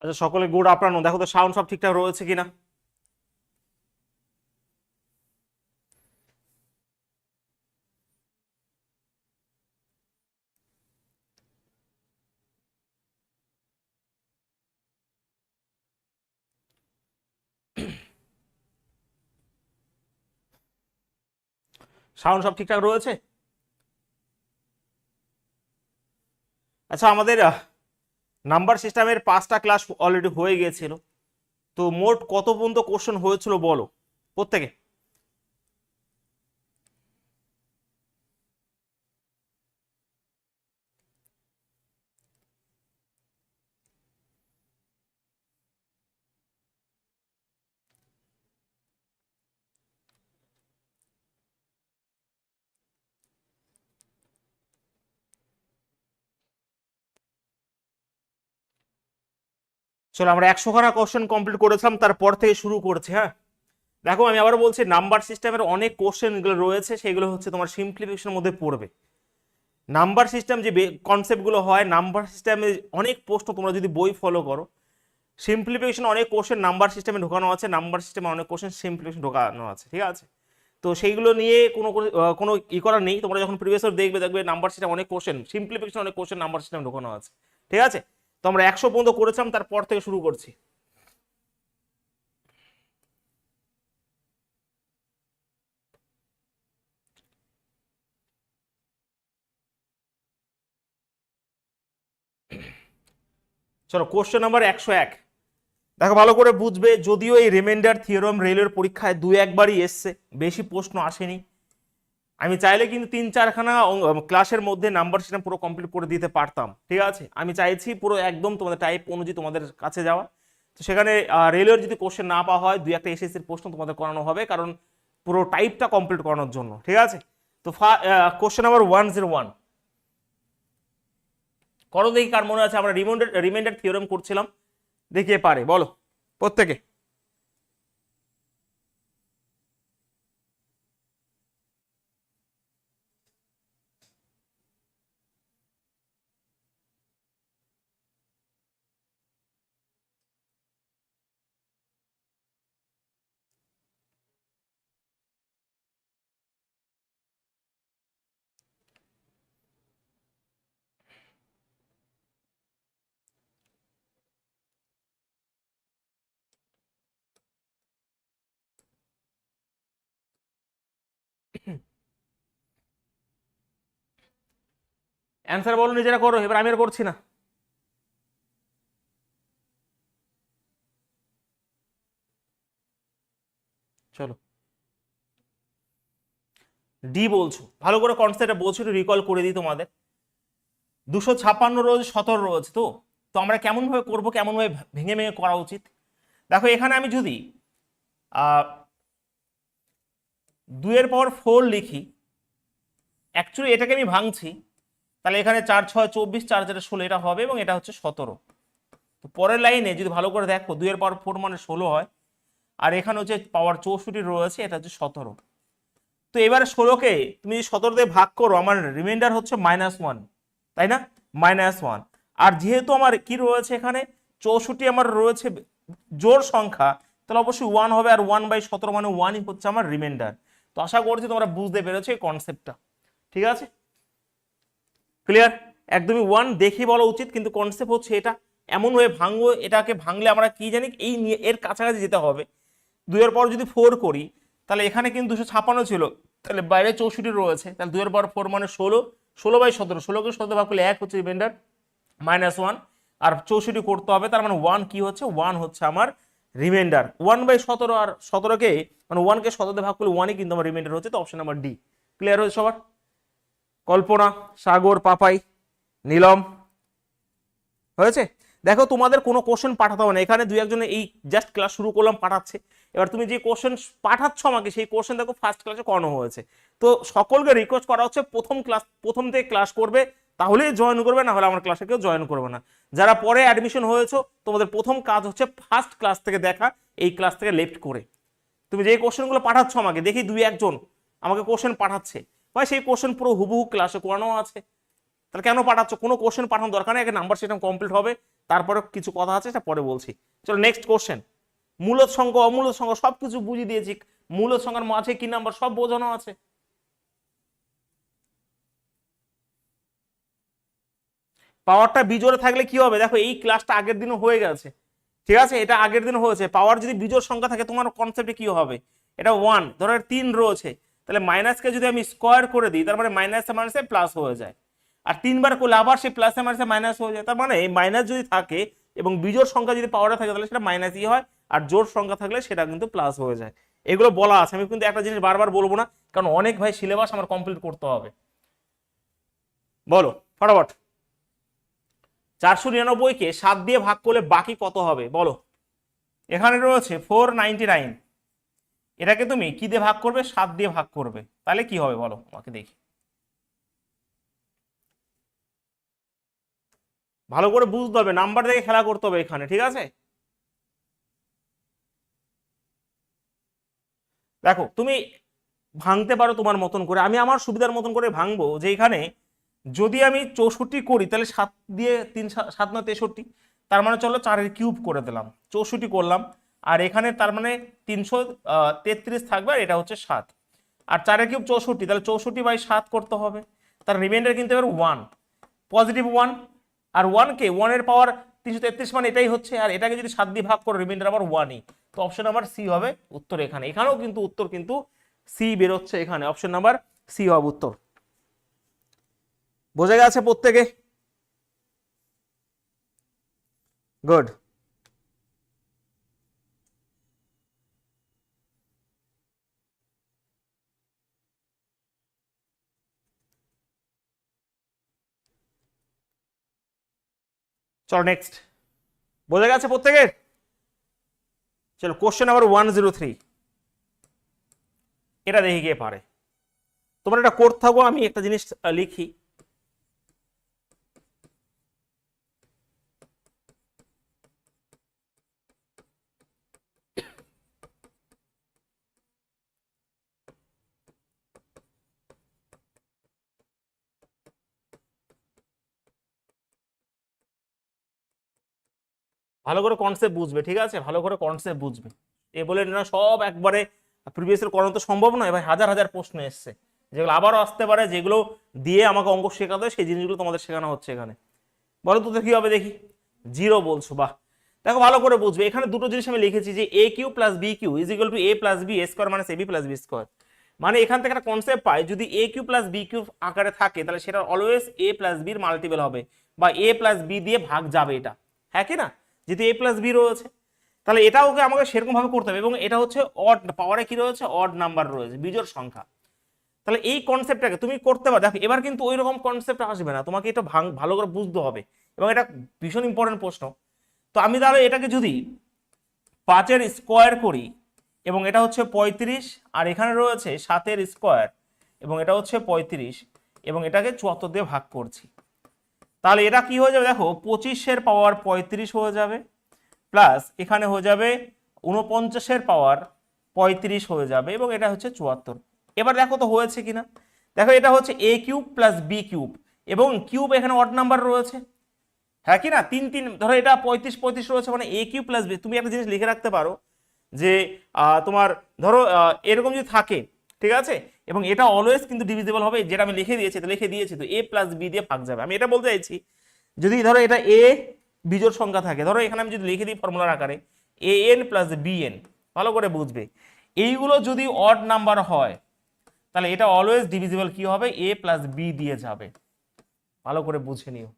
আচ্ছা, সকলে good afternoon. দেখো তো সাউন্ড সব ঠিকঠাক রয়েছে কিনা। সাউন্ড সব ঠিকঠাক রয়েছে। আচ্ছা, আমাদের নাম্বার সিস্টেমের 5টা ক্লাস অলরেডি হয়ে গিয়েছিল। তো মোট কত পর্যন্ত কোশ্চেন হয়েছিল বলো প্রত্যেকে। চলো, আমরা 100খানা কোশ্চেন কমপ্লিট করেছিলাম, তারপর থেকে শুরু করছি। হ্যাঁ, দেখো আমি আবার বলছি, নাম্বার সিস্টেমের অনেক কোশ্চেন গুলো রয়েছে, সেগুলো হচ্ছে তোমার সিম্পলিফিকেশনের মধ্যে পড়বে। নাম্বার সিস্টেম যে কনসেপ্টগুলো হয়, নাম্বার সিস্টেমে অনেক প্রশ্ন তোমরা যদি বই ফলো করো, সিম্পলিফিকেশন অনেক কোশ্চেন নাম্বার সিস্টেমে ঢোকানো আছে, নাম্বার সিস্টেমে অনেক কোশ্চেন সিম্পলিফিকেশন ঢোকানো আছে, ঠিক আছে। তো সেইগুলো নিয়ে কোনো করার নেই। তোমরা যখন প্রিভিয়াস দেখবে নাম্বার সিস্টেম অনেক কোশ্চেন, সিম্পলিফিকেশন অনেক কোশ্চেন নাম্বার সিস্টেম ঢোকানো আছে, ঠিক আছে। তো আমরা 100 পর্যন্ত করেছিলাম, তারপর থেকে শুরু করছি। চলো, কোশ্চেন নাম্বার 101। দেখো, ভালো করে বুঝবে, যদিও এই রিমাইন্ডার থিওরেম রেলওয়ের পরীক্ষায় 2-1বারই এসছে, বেশি প্রশ্ন আসেনি। আমি চাইলে কিন্তু 3-4খানা ক্লাসের মধ্যে নাম্বার সিস্টেম পুরো কমপ্লিট করে দিতে পারতাম, ঠিক আছে। আমি চাইছি পুরো একদম তোমাদের টাইপ অনুযায়ী তোমাদের কাছে যাওয়া। তো সেখানে রেলওয়ের যদি কোশ্চেন না পাওয়া হয়, 2-1টা এসএসসির প্রশ্ন তোমাদের করানো হবে, কারণ পুরো টাইপটা কমপ্লিট করানোর জন্য, ঠিক আছে। তো কোশ্চেন নাম্বার 101 করো দেখি, কার মনে আছে। আমরা রিমাইন্ডার থিওরেম করছিলাম, দেখিয়ে পারে বলো প্রত্যেকে। অ্যান্সার বলো, নিজেরা করো, এবার আমি আর করছি না। চলো, ডি বলছো, ভালো করে কনসেপ্টটা বলছো, একটু রিকল করে দিই তোমাদের। 256 রোজ 17 রোজ, তো তো আমরা কেমন ভাবে করবো, কেমন ভাবে ভেঙে ভেঙে করা উচিত। দেখো, এখানে আমি যদি 2 এর পাওয়ার 4 লিখি, অ্যাকচুয়ালি এটাকে আমি ভাঙছি, তাহলে এখানে 4-6-24, 4-4-16 এটা হবে, এবং এটা হচ্ছে 17। তো পরের লাইনে যদি ভালো করে দেখো, 2 এর পাওয়ার 4 মানে 16 হয়, আর এখানে হচ্ছে পাওয়ার 64 রয়েছে, এটা হচ্ছে 17। তো এবারে 16কে তুমি যদি 17 দিয়ে ভাগ করো, আমার রিমাইন্ডার হচ্ছে -1, তাই না, -1। আর যেহেতু আমার কি রয়েছে এখানে, 64 আমার রয়েছে জোড় সংখ্যা, তাহলে অবশ্যই 1 হবে, আর 1/17 মানে 1ই হচ্ছে আমার রিমাইন্ডার। তো আশা করছি তোমরা বুঝতে পেরেছো এই কনসেপ্টটা, ঠিক আছে, ক্লিয়ার। একদমই 1 দেখে বলা উচিত, কিন্তু কনসেপ্ট হচ্ছে এটা, এমন ভাবে ভাঙবো, এটাকে ভাঙলে আমরা কি জানি, এই এর কাছাকাছি যেতে হবে। 2 এর পর যদি 4 করি, তাহলে এখানে কিন্তু 256 ছিল, তাহলে বাইরে 64 রয়েছে, তাহলে 2 এর পর 4 মানে 16, 16/17, 16কে 17 ভাগ করলে 1 হচ্ছে রিমাইন্ডার, -1। আর 64 করতে হবে, তার মানে 1 কি হচ্ছে, 1 হচ্ছে আমার রিমাইন্ডার। 1/17, আর 17কে মানে 1কে 17 দিয়ে ভাগ করলে 1ই কিন্তু আমার রিমাইন্ডার হচ্ছে। তো অপশন নাম্বার ডি ক্লিয়ার হয়েছে সবার। কল্পনা, সাগর, পাপাই, নীলম, হয়েছে। দেখো, তোমাদের কোনো কোশ্চেন পাঠাতে হবে না, এখানে 2-1 এই জাস্ট ক্লাস শুরু করলাম পাঠাচ্ছে। এবার তুমি যে কোশ্চেন পাঠাচ্ছ আমাকে, সেই কোশ্চেন দেখো ফার্স্ট ক্লাসে করানো হয়েছে। তো সকলকে রিকোয়েস্ট করা হচ্ছে, প্রথম থেকে ক্লাস করবে, তাহলেই জয়েন করবে, না হলে আমার ক্লাসে কেউ জয়েন করবে না। যারা পরে অ্যাডমিশন হয়েছো, তোমাদের প্রথম কাজ হচ্ছে ফার্স্ট ক্লাস থেকে দেখা, এই ক্লাস থেকে লেফট করে তুমি যে কোশ্চেনগুলো পাঠাচ্ছ আমাকে, দেখি 2-1 আমাকে কোশ্চেন পাঠাচ্ছে, ভাই সেই কোশ্চেন পুরো হুবহু ক্লাসে করানো আছে, তাহলে কেন পাঠাচ্ছ? কোনো কোশ্চেন পাঠানোর দরকার নেই, আগে নাম্বার সিস্টেম কমপ্লিট হবে, তারপরে কিছু কথা আছে সেটা পরে বলছি। চলো নেক্সট কোশ্চেন। মূলদ সংখ্যা অমূলদ সংখ্যা সবকিছু বুঝিয়ে দিয়েছি, মূলদ সংখ্যার মাঝে কি নাম্বার সব বোঝানো আছে। পাওয়ারটা বিজোড়ে থাকলে কি হবে, দেখো এই ক্লাসটা আগের দিনও হয়ে গেছে, ঠিক আছে, এটা আগের দিন হয়েছে। পাওয়ার যদি বিজোড় সংখ্যা থাকে তোমার কনসেপ্টে কি হবে, এটা 1 ধরো 3 রয়েছে, তাহলে মাইনাসকে যদি আমি স্কোয়ার করে দিই তার মানে মাইনাসে মাইনাসে প্লাস হয়ে যায়, আর 3বার করলে আবার সেই প্লাসে মাইনাসে মাইনাস হয়ে যায়। তার মানে মাইনাস যদি থাকে এবং বিজোড় সংখ্যা যদি পাওয়ারে থাকে তাহলে সেটা মাইনাসই হয়, আর জোড় সংখ্যা থাকলে সেটা কিন্তু প্লাস হয়ে যায়। এগুলো বলা আছে, আমি কিন্তু একটা জিনিস বারবার বলবো না, কারণ অনেক ভাই সিলেবাস আমার কমপ্লিট করতে হবে। বলো ফটাফট, 499কে 7 দিয়ে ভাগ করলে বাকি কত হবে বলো। এখানে রয়েছে 499, এটাকে তুমি কি দিয়ে ভাগ করবে, 7 দিয়ে ভাগ করবে, তাহলে কি হবে বলো আমাকে দেখি। ভালো করে বুঝতে হবে, নাম্বার দেখে খেলা করতে হবে এখানে, ঠিক আছে। দেখো তুমি ভাঙতে পারো তোমার মতন করে, আমি আমার সুবিধার মতন করে ভাঙবো, যে এখানে যদি আমি 64 করি তাহলে 7 দিয়ে 3 7 9 63, তার মানে চলো 4 এর কিউব করে দিলাম, 64 করলাম, আর এখানে তার মানে 333 থাকবে, আর এটা হচ্ছে 7, আর 4 এর কিউব 64, তাহলে 64/7 করতে হবে, তার রিমাইন্ডার কিন্তু এবার 1 পজিটিভ 1, আর 1কে 1 এর পাওয়ার 333 মানে এটাই হচ্ছে, আর এটাকে যদি 7 দিয়ে ভাগ করো রিমাইন্ডার আবার 1ই, তো অপশন নাম্বার সি হবে উত্তর। এখানে এখানেও কিন্তু উত্তর কিন্তু সি বেরোচ্ছে, এখানে অপশন নাম্বার সি হবে উত্তর। বোঝা গেছে প্রত্যেকে? গুড। চলো নেক্সট, বোঝা গেছে প্রত্যেকের? চলো কোশ্চেন নাম্বার 103, এটা দেখে গিয়ে পারে। তোমরা এটা করতে থাকো, আমি একটা জিনিস লিখি। ভালো করে কনসেপ্ট বুঝবে, ঠিক আছে, ভালো করে কনসেপ্ট বুঝবে। এ বলে না সব একবারে প্রিভিয়াস এর করানো তো সম্ভব নয় ভাই, হাজার হাজার প্রশ্ন এসছে, যেগুলো আবারও আসতে পারে, যেগুলো দিয়ে আমাকে অঙ্ক শেখাতে হয় সেই জিনিসগুলো তোমাদের শেখানো হচ্ছে এখানে। বলো তো কি হবে দেখি। 0 বলছো, বাহ। দেখো ভালো করে বুঝবে, এখানে দুটো জিনিস আমি লিখেছি, যে A cube plus B cube is equal to A plus B square minus AB plus B square. মানে এখান থেকে একটা কনসেপ্ট পাই, যদি A cube plus B cube আকারে থাকে তাহলে সেটা অলওয়েজ এ প্লাস বির মাল্টিপল হবে, বা এ প্লাস বি দিয়ে ভাগ যাবে, এটা হ্যাঁ কি না, যেহেতু এ প্লাস বি রয়েছে, তাহলে এটা ওকে আমাকে সেরকম ভাবে করতে হবে, এবং এটা হচ্ছে অড পাওয়ারে কি রয়েছে, অড নাম্বার রয়েছে, বিজোড় সংখ্যা। তাহলে এই কনসেপ্টটাকে তুমি করতে পারো। দেখো এবার কিন্তু ওই রকম কনসেপ্ট আসবে না, তোমাকে এটা ভালো করে বুঝতে হবে, এবং এটা ভীষণ ইম্পর্টেন্ট প্রশ্ন। তো আমি তাহলে এটাকে যদি 5-এর স্কোয়ার করি, এবং এটা হচ্ছে 35, আর এখানে রয়েছে 7-এর স্কোয়ার, এবং এটা হচ্ছে 35, এবং এটাকে 74 দিয়ে ভাগ করছি, তাহলে এটা কি হয়ে যাবে দেখো, 25-এর পাওয়ার 35 হয়ে যাবে, প্লাস এখানে হয়ে যাবে 49-এর পাওয়ার 35 হয়ে যাবে, এবং এটা হচ্ছে 74। এবার দেখো তো হয়েছে কিনা, দেখো এটা হচ্ছে এ কিউব প্লাস বি কিউব, এবং কিউব এখানে অড নাম্বার রয়েছে, হ্যাঁ কি না, 3 3 ধরো এটা 35 35 রয়েছে, মানে এ কিউব প্লাস বি। তুমি একটা জিনিস লিখে রাখতে পারো, যে তোমার ধরো এরকম যদি থাকে, ঠিক আছে, এবং এটা অলওয়েজ কিন্তু ডিভিজিবল হবে, যেটা আমি লিখে দিয়েছি, তো এ প্লাস বি দিয়ে ভাগ যাবে। আমি এটা বলতে চাইছি, যদি ধরো এটা এ বিজোড় সংখ্যা থাকে, ধরো এখানে আমি যদি লিখে দিই ফর্মুলার আকারে A N plus B N, ভালো করে বুঝবে, এইগুলো যদি অড নাম্বার হয় তাহলে এটা অলওয়েজ ডিভিজিবল কি হবে, এ প্লাস বি দিয়ে যাবে, ভালো করে বুঝে নিও,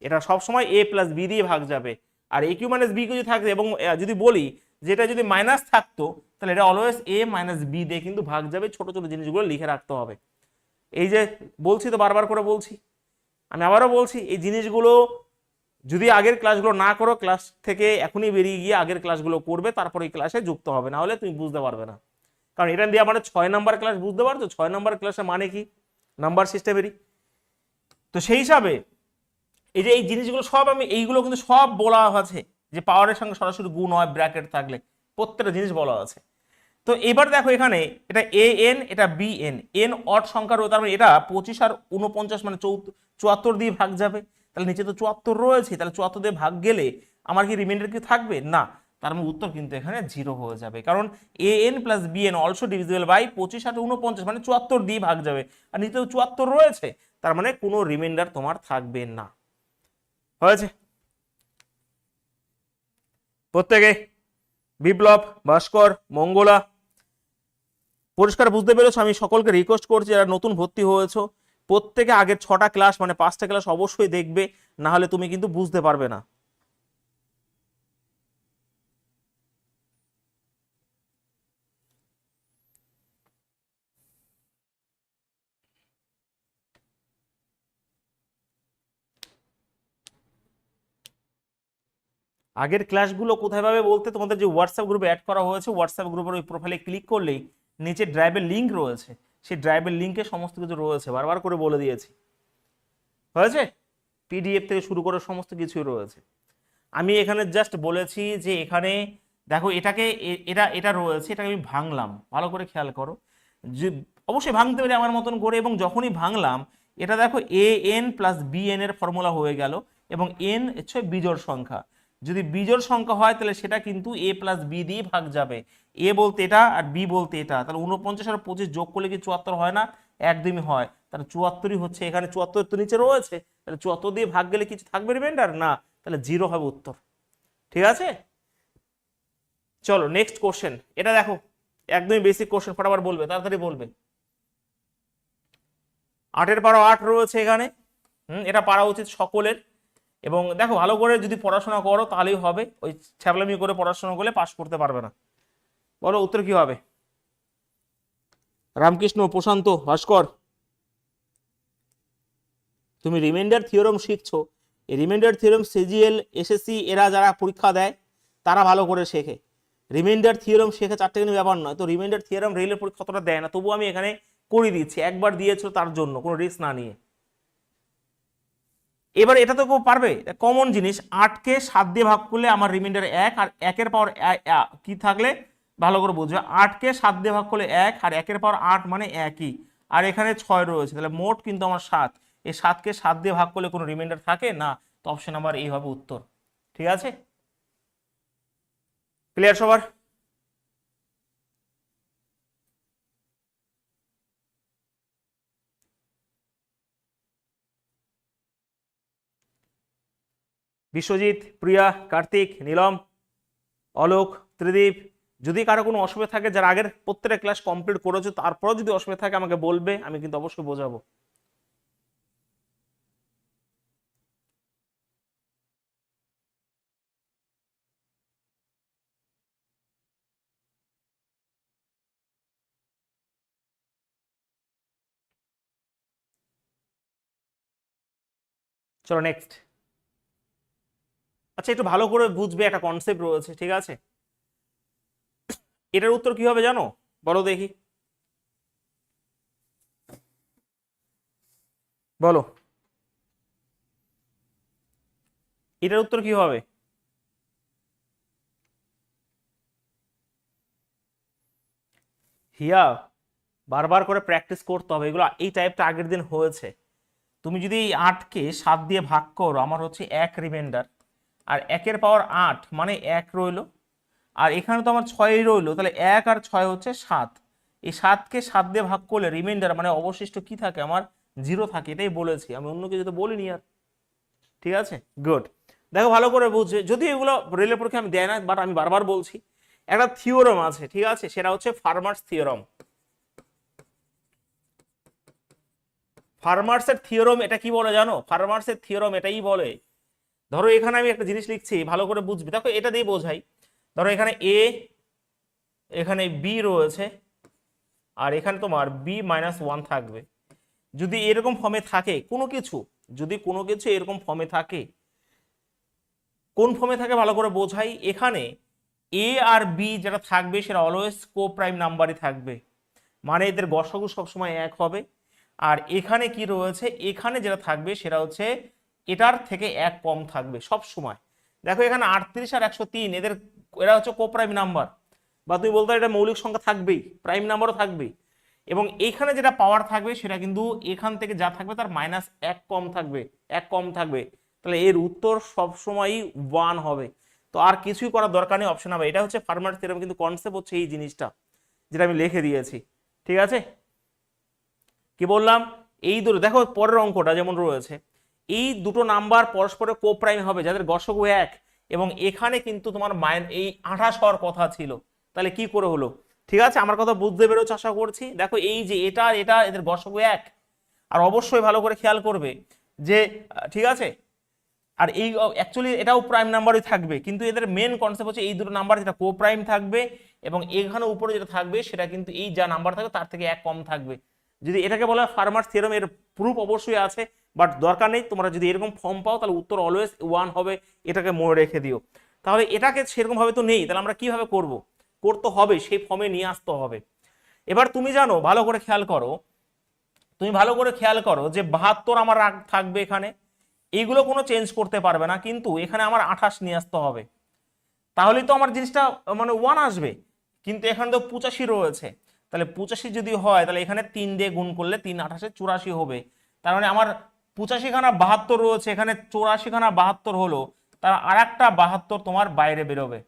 এটা সবসময় এ প্লাস বি দিয়ে ভাগ যাবে। আর এ কিউ মাইনাস বি কিউ যদি থাকবে, এবং যদি বলি যে এটা যদি মাইনাস থাকতো তাহলে এটা অলওয়েজ এ মাইনাস বি দিয়ে কিন্তু ভাগ যাবে। ছোট ছোট জিনিসগুলো লিখে রাখতে হবে, এই যে বলছি তো বারবার করে বলছি, আমি আবারও বলছি, এই জিনিসগুলো যদি আগের ক্লাসগুলো না করো, ক্লাস থেকে এখনই বেরিয়ে গিয়ে আগের ক্লাসগুলো করবে, তারপর এই ক্লাসে যুক্ত হবে, না হলে তুমি বুঝতে পারবে না। কারণ এটা দিয়ে আমাদের 6 নম্বর ক্লাস, বুঝতে পারছো 6 নম্বর ক্লাসের মানে কি, নাম্বার সিস্টেমেরই। তো সেই হিসাবে এই যে এই জিনিসগুলো সব আমি এইগুলো কিন্তু সব বলা আছে, যে পাওয়ারের সঙ্গে সরাসরি গুণ হয় ব্র্যাকেট থাকলে, প্রত্যেকটা জিনিস বলা আছে। তো এবার দেখো এখানে এটা এ এন, এটা বি এন, এন অড সংখ্যা রয়েছে, তার মানে এটা 25 আর 49 মানে 74 দিয়ে ভাগ যাবে, তাহলে নিচে তো 74 রয়েছে, তাহলে 74 দিয়ে ভাগ গেলে আমার কি রিমাইন্ডার কি থাকবে না, তার মানে উত্তর কিন্তু এখানে 0 হয়ে যাবে, কারণ an plus bn also divisible by 25 আর 49 মানে 74 দিয়ে ভাগ যাবে, আর নিচে তো 74 রয়েছে, তার মানে কোনো রিমাইন্ডার তোমার থাকবে না। হয়েছে? প্রত্যেকে বিপ্লব, ভাস্কর, মঙ্গলা পরিষ্কার বুঝতে পেরেছো? আমি সকলকে রিকোয়েস্ট করছি যারা নতুন ভর্তি হয়েছো প্রত্যেকে আগের 6টা ক্লাস মানে 5টা ক্লাস অবশ্যই দেখবে, না হলে তুমি কিন্তু বুঝতে পারবে না। আগের ক্লাসগুলো কোথায় পাবে বলতে, তোমাদের যে হোয়াটসঅ্যাপ গ্রুপে অ্যাড করা হয়েছে, হোয়াটসঅ্যাপ গ্রুপের ওই প্রোফাইলে ক্লিক করলেই নিচে ড্রাইভের লিঙ্ক রয়েছে, সেই ড্রাইভের লিঙ্কে সমস্ত কিছু রয়েছে, বারবার করে বলে দিয়েছি। হয়েছে? পিডিএফ থেকে শুরু করে সমস্ত কিছুই রয়েছে। আমি এখানে জাস্ট বলেছি যে এখানে দেখো এটাকে এটা রয়েছে, এটাকে আমি ভাঙলাম, ভালো করে খেয়াল করো, যে অবশ্যই ভাঙতে পারি আমার মতন করে, এবং যখনই ভাঙলাম এটা দেখো A N plus B N এর ফর্মুলা হয়ে গেল, এবং এন হচ্ছে বিজোড় সংখ্যা, যদি বিজোড় সংখ্যা হয় তাহলে সেটা কিন্তু এ প্লাস বি দিয়ে ভাগ যাবে, এ বলতে এটা আর বি বলতে এটা, তাহলে 49 আর 25 যোগ করলে কি 74 হয় না? একদমই হয়, তাহলে 74ই হচ্ছে, এখানে 74 তো নিচে রয়েছে, তাহলে 74 দিয়ে ভাগ গেলে কিছু থাকবে রিমাইন্ডার না, তাহলে 0 হবে উত্তর। ঠিক আছে, চলো নেক্সট কোশ্চেন, এটা দেখো একদমই বেসিক কোশ্চেন, ফটাফট বলবে, তাড়াতাড়ি বলবে। 8 পারো 8 রয়েছে এখানে, এটা পারা উচিত সকলের, এবং দেখো ভালো করে যদি পড়াশোনা করো তাহলেই হবে, ওই ছ্যাবলামি করে পড়াশোনা করলে পাস করতে পারবে না। বলো উত্তর কি হবে? রামকৃষ্ণ, প্রশান্ত, ভাস্কর, তুমি রিমাইন্ডার থিওরেম শিখছো, এই রিমাইন্ডার থিওরেম সিজিএল এসএসসি এরা যারা পরীক্ষা দেয় তারা ভালো করে শেখে, রিমাইন্ডার থিওরেম শেখে চারটে কিন্তু ব্যাপার নয়, তো রিমাইন্ডার থিওরেম রেলের পরীক্ষা অতটা দেয় না, তবু আমি এখানে করে দিচ্ছি, একবার দিয়েছো তার জন্য কোনো রিস্ক না নিয়ে। এবার এটা তো কেউ পারবে, কমন জিনিস, 8কে 7 দিয়ে ভাগ করলে আমার রিমাইন্ডার 1, আর 1 পাওয়ার কি থাকলে ভালো করে বুঝবে, 8কে 7 দিয়ে ভাগ করলে 1, আর 1 পাওয়ার 8 মানে একই, আর এখানে 6 রয়েছে, তাহলে মোট কিন্তু আমার 7, এই 7কে 7 দিয়ে ভাগ করলে কোনো রিমাইন্ডার থাকে না, তো অপশন নাম্বার এই হবে উত্তর। ঠিক আছে, ক্লিয়ার সবার? বিশ্বজিৎ, প্রিয়া, কার্তিক, নীলম, অলোক, ত্রিদীপ, যদি কারো কোনো অসুবিধা থাকে, যারা আগের প্রত্যেকটা ক্লাস কমপ্লিট করেছো তারপরেও যদি অসুবিধা থাকে আমাকে বলবে, আমি কিন্তু অবশ্যই বোঝাবো। চলো নেক্সট। আচ্ছা একটু ভালো করে বুঝবে, একটা কনসেপ্ট রয়েছে, ঠিক আছে? এটার উত্তর কি হবে জানো? বলো দেখি, বলো এটার উত্তর কি হবে? হিয়া, বারবার করে প্র্যাকটিস করতে হবে এগুলো, এই টাইপটা আগের দিন হয়েছে। তুমি যদি এই 8কে 7 দিয়ে ভাগ করো, আমার হচ্ছে 1 রিমাইন্ডার, আর 1 পাওয়ার 8 মানে 1 রইলো, আর এখানে তো আমার 6 রইলো, তাহলে 1 আর 6 হচ্ছে 7, এই 7কে 7 দিয়ে ভাগ করলে রিমাইন্ডার মানে অবশিষ্ট কি থাকে, আমার 0 থাকে, এটাই বলেছি আমি, অন্য কিছু তো বলিনি আর। ঠিক আছে, গুড। দেখো ভালো করে বুঝছে, যদি এগুলো রেলের পরীক্ষা আমি দেয় না, বাট আমি বারবার বলছি একটা থিওরাম আছে, ঠিক আছে, সেটা হচ্ছে ফার্মার্স থিওরাম। ফার্মার্সের থিওরাম এটা কি বলে জানো? ফার্মার্সের থিওরাম এটাই বলে, ধরো এখানে আমি একটা জিনিস লিখছি, ভালো করে বুঝবি, দেখো এটা দিয়ে বোঝাই, ধরো এখানে এ, এখানে বি রয়েছে, আর এখানে তোমার b-1 থাকবে, যদি এরকম ফর্মে থাকে কোনো কিছু, যদি কোনো কিছু এরকম ফর্মে থাকে, কোন ফর্মে থাকে ভালো করে বোঝাই, এখানে এ আর বি যেটা থাকবে সেটা অলওয়েজ কো প্রাইম নাম্বারই থাকবে, মানে এদের গসাগু সবসময় 1 হবে, আর এখানে কি রয়েছে, এখানে যেটা থাকবে সেটা হচ্ছে এটার থেকে 1 কম থাকবে সব সময়। দেখো এখানে 38 আর 103 এরা হচ্ছে কো প্রাইম নাম্বার, বা তুমি বলতে এটা মৌলিক সংখ্যা থাকবেই, প্রাইম নাম্বারও থাকবেই, এবং এইখানে যেটা পাওয়ার থাকবে সেটা কিন্তু এখান থেকে যা থাকবে তার -1 কম থাকবে, 1 কম থাকবে, তাহলে এর উত্তর সবসময়ই 1 হবে। তো আর কিছুই করার দরকার নেই, অপশন হবে। এটা হচ্ছে ফার্মার থিওরেম, কিন্তু কনসেপ্ট হচ্ছে এই জিনিসটা যেটা আমি লিখে দিয়েছি। ঠিক আছে, কি বললাম? এই দুটো দেখো, পরের অঙ্কটা যেমন রয়েছে, এই দুটো নাম্বার পরস্পরের কোপ্রাইম হবে যাদের গসগু 1, এবং এখানে কিন্তু তোমার এই 28 হওয়ার কথা ছিল, তাহলে কি করে হলো? ঠিক আছে, আমার কথা বুঝতে পেরেছো আশা করছি। দেখো এই যে এটা এটা এদের গসগু 1, আর অবশ্যই ভালো করে খেয়াল করবে যে ঠিক আছে, আর এই অ্যাকচুয়ালি এটাও প্রাইম নাম্বারই থাকবে, কিন্তু এদের মেন কনসেপ্ট হচ্ছে এই দুটো নাম্বার যেটা কো প্রাইম থাকবে, এবং এখানে উপরে যেটা থাকবে সেটা কিন্তু এই যা নাম্বার থাকবে তার থেকে 1 কম থাকবে। যদি এটাকে বলা হয় ফার্মার থিওরেম, এর প্রুফ অবশ্যই আছে, বাট দরকার নেই। তোমরা যদি এরকম ফর্ম পাও তাহলে উত্তর অলওয়েজ 1 হবে, এটাকে মনে রেখে দিও। তাহলে এটাকে সেরকম ভাবে তো নেই, তাহলে আমরা কিভাবে করব? করতে হবে, সেই ফর্মে নিয়ে আসতে হবে। এবার তুমি জানো, ভালো করে খেয়াল করো, তুমি ভালো করে খেয়াল করো যে 72 আমার থাকবে এখানে, এইগুলো কোনো চেঞ্জ করতে পারবে না, কিন্তু এখানে আমার 28 নিয়ে আসতে হবে, তাহলেই তো আমার জিনিসটা মানে 1 আসবে। কিন্তু এখানে তো 85 রয়েছে, তাহলে 85 যদি হয় তাহলে এখানে 3 দিয়ে গুণ করলে 3 28 84 হবে। তার মানে আমার 85 খানা 72 রয়েছে, এখানে 84 খানা 72 হলো, তার আর একটা 72 তোমার বাইরে বেরোবে।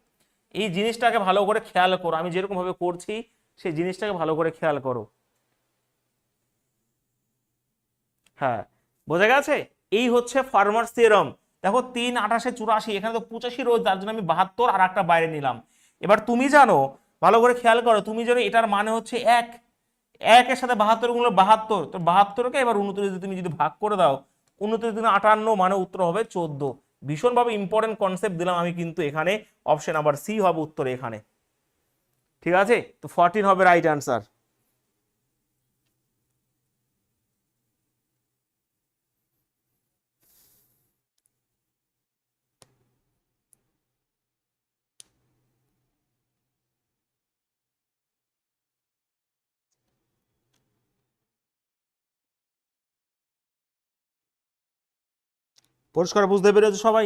এই জিনিসটাকে ভালো করে খেয়াল করো, আমি যেরকম ভাবে করছি সেই জিনিসটাকে ভালো করে খেয়াল করো। হ্যাঁ, বোঝা গেছে? এই হচ্ছে ফার্মার্স থিওরেম। দেখো 3 28 84, এখানে তো 85 রয়েছে, তার জন্য আমি 72 আর একটা বাইরে নিলাম। এবার তুমি জানো, ভালো করে খেয়াল করো, তুমি জানো এটার মানে হচ্ছে 1, 1 এর সাথে 72 গুলো 72, তো 72কে এবার 29 দিয়ে তুমি যদি ভাগ করে দাও, 29 দিনে 58, মানে উত্তর হবে 14। ভীষণভাবে ইম্পর্টেন্ট কনসেপ্ট দিলাম আমি কিন্তু এখানে, অপশন নাম্বার সি হবে উত্তর এখানে। ঠিক আছে, তো 14 হবে রাইট অ্যান্সার। পরিষ্কার বুঝতে পেরেছো সবাই?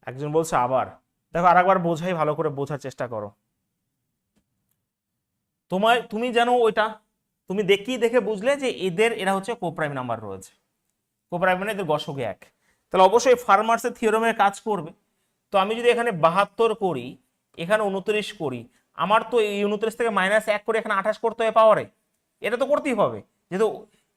একজন বলছে আবার, দেখো আরেকবার বোঝাই, ভালো করে বোঝার চেষ্টা করো। তুমি জানো ওইটা, তুমি দেখে বুঝলে যে এরা হচ্ছে কোপ্রাইম নাম্বার রয়েছে, কোপ্রাইম মানে এদের গসকে 1, তাহলে অবশ্যই ফার্মার্সের থিওরেমের কাজ করবে। তো আমি যদি এখানে 72 করি, এখানে 29 করি, আমার তো এই 29 থেকে -1 করে এখানে 28 করতে হবে পাওয়ারে, এটা তো করতেই হবে যেহেতু।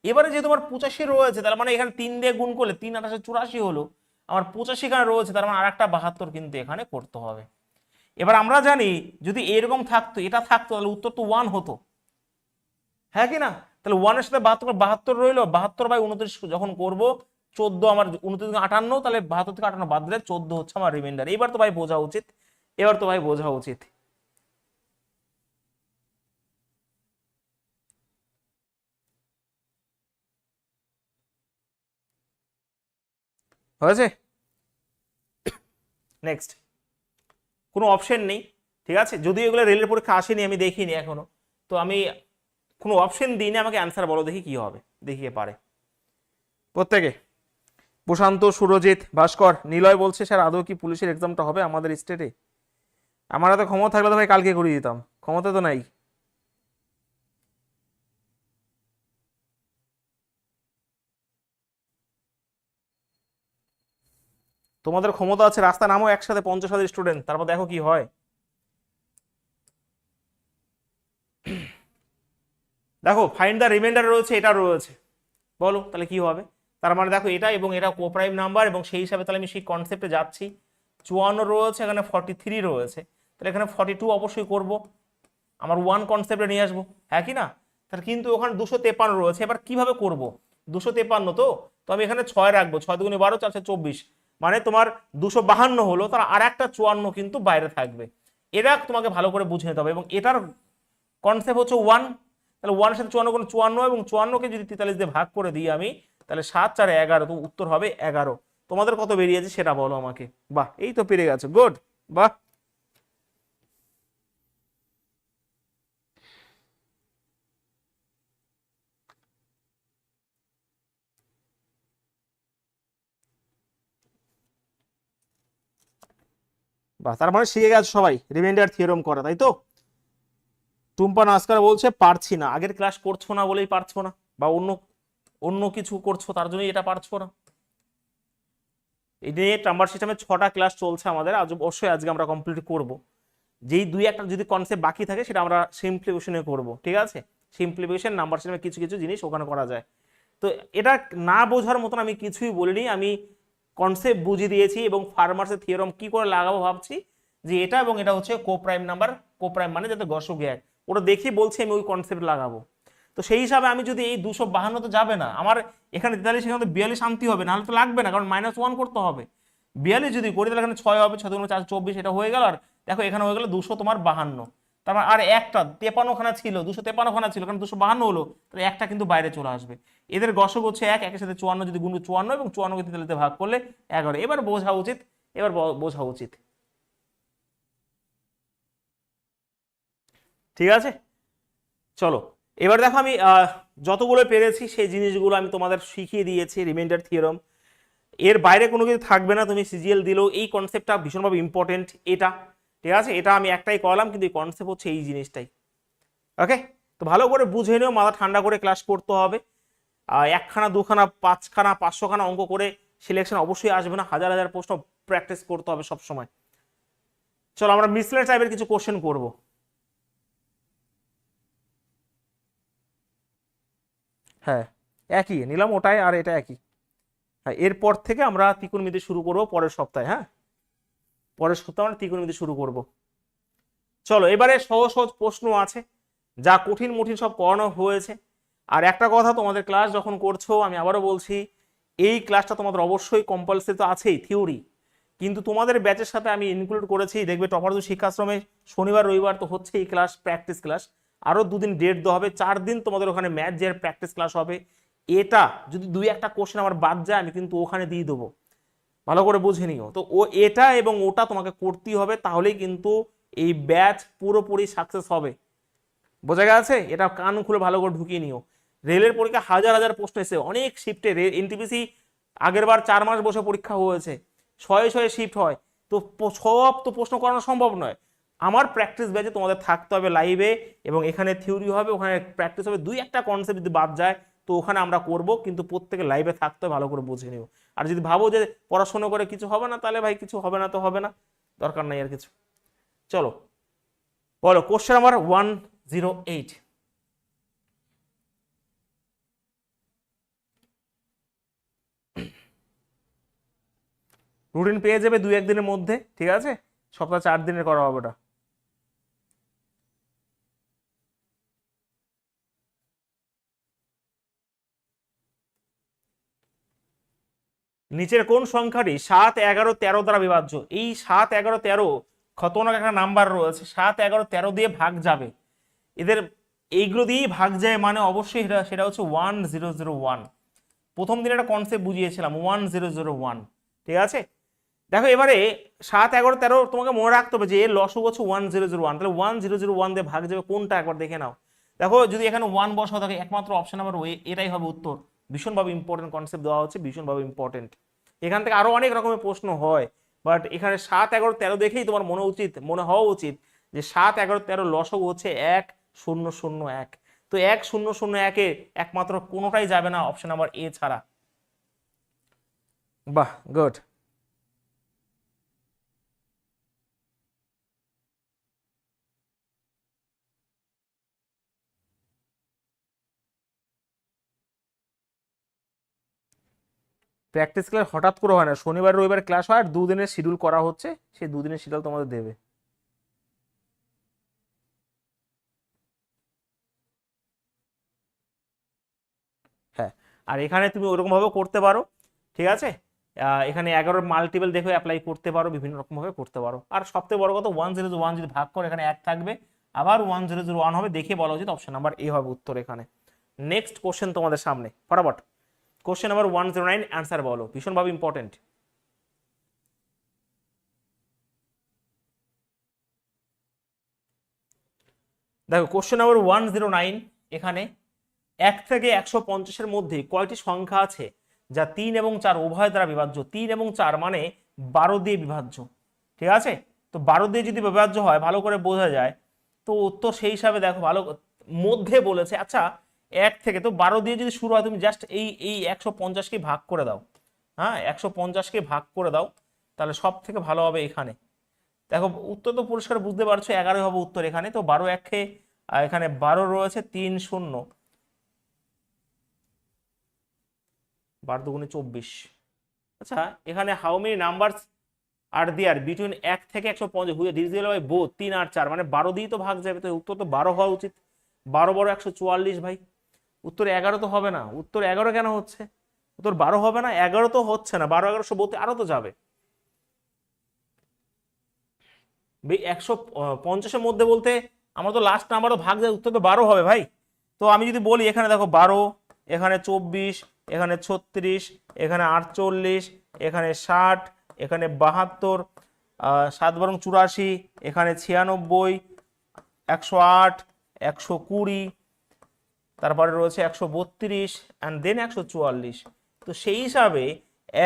এবারে যেহেতু আমার 85 রয়েছে, তার মানে এখানে 3 দিয়ে গুণ করলে 3 28 84 হলো, আমার 85 এখানে রয়েছে, তার মানে আর একটা 72 কিন্তু এখানে করতে হবে। এবার আমরা জানি যদি এরকম থাকতো, এটা থাকতো, তাহলে উত্তর তো 1 হতো, হ্যাঁ কি না? তাহলে 1 এর সাথে 72, 72 রইলো, 72/29 যখন করব 14, আমার 29 থেকে 58, তাহলে 72 থেকে 58 বাদ দিলে 14 হচ্ছে আমার রিমাইন্ডার। এবার তো ভাই বোঝা উচিত, এবার তো ভাই বোঝা উচিত। হয়েছে? নেক্সট, কোনো অপশন নেই, ঠিক আছে, যদিও এগুলো রেলের পরীক্ষা আসেনি, আমি দেখিনি এখনো, তো আমি কোনো অপশন দিই না, আমাকে অ্যান্সার বলো দেখি কি হবে, দেখিয়ে পারে প্রত্যেকে। প্রশান্ত, সুরজিৎ, ভাস্কর, নিলয় বলছে স্যার আদৌ কি পুলিশের এক্সামটা হবে আমাদের স্টেটে? আমার এত ক্ষমতা থাকলে তো ভাই কালকে করিয়ে দিতাম, ক্ষমতা তো নাই। তোমাদের ক্ষমতা আছে, রাস্তা নামো একসাথে 50,000 স্টুডেন্ট, তারপর দেখো কি হয়। দেখো ফাইন্ড দ্য রিমাইন্ডার রয়েছে, এটা রয়েছে, বলো তাহলে কি হবে? তার মানে দেখো এটা এবং এটা কোপ্রাইম নাম্বার, এবং সেই হিসাবে তাহলে আমি সেই কনসেপ্টে যাচ্ছি। 54 রয়েছে, এখানে 43 রয়েছে, তাহলে এখানে 42 অবশ্যই করব, আমার 1 কনসেপ্টে নিয়ে আসবো, হ্যাঁ কি না? তাহলে কিন্তু ওখানে 253 রয়েছে, এবার কিভাবে করব? 253 তো আমি এখানে 6 রাখবো, 6 দুগুণে 12, 4 24, মানে তোমার 252 হলো, তার আর একটা 54 কিন্তু বাইরে থাকবে। এটা তোমাকে ভালো করে বুঝে নিতে হবে, এবং এটার কনসেপ্ট হচ্ছে 1, তাহলে 1 এর সাথে 54 গুণ 54, এবং 54কে যদি 43 দিয়ে ভাগ করে দিই আমি, তাহলে 7 4 11, তো উত্তর হবে 11। তোমাদের কত বেরিয়েছে সেটা বলো আমাকে। বাহ, এই তো পেরে গেছো, গুড, বাহ। বাহ, তার মানে শিখে গেছো সবাই রিমাইন্ডার থিওরেম করা, তাই তো? টুম্পা নাস্কার বলছে পারছি না, আগের ক্লাস করছো না বলেই পারছো না, বা অন্য অন্য কিছু করছো তার জন্যই এটা পারছো না। এই নিয়ে নাম্বার সিস্টেমে 6টা ক্লাস চলছে আমাদের, আজ অবশ্যই আজকে আমরা কমপ্লিট করব। যেই দুই একটা যদি কনসেপ্ট বাকি থাকে সেটা আমরা সিম্পলিফিকেশনে করব, ঠিক আছে? সিম্পলিফিকেশন নাম্বার সিস্টেমে কিছু কিছু জিনিস ওখানে করা যায়। তো এটা না বোঝার মতন আমি কিছুই বলিনি, আমি কনসেপ্ট বুঝিয়ে দিয়েছি এবং ফার্মার্সের থিওরাম কি করে লাগাবো ভাবছি যে এটা এবং এটা হচ্ছে কোপ্রাইম নাম্বার, কোপ্রাইম মানে যাতে গসক এক, ওটা দেখে বলছি আমি ওই কনসেপ্ট লাগাবো। তো সেই হিসাবে আমি যদি এই 252 তো যাবে না আমার, এখানে 43 এখানে 42 আনতে হবে, নাহলে তো লাগবে না, কারণ -1 করতে হবে। 42 যদি করি তাহলে এখানে 6 হবে, 6 × 4 24, এটা হয়ে গেল। আর দেখো এখানে হয়ে গেল 252, তারপর আর একটা 53 খানা ছিল, 253 খানা ছিল, কারণ 252 হলো, তাহলে একটা কিন্তু বাইরে চলে আসবে। এদের গসক হচ্ছে 1, একের সাথে 54, যদি গুণ 54 এবং 54 কে 43 ভাগ করলে 11। এবার বোঝা উচিত, এবার বোঝা উচিত, ঠিক আছে? চলো এবার দেখো আমি যতগুলো পেরেছি সেই জিনিসগুলো আমি তোমাদের শিখিয়ে দিয়েছি, রিমাইন্ডার থিওরাম, এর বাইরে কোনো কিছু থাকবে না। তুমি সিজিএল দিলেও এই কনসেপ্টটা ভীষণভাবে ইম্পর্টেন্ট, এটা ঠিক আছে? এটা আমি একটাই করলাম, কিন্তু এই কনসেপ্ট হচ্ছে এই জিনিসটাই। ওকে, তো ভালো করে বুঝে নিও, মাথা ঠান্ডা করে ক্লাস করতে হবে। একখানা দুখানা 5খানা 500খানা অঙ্ক করে সিলেকশন অবশ্যই আসবে না, হাজার হাজার প্রশ্ন প্র্যাকটিস করতে হবে সব সময়। চলো আমরা মিসলেনিয়াস টাইপের কিছু কোশ্চেন করব। হ্যাঁ একই নিলাম ওটাই, আর এটা একই। হ্যাঁ এরপর থেকে আমরা ত্রিকোণমিতি শুরু করব পরের সপ্তাহে। হ্যাঁ পরের সপ্তাহে আমরা ত্রিকোণমিতি শুরু করব। চলো এবারে সহজ সহজ প্রশ্ন আছে, যা কঠিন মঠিন সব করানো হয়েছে। আর একটা কথা, তোমাদের ক্লাস যখন করছো, আমি আবারও বলছি, এই ক্লাসটা তোমাদের অবশ্যই কম্পালসারি তো আছেই থিওরি, কিন্তু তোমাদের ব্যাচের সাথে আমি ইনক্লুড করেছি, দেখবে টপার শিক্ষাশ্রমে শনিবার রবিবার তো হচ্ছে এই ক্লাস, প্র্যাকটিস ক্লাস। আরও 2 দিন ডেট দেওয়া হবে, 4 দিন তোমাদের ওখানে ম্যাথ যে প্র্যাকটিস ক্লাস হবে। এটা যদি 2-1টা কোশ্চেন আমার বাদ যায়, আমি কিন্তু ওখানে দিয়ে দেবো, ভালো করে বুঝে নিও। তো ও এটা এবং ওটা তোমাকে করতেই হবে, তাহলেই কিন্তু এই ব্যাচ পুরোপুরি সাকসেস হবে। বোঝা গেছে? এটা কান খুলে ভালো করে ঢুকিয়ে নিও। রেলের পরীক্ষা হাজার হাজার প্রশ্ন এসে, অনেক শিফটে এনটিপিসি আগের বার 4 মাস বসে পরীক্ষা হয়েছে, শয়ে শয়ে শিফট হয়, তো সব তো প্রশ্ন করানো সম্ভব নয়। আমার প্র্যাকটিস ব্যাচে তোমাদের থাকতে হবে লাইভে, এবং এখানে থিওরি হবে, ওখানে প্র্যাকটিস হবে। 2-1টা কনসেপ্ট যদি বাদ যায় তো ওখানে আমরা করব, কিন্তু প্রত্যেকে লাইভে থাকতে হবে, ভালো করে বুঝে নিও। আর যদি ভাবো যে পড়াশোনা করে কিছু হবে না, তাহলে ভাই কিছু হবে না তো হবে না, দরকার নাই আর কিছু। চলো বলো কোশ্চেন নাম্বার 108। রুটিন পেয়ে যাবে 2-1 দিনের মধ্যে, ঠিক আছে? সপ্তাহ 4 দিনের করা হবে ওটা। নিচের কোন সংখ্যাটি 7, 11, 13 দ্বারা বিভাজ্য? এই 7, 11, 13 খতরনাক একটা নাম্বার রয়েছে, 7, 11, 13 দিয়ে ভাগ যাবে, এদের এইগুলো দিয়েই ভাগ যায়, মানে অবশ্যই সেটা হচ্ছে 1001। প্রথম দিন একটা কনসেপ্ট বুঝিয়েছিলাম 1001, ঠিক আছে? দেখো এবারে 7, 11, 13 তোমাকে মনে রাখতে হবে যে এর লসগু হচ্ছে 1001, তাহলে 1001 দিয়ে ভাগ যাবে কোনটা একবার দেখে নাও। দেখো যদি এখানে 1 বসাও থাকে, একমাত্র অপশন নাম্বার এটাই হবে উত্তর। ভীষণভাবে ইম্পর্টেন্ট কনসেপ্ট দেওয়া হচ্ছে, ভীষণভাবে ইম্পর্টেন্ট। এখান থেকে আরো অনেক রকমের প্রশ্ন হয়, বাট এখানে 7, 11, 13 দেখেই তোমার মনে হওয়া উচিত যে 7, 11, 13 লসগু হচ্ছে 1001। তো 1001-এ একমাত্র কোনোটাই যাবে না অপশন নাম্বার এ ছাড়া। বাহ গুড। প্র্যাকটিস ক্লাস হঠাৎ করে হয় না, শনিবার রবিবার ক্লাস হয়, আর 2 দিনের শিডিউল করা হচ্ছে, সেই 2 দিনের শিডিউল তোমাদের দেবে। হ্যাঁ আর এখানে তুমি ওরকম ভাবে করতে পারো, ঠিক আছে? এখানে 11 মাল্টিপল দেখে অ্যাপ্লাই করতে পারো, বিভিন্ন রকম ভাবে করতে পারো। আর সবথেকে বড় কথা 1001 যদি ভাগ করে এখানে 1 থাকবে, আবার 1001 হবে, দেখে বলা উচিত অপশন নাম্বার এ হবে উত্তর এখানে। নেক্সট কোশ্চেন তোমাদের সামনে ফটাফট, কোশ্চেন নাম্বার 109, অ্যান্সার বলো, ভীষণভাবে ইম্পর্টেন্ট। দেখো কোশ্চেন নাম্বার 109, এখানে 1 থেকে 150-এর মধ্যে কয়টি সংখ্যা আছে যা 3 এবং 4 উভয় দ্বারা বিভাজ্য? 3 এবং 4 মানে 12 দিয়ে বিভাজ্য, ঠিক আছে? তো 12 দিয়ে যদি বিভাজ্য হয়, ভালো করে বোঝা যায় তো উত্তর সেই হিসাবে দেখো ভালো মধ্যে বলেছে। আচ্ছা 1 থেকে তো 12 দিয়ে যদি শুরু হয় তুমি জাস্ট এই 150কে ভাগ করে দাও। হ্যাঁ 150কে ভাগ করে দাও, তাহলে সব থেকে ভালো হবে এখানে। দেখো উত্তর তো পরিষ্কার বুঝতে পারছো, 11 হবে উত্তর এখানে। তো 12 একে এখানে 12 রয়েছে 3 0, 12 দুগুণে 24। আচ্ছা এখানে how many numbers are there between 1 থেকে 150 হুইচ ডিভিজিবল বাই বোথ 3 আর 4, মানে 12 দিয়েই তো ভাগ যাবে, তো উত্তর তো 12 হওয়া উচিত। 12 12 144 ভাই। উত্তর 11 তো হবে না, উত্তর 11 কেন হচ্ছে? উত্তর 12 হবে না, 11 তো হচ্ছে না, 12 1132 আরো তো যাবে। 150-এর মধ্যে বলতে আমার তো লাস্ট নাম্বারও ভাগ যায়, উত্তর তো 12 হবে ভাই। তো আমি যদি বলি এখানে দেখো 12, এখানে 24, এখানে 36, এখানে 48, এখানে 60, এখানে 72, 7 বরং 84, এখানে 96, 108, 120, তারপরে রয়েছে 132 অ্যান্ড দেন 144। তো সেই হিসাবে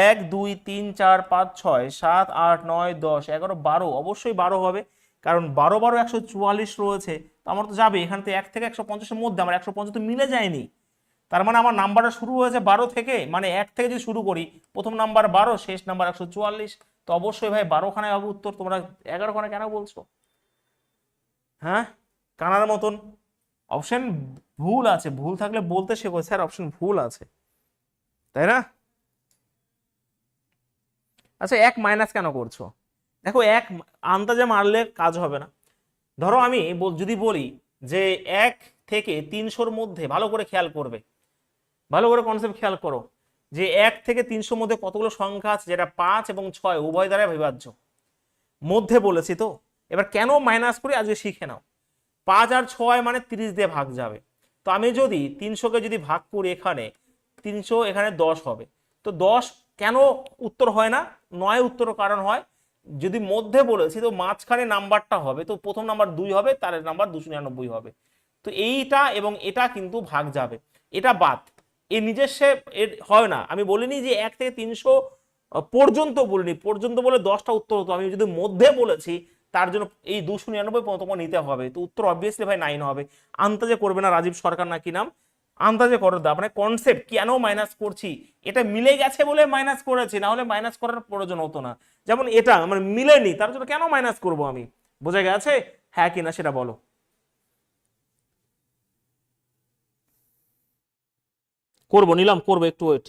1 2 3 4 5 6 7 8 9 10 11 12 অবশ্যই 12 হবে, কারণ 12 12 144 রয়েছে। তো আমার তো যাবে এখান থেকে 1 থেকে 150-এর মধ্যে, আমার 150 তো মিলে যায়নি। তার মানে আমার নাম্বারটা শুরু হয়েছে 12 থেকে, মানে 1 থেকে যদি শুরু করি প্রথম নাম্বার 12 শেষ নাম্বার 144, তো অবশ্যই ভাই 12 খানায় হবে উত্তর। তোমরা 11 খানা কেন বলছো? হ্যাঁ কানার মতন। অপশন ভুল আছে, ভুল থাকলে বলতে শেখো স্যার অপশন ভুল আছে, তাই না? আচ্ছা 1 মাইনাস কেন করছো? দেখো 1 আন্দাজে মারলে কাজ হবে না। ধরো আমি যদি বলি যে 1 থেকে 300-র মধ্যে, ভালো করে খেয়াল করবে, ভালো করে কনসেপ্ট খেয়াল করো, যে 1 থেকে 300-র মধ্যে কতগুলো সংখ্যা আছে যেটা 5 এবং 6 উভয় দ্বারা বিভাজ্য। মধ্যে বলেছি তো, এবার কেন মাইনাস করি আজকে শিখে নাও। 5 আর 6 মানে 30 দিয়ে ভাগ যাবে। তো আমি যদি 300-কে যদি ভাগ করি এখানে 300, এখানে 10 হবে। তো 10 কেন উত্তর হয় না? 9 উত্তর কারণ হয় যদি মধ্যে বলেছি তো মাঝখানে নাম্বারটা হবে, তো প্রথম নাম্বার 2 হবে, তার নাম্বার 299 হবে। তো এইটা এবং এটা কিন্তু ভাগ যাবে, এটা বাদ, এর নিজস্ব এর হয় না। আমি বলিনি যে 1 থেকে 300 পর্যন্ত বলিনি, পর্যন্ত বলে 10টা উত্তর হতো। আমি যদি মধ্যে বলেছি তার জন্য এই 299 তোমার নিতে হবে। তো উত্তর অবভিয়াসলি ভাই 9 হবে। আন্দাজে করবে না, রাজীব সরকার না কি নাম, আন্দাজে করো দা, মানে কনসেপ্ট কেন মাইনাস করছি, এটা মিলে গেছে বলে মাইনাস করেছি, না হলে মাইনাস করার প্রয়োজন হতো না। যেমন এটা আমার মিলেনি, তার জন্য কেন মাইনাস করব আমি? বোঝা গেছে হ্যাঁ কিনা সেটা বলো। করবো নিলাম, করবো, একটু ওয়েট।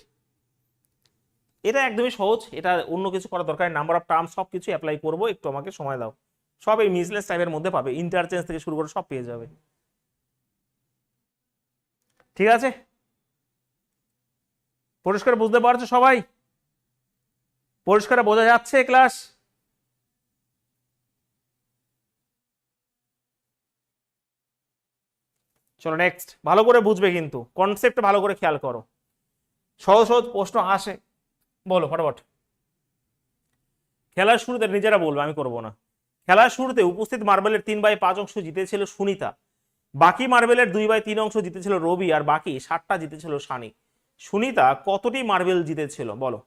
এটা একদমই সহজ, এটা অন্য কিছু করার দরকার, নাম্বার অফ টার্ম সব কিছু অ্যাপ্লাই করবো, একটু আমাকে সময় দাও। সব এই মিসলেস টাইপের মধ্যে পাবে, ইন্টারচেঞ্জ থেকে শুরু করে সব পেয়ে যাবে। ঠিক আছে, পরিষ্কার বুঝতে পারছো সবাই? পরিষ্কার বোঝা যাচ্ছে ক্লাস? চলো নেক্সট, ভালো করে বুঝবে কিন্তু কনসেপ্ট ভালো করে খেয়াল করো, সহজ সহজ প্রশ্ন আসে। বলো ফটাফট। খেলার শুরুতে নিজেরা বলবে, আমি করব না। খেলার শুরুতে উপস্থিত মার্বেলের 3/5 অংশ জিতেছিল সুনিতা, বাকি মার্বেলের 2/3 অংশ জিতেছিল রবি, আর বাকি 60টা জিতেছিল সানি। সুনিতা কতটি মার্বেল জিতেছিল বলো।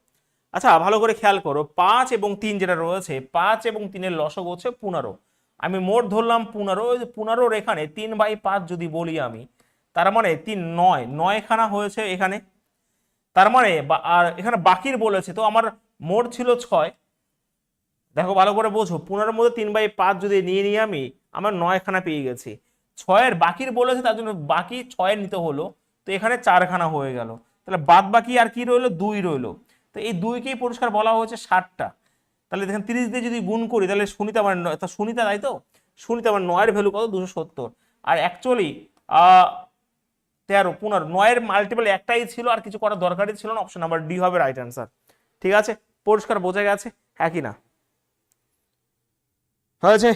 আচ্ছা ভালো করে খেয়াল করো, 5 এবং 3 যেটা রয়েছে, 5 এবং 3-এর লসগু হচ্ছে 15। আমি মোট ধরলাম 15, ওই 15-র এখানে 3/5 যদি বলি আমি, তার মানে 3 9, 9 খানা হয়েছে এখানে। তার মানে আর এখানে বাকির বলেছে, তো আমার মোট ছিল 6। দেখো ভালো করে বোঝো, 15-এর মধ্যে 3/5 যদি নিয়ে নিই আমি, আমার 9 খানা পেয়ে গেছি। 6-এর বাকির বলেছে, তার জন্য বাকি 6-এর নিতে হলো, তো এখানে 4 খানা হয়ে গেল। তাহলে বাদ বাকি আর কি রইলো? 2 রইলো। তো এই 2কেই পরিষ্কার বলা হয়েছে 60টা। তাহলে দেখেন 30 দিয়ে যদি গুণ করি, তাহলে সুনিতা মানে সুনিতা, তাই তো? সুনিতা মানে 9-এর ভ্যালু কত? 270। আর অ্যাকচুয়ালি 13 15, 9-এর মাল্টিপল একটাই ছিল, আর কিছু করার দরকারই ছিল না। অপশন নাম্বার ডি হবে রাইট অ্যান্সার। ঠিক আছে, পরিষ্কার বোঝা গেছে হ্যাঁ কি না? হয়েছে?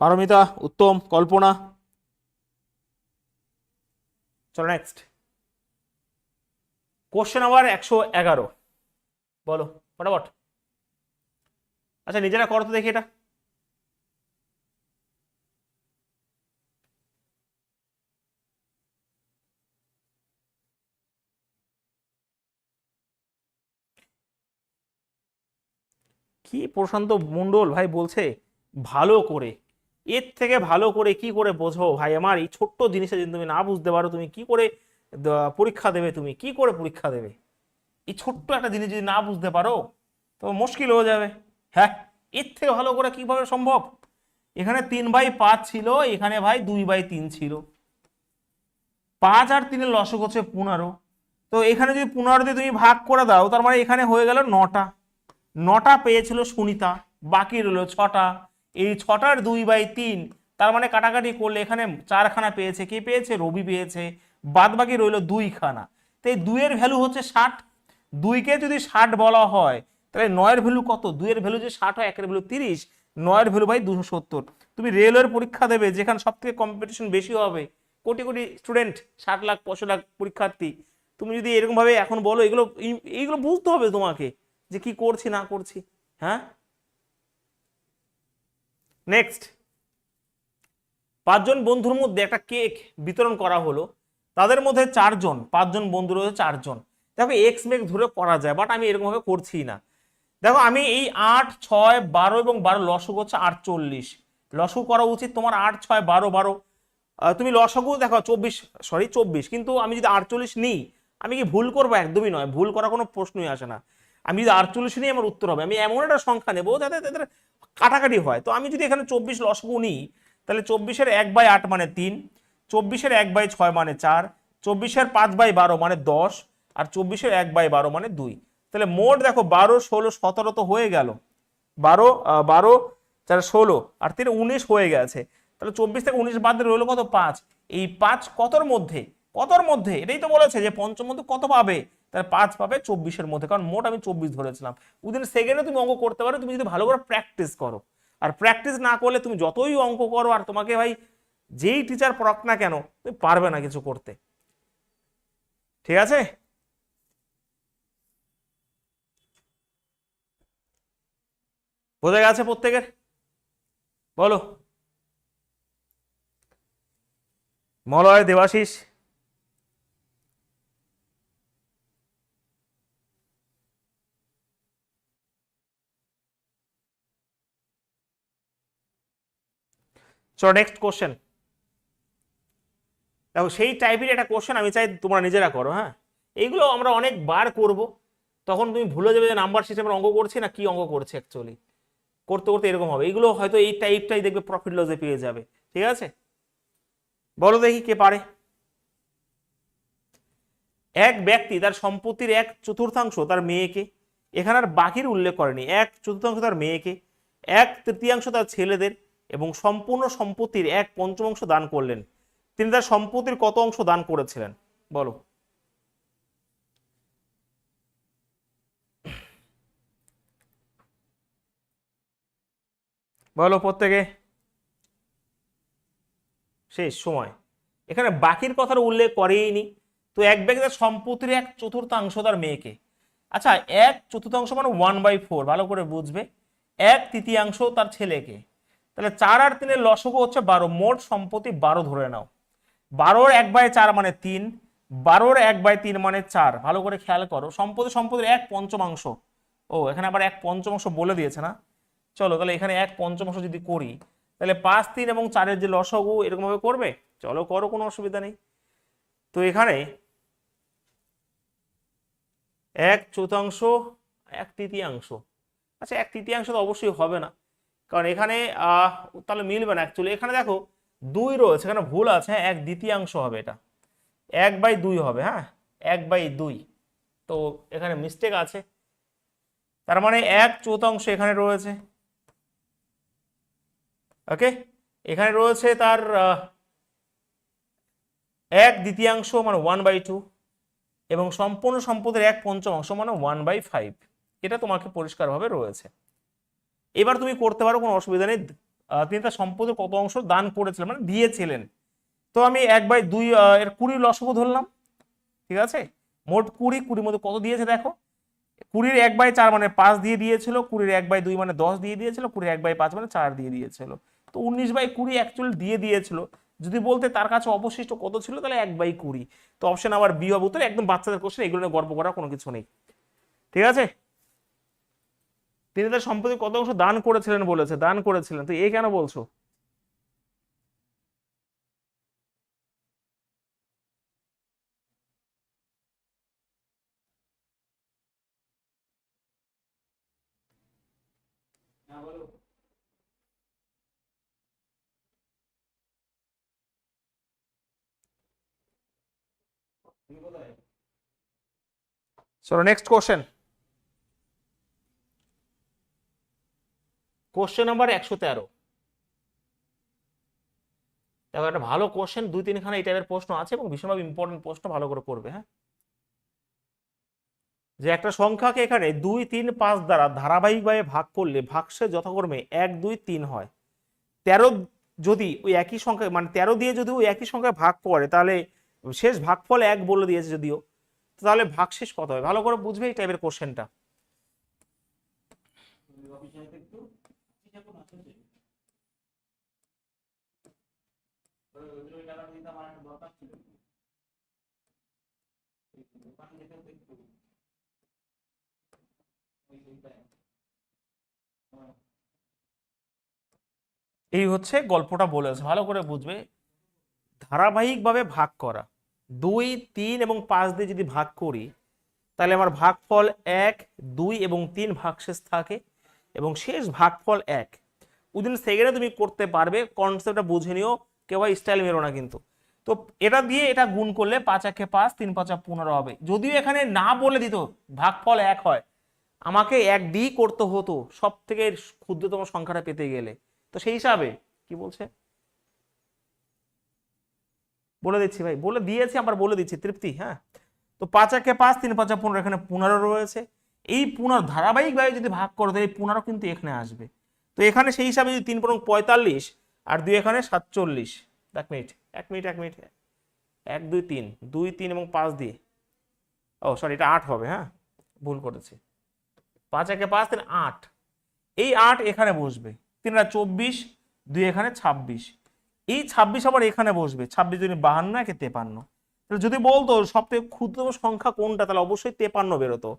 পারমিতা, উত্তম, কল্পনা। চলো নেক্সট, কোশ্চেন নাম্বার 111, বলো ফটাফট। আচ্ছা নিজেরা করো তো দেখি এটা। কি প্রশান্ত মণ্ডল ভাই বলছে ভালো করে, এর থেকে ভালো করে কি করে বোঝো ভাই আমার? এই ছোট্ট জিনিসটা যদি তুমি না বুঝতে পারো, তুমি কি করে পরীক্ষা দেবে? তুমি কি করে পরীক্ষা দেবে? এই ছোট্ট একটা জিনিস যদি না বুঝতে পারো তো মুশকিল হয়ে যাবে। হ্যাঁ, এর থেকে ভালো করে কিভাবে সম্ভব? এখানে 3/5 ছিল, এখানে ভাই 2/3 ছিল। 5 আর 3 লসক হচ্ছে 15। তো এখানে যদি 15 দিয়ে তুমি ভাগ করে দাও, তার মানে এখানে হয়ে গেল 9টা। 9টা পেয়েছিল সুনিতা, বাকি রইল 6টা। এই 6টার 2/3, তার মানে কাটাকাটি করলে এখানে 4খানা পেয়েছে। কে পেয়েছে? রবি পেয়েছে। বাদ বাকি রইল 2খানা। তো এই 2 এর ভ্যালু হচ্ছে 60। 2কে যদি 60 বলা হয়, তাহলে 9 এর ভ্যালু কত? 2 এর ভ্যালু যে 60 হয়, 1 এর ভ্যালু 30, 9 এর ভ্যালু ভাই 270। তুমি রেলওয়ের পরীক্ষা দেবে, যেখানে সব থেকে কম্পিটিশন বেশি হবে, কোটি কোটি স্টুডেন্ট, 60 লাখ 65 লাখ পরীক্ষার্থী, তুমি যদি এরকম ভাবে এখন বলো, এগুলো এইগুলো বুঝতে হবে তোমাকে যে কি করছি না করছি। হ্যাঁ, নেক্সট, 5 জন বন্ধুর মধ্যে একটা কেক বিতরণ করা হলো। তাদের মধ্যে 4 জন, 5 জন বন্ধু রয়েছে 4 জন। দেখো এক্স মেক ধরে করা যায়, বাট আমি এরকম ভাবে করছি না। দেখো আমি এই 8, 6, 12 এবং 12 লসগু হচ্ছে 48। লসগু করা উচিত তোমার 8, 6, 12, 12। তুমি লসগু দেখো 24, কিন্তু আমি যদি 48 নিই, আমি কি ভুল করবো? একদমই নয়, ভুল করার কোনো প্রশ্নই আসে না। আমি যদি 48 নিই, আমার উত্তর হবে। আমি এমন একটা সংখ্যা নেবো যাতে তাদের কাটাকাটি হয়। তো আমি যদি এখানে 24 লসগু নিই, তাহলে 24-এর 1/8 মানে 3, 24-এর 1/6 মানে 4, 24-এর 5/12 মানে 10, আর 24-এর 1/12 মানে 2। তাহলে মোট দেখো 12, 16, 17 তো হয়ে গেল। 12, 12, 4, 16 আর 3, 19 হয়ে গেছে। তাহলে 24 থেকে 19 বাদ দিয়ে রইল কত? 5। এই 5 কতর মধ্যে? কতর মধ্যে? এটাই তো বলেছে যে পঞ্চম মধ্যে কত পাবে, তাহলে 5 পাবে 24-এর মধ্যে, কারণ মোট আমি 24 ধরেছিলাম। উইদিন সেকেন্ডে তুমি অঙ্ক করতে পারো, তুমি যদি ভালো করে প্র্যাকটিস করো। আর প্র্যাকটিস না করলে তুমি যতই অঙ্ক করো, আর তোমাকে ভাই যেই টিচার পড়াক না কেন, তুমি পারবে না কিছু করতে। ঠিক আছে? বোঝা গেছে প্রত্যেকের? বলো। মলয়, দেবাশিস, চলো নেক্সট কোশ্চেন। দেখো সেই টাইপের একটা কোশ্চেন আমি চাই তোমরা নিজেরা করো। হ্যাঁ, এইগুলো আমরা অনেকবার করব, তখন তুমি ভুলে যাবে যে নাম্বার সিস্টেমের অঙ্ক করছি না কি অঙ্ক করছে অ্যাকচুয়ালি। করতে করতে এরকম হবে। এইগুলো হয়তো এই টাইপটাই দেখবে প্রফিট লসে পেয়ে যাবে। ঠিক আছে, বলো দেখি কে পারে। এক ব্যক্তি তার সম্পত্তির 1/4 তার মেয়েকে, এখানে আর বাকির উল্লেখ করেনি, 1/4 তার মেয়েকে, 1/3 তার ছেলেদের এবং সম্পূর্ণ সম্পত্তির 1/5 দান করলেন। তিনি তার সম্পত্তির কত অংশ দান করেছিলেন? বলো। বলো প্রত্যেকে। শেষ সময়। এখানে বাকির কথার উল্লেখ করেইনি। তো এক ব্যক্তি তার সম্পত্তির 1/4 তার মেয়েকে। আচ্ছা, 1/4 মানে 1/4, ভালো করে বুঝবে। 1/3 তার ছেলেকে। তাহলে 4 আর 3 লসগু হচ্ছে 12, মোট সম্পত্তি 12 ধরে নাও। 12-র 1/4 মানে 3, 12-র 1/3 মানে 4। ভালো করে খেয়াল করো, সম্পত্তির 1/5। ও, এখানে আবার 1/5 বলে দিয়েছে না। চলো তাহলে এখানে 1/5 যদি করি, তাহলে 5, 3 এবং 4-এর যে লসগু এরকম ভাবে করবে। চলো করো, কোনো অসুবিধা নেই। তো এখানে 1/4, 1/3। আচ্ছা, 1/3 তো অবশ্যই হবে না, কারণ এখানে তাহলে মিলবে না অ্যাকচুয়ালি। এখানে দেখো 2 রয়েছে, এখানে ভুল আছে। হ্যাঁ, 1/2 হবে, এটা 1/2 হবে। হ্যাঁ, 1/2। তো এখানে মিস্টেক আছে, তার মানে 1/4 এখানে রয়েছে। ওকে, এখানে রয়েছে তার 1/2 মানে 1/2, এবং সম্পূর্ণ সম্পদের 1/5 মানে 1/5। এটা তোমাকে পরিষ্কারভাবে রয়েছে। এবার তুমি করতে পারো, কোনো অসুবিধা নেই। তিনি তার সম্পদের কত অংশ দান করেছিলেন, মানে দিয়েছিলেন। তো আমি 1/2 এর 20 লসগু ধরলাম। ঠিক আছে, মোট 20 মধ্যে কত দিয়েছে দেখো। 20-র 1/4 মানে 5 দিয়ে দিয়েছিল, 20-র 1/2 মানে 10 দিয়ে দিয়েছিল, 20-র 1/5 মানে 4 দিয়ে দিয়েছিল। তো 19/20 অ্যাকচুয়ালি দিয়ে দিয়েছিল। যদি বলতে তার কাছে অবশিষ্ট কত ছিল, তাহলে 1/20। তো অপশন আবার বি হবে উত্তর। একদম বাচ্চাদের কোশ্চেন, এগুলো নিয়ে গর্ব করার কোনো কিছু নেই। ঠিক আছে, তিনি তার সম্পত্তি কত অংশ দান করেছিলেন বলেছে, দান করেছিলেন, তো এ কেন বলছো? চলো নেক্সট কোশ্চেন। Question number 113। দেখো একটা ভালো কোশ্চেন, 2-3খানা এই টাইপের প্রশ্ন আছে এবং ভীষণভাবে ইম্পর্টেন্ট প্রশ্ন, ভালো করে করবে। হ্যাঁ, যে একটা সংখ্যাকে এখানে 2, 3, 5 দ্বারা ধারাবাহিকভাবে ভাগ করলে ভাগশেষ যথাক্রমে 1, 2, 3 হয়। 13 যদি ওই একই সংখ্যা মানে 13 দিয়ে যদি ওই একই সংখ্যায় ভাগ করে তাহলে শেষ ভাগফল 1 বলে দিয়েছে যদিও, তাহলে ভাগশেষ কত হয়? ভালো করে বুঝবে এই টাইপের কোশ্চেনটা। এই হচ্ছে গল্পটা বলেছে, ভালো করে বুঝবে। ধারাবাহিকভাবে ভাগ করা, 2, 3 এবং 5 দিয়ে যদি ভাগ করি তাহলে আমার ভাগফল 1, 2 এবং 3 ভাগশেষ থাকে এবং শেষ ভাগফল 1। উইদিন সেকেন্ডে তুমি করতে পারবে, কনসেপ্টটা বুঝে নিও, কেউ স্টাইল মেরো না কিন্তু। তো এটা দিয়ে এটা গুণ করলে 5 একে 5, 3 5 15 হবে। যদিও এখানে না বলে দিত ভাগফল 1 হয়, আমাকে 1 দিয়ে করতে হতো সব থেকে ক্ষুদ্রতম সংখ্যাটা পেতে গেলে। তো সেই হিসাবে কি বলছে বলে দিচ্ছি ভাই, বলে দিয়েছি, আবার বলে দিচ্ছি, তৃপ্তি। হ্যাঁ, তো 5 একে 5, 3 5 15, এখানে 15 রয়েছে। এই 15 ধারাবাহিকভাবে যদি ভাগ করো তাহলে এই 15 কিন্তু এখানে আসবে। তো এখানে সেই হিসাবে যদি 3 × 45 আর 2 এখানে 47। 1 মিনিট 1 মিনিট 1 মিনিট, 1 2 3, 2 3 এবং 5 দিয়ে, ও সরি এটা 8 হবে। হ্যাঁ, ভুল করেছি। 5 একে 5, 3 8, এই 8 এখানে বসবে, 3 24, 2 এখানে 26, এই 26 আবার এখানে বসবে, 26 দুই 52, একে 53। যদি বলতো সব থেকে ক্ষুদ্রতম সংখ্যা কোনটা তাহলে অবশ্যই 53 বেরোতো।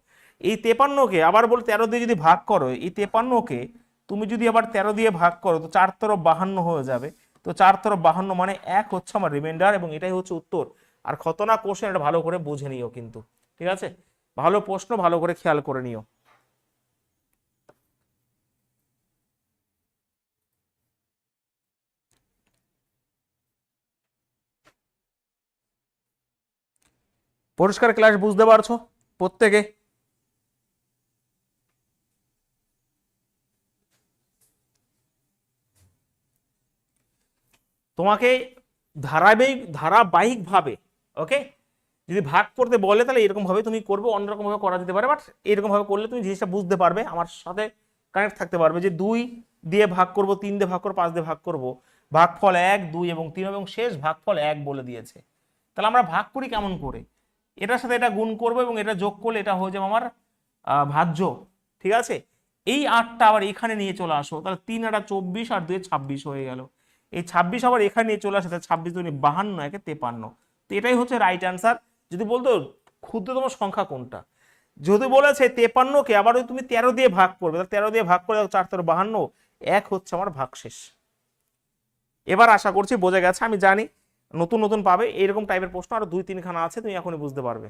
এই 53কে আবার বল 13 দিয়ে যদি ভাগ করো, এই 53কে তুমি যদি আবার 13 দিয়ে ভাগ করো তো 4 × 52 হয়ে যাবে। তো 4 × 52 মানে 1 হচ্ছে আমার রিমাইন্ডার এবং এটাই হচ্ছে উত্তর। আর খতরনাক কোশ্চেন, এটা ভালো করে বুঝে নিও কিন্তু, ঠিক আছে? ভালো প্রশ্ন, ভালো করে খেয়াল করে নিও। পরিষ্কার ক্লাস বুঝতে পারছো প্রত্যেকে? তোমাকে ধারাবাহিকভাবে ওকে যদি ভাগ করতে বলে তাহলে এরকম ভাবে তুমি করবে, অন্যরকম ভাবে করা যেতে পারে, বাট এরকম ভাবে করলে তুমি জিনিসটা বুঝতে পারবে, আমার সাথে কানেক্ট থাকতে পারবে যে 2 দিয়ে ভাগ করব, 3 দিয়ে ভাগ করব, 5 দিয়ে ভাগ করব, ভাগফল 1, 2 এবং 3 এবং শেষ ভাগফল 1 বলে দিয়েছে। তাহলে আমরা ভাগ করি কেমন করে? এটার সাথে এটা গুণ করবো এবং এটা যোগ করলে এটা হয়ে যাবে আমার ভাজ্য, ঠিক আছে? এই 8টা আবার এখানে নিয়ে চলে আসো, তাহলে 3 8 24 আর 2 26 হয়ে গেল। এই 26 আবার এখানে নিয়ে চলে আসে, তাহলে 26 2 52, একে 53। তো এটাই হচ্ছে রাইট অ্যান্সার। যদি বলতো ক্ষুদ্রতম সংখ্যা কোনটা, যদি বলেছে 53কে আবার ওই তুমি 13 দিয়ে ভাগ করবে, তাহলে 13 দিয়ে ভাগ করে 4 × 52, 1 হচ্ছে আমার ভাগশেষ। এবার আশা করছি বোঝা গেছে, আমি জানি নতুন নতুন পাবে এরকম টাইপের প্রশ্ন, আরো 2-3খানা আছে, তুমি এখনই বুঝতে পারবে।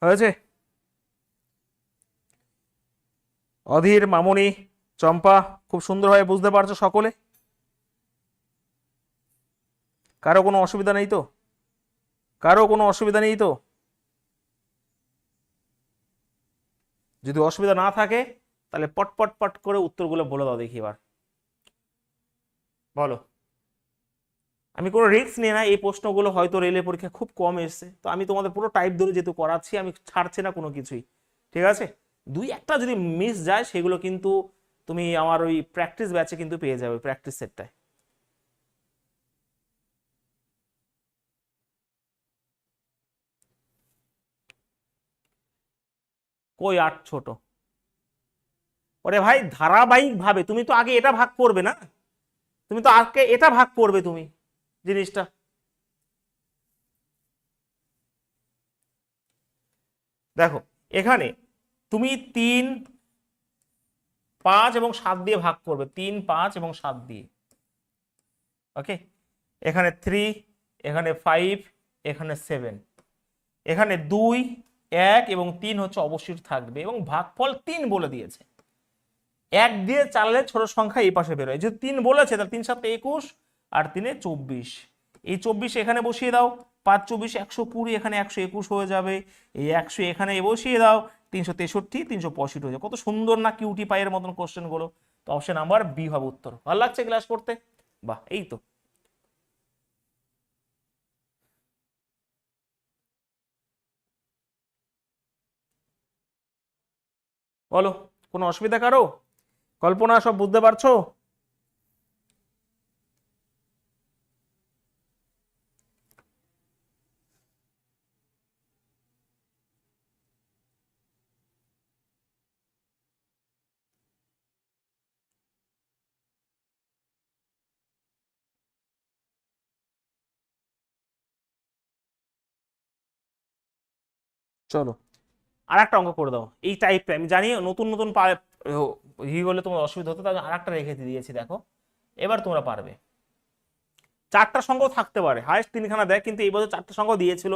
হয়েছে? অধীর, মামনি, চম্পা, খুব সুন্দরভাবে বুঝতে পারছো সকলে? কারো কোনো অসুবিধা নেই তো? কারো কোনো অসুবিধা নেই তো? যদি অসুবিধা না থাকে তাহলে পট পট পট করে উত্তরগুলো বলে দাও দেখি এবার, বলো। আমি কোনো রিস্ক নিই না, এই প্রশ্নগুলো হয়তো রেলের পরীক্ষা খুব কম এসছে, তো আমি তোমাদের পুরো টাইপ ধরে যেহেতু করাচ্ছি, আমি ছাড়ছি না কোনো কিছুই, ঠিক আছে? 2-1টা যদি মিস যায় সেগুলো কিন্তু তুমি আমার ওই প্র্যাকটিস ব্যাচে কিন্তু পেয়ে যাবে, প্র্যাকটিস সেটটায়। কই 8 ছোট? ওরে ভাই ধারাবাহিক ভাবে তুমি তো আগে এটা ভাগ করবে না, তুমি তো আগে এটা ভাগ করবে তুমি জিনিসটা। দেখো এখানে তুমি 3, 5 এবং 7 দিয়ে ভাগ করবে, 3, 5 এবং 7 দিয়ে। ওকে, এখানে 3, এখানে 5, এখানে 7, এখানে 2, 1 এবং 3 হচ্ছে অবশ্যই থাকবে এবং ভাগফল 3 বলে দিয়েছে। 1 দিয়ে চালালে ছোট সংখ্যা এই পাশে বেরোয়, যেহেতু 3 বলেছে তাহলে 3 7 21 আর 3 24। এই 24 এখানে বসিয়ে দাও, 5 24 120, এখানে 121 হয়ে যাবে। এই 100 এখানে বসিয়ে দাও, 363 365 হয়ে যাবে। কত সুন্দর না কিউটি পাইয়ের মতন কোশ্চেন গুলো। তো অপশন নাম্বার বি হবে উত্তর। ভালো লাগছে ক্লাস করতে? বাহ, এই তো। বলো, কোনো অসুবিধা কারো? কল্পনা সব বুঝতে পারছো? চলো আর একটা অঙ্ক করে দাও এই টাইপটা। আমি জানি নতুন নতুন ই হলে তোমার অসুবিধা হতো, তাই আর একটা রেখে দিয়েছি, দেখো এবার তোমরা পারবে। 4টা সংখ্যাও থাকতে পারে, হাইস্ট 3খানা দেয়, কিন্তু এই বছর 4টা সংখ্যাও দিয়েছিল